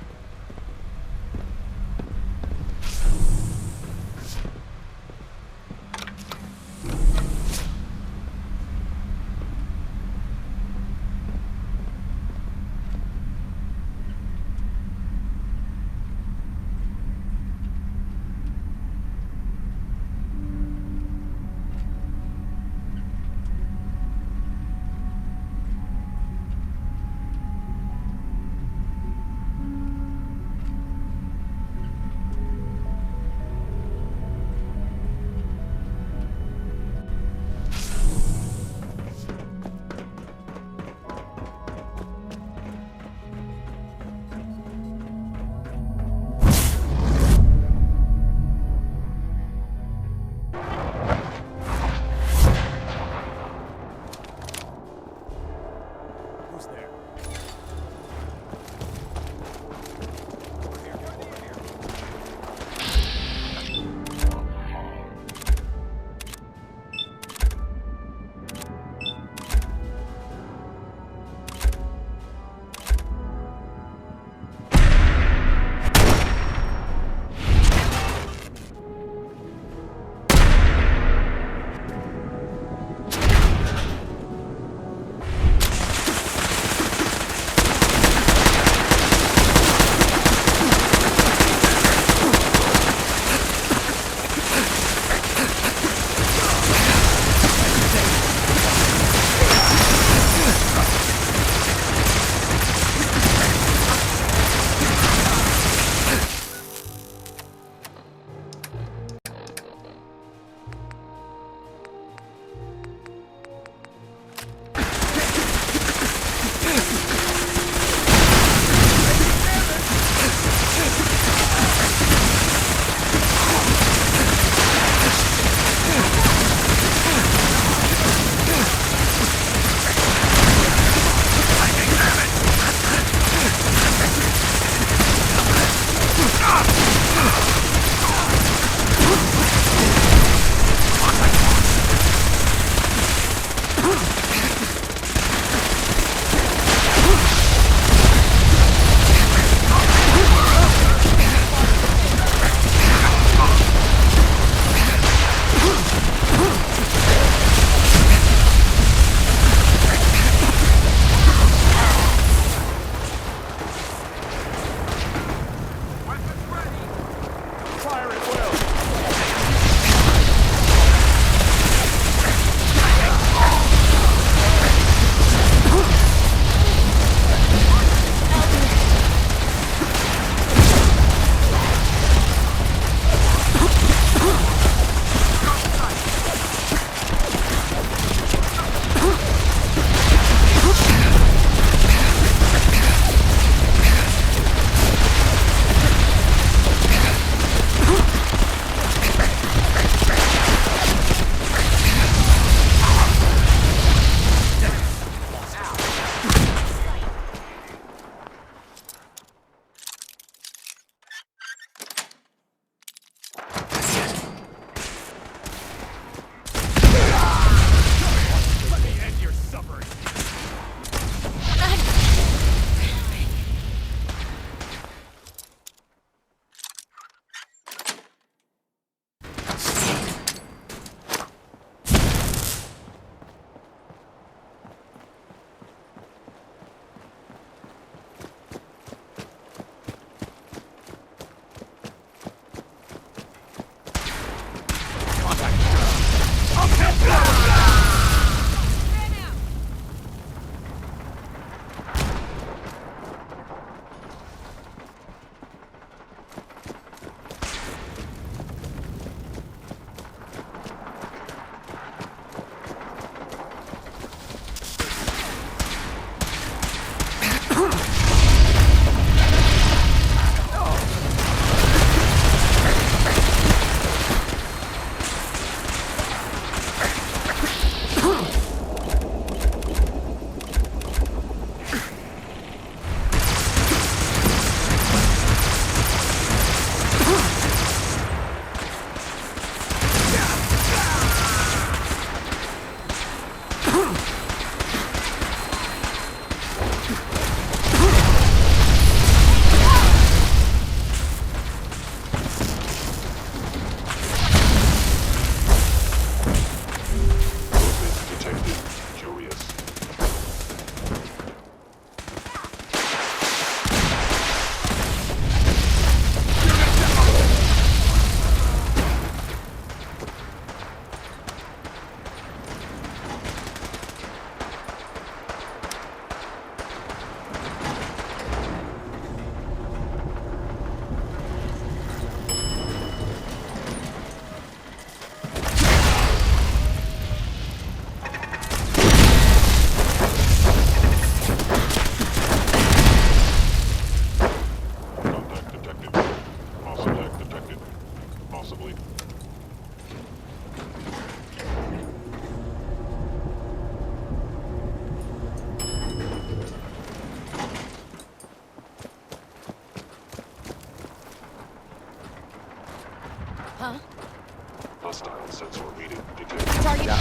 target. Yeah.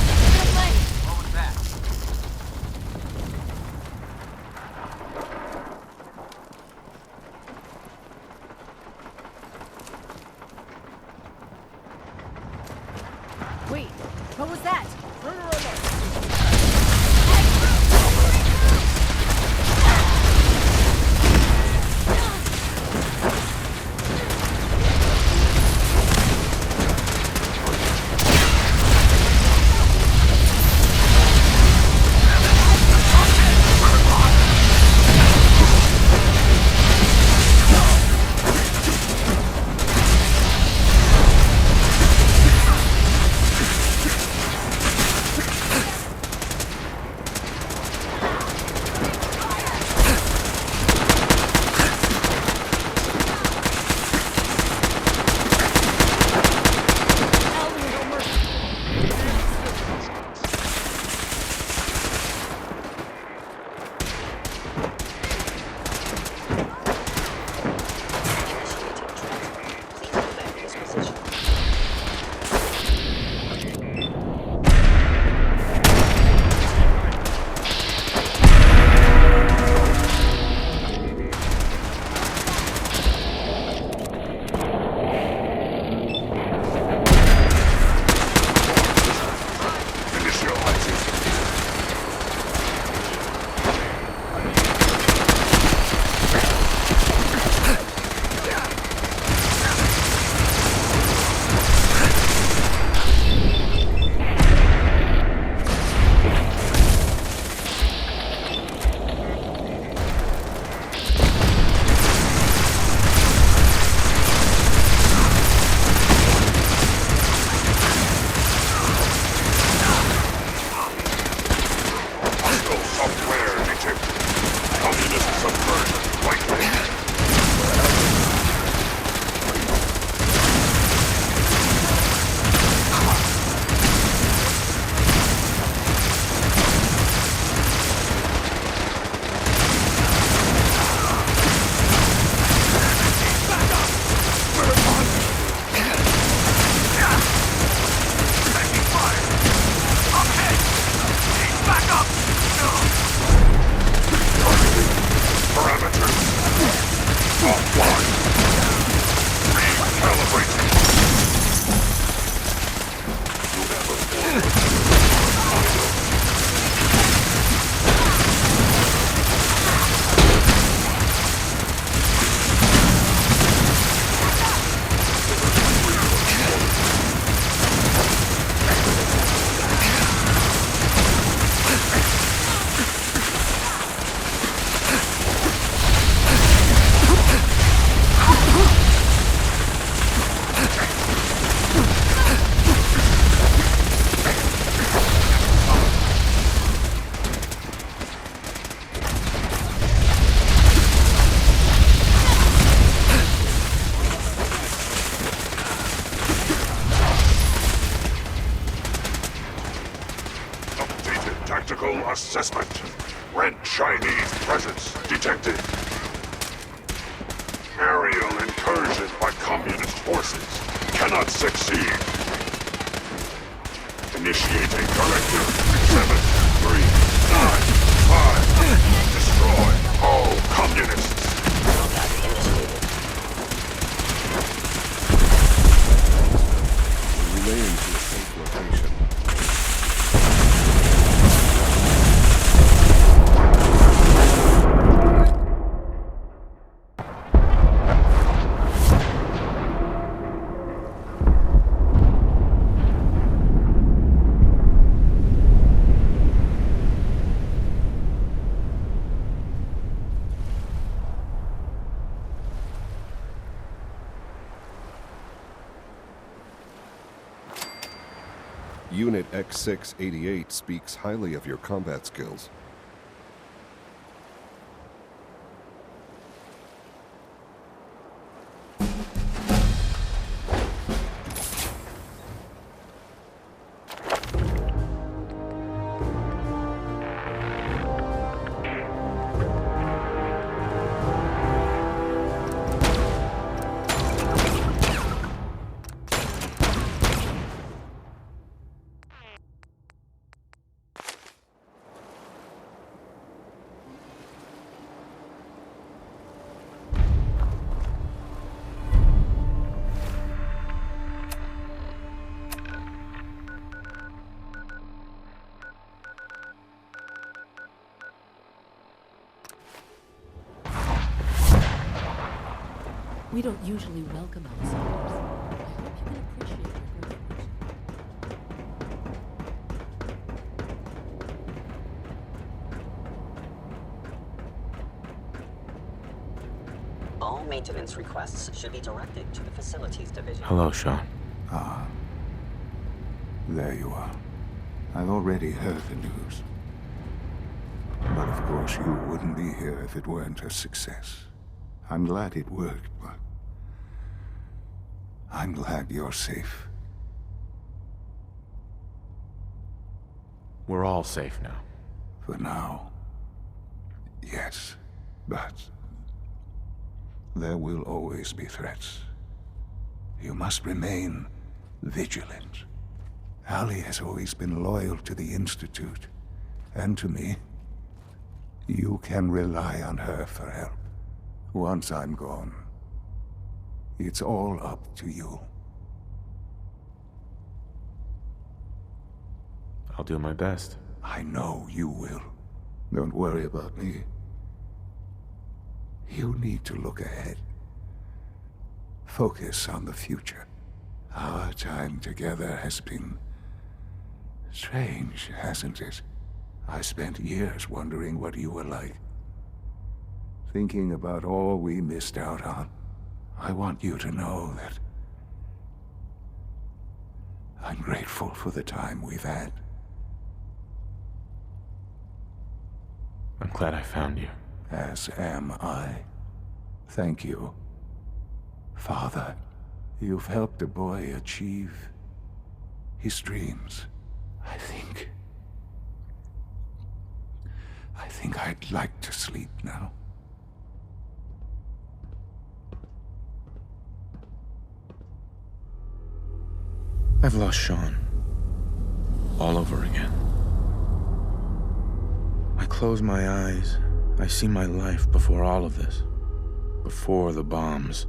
What was that? Wait, what was that? Assessment. Red Chinese presence detected. Aerial incursion by communist forces cannot succeed. Initiating directive 73955. Destroy all communists. Relay into a safe location. Unit X688 speaks highly of your combat skills. We don't usually welcome outsiders. I hope you can appreciate your girlfriends. All maintenance requests should be directed to the facilities division. Hello, Sean. Ah. There you are. I've already heard the news. But of course you wouldn't be here if it weren't a success. I'm glad it worked, but I'm glad you're safe. We're all safe now. For now. Yes, but there will always be threats. You must remain vigilant. Allie has always been loyal to the Institute, and to me. You can rely on her for help. Once I'm gone, it's all up to you. I'll do my best. I know you will. Don't worry about me. You need to look ahead. Focus on the future. Our time together has been strange, hasn't it? I spent years wondering what you were like. Thinking about all we missed out on. I want you to know that I'm grateful for the time we've had. I'm glad I found you. As am I. Thank you, Father. You've helped a boy achieve his dreams. I think I'd like to sleep now. I've lost Sean. All over again. I close my eyes. I see my life before all of this. Before the bombs.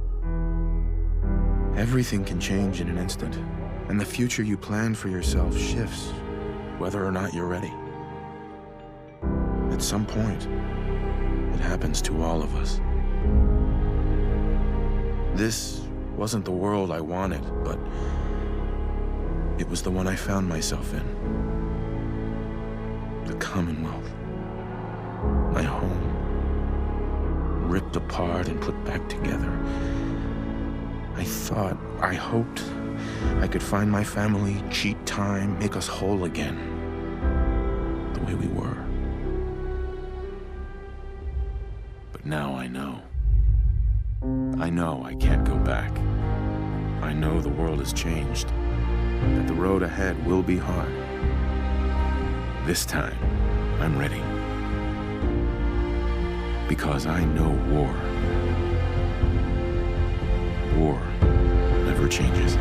Everything can change in an instant, and the future you plan for yourself shifts, whether or not you're ready. At some point, it happens to all of us. This wasn't the world I wanted, but it was the one I found myself in. The Commonwealth. My home. Ripped apart and put back together. I hoped I could find my family, cheat time, make us whole again. The way we were. But now I know. I know I can't go back. I know the world has changed. That the road ahead will be hard. This time, I'm ready. Because I know war. War never changes.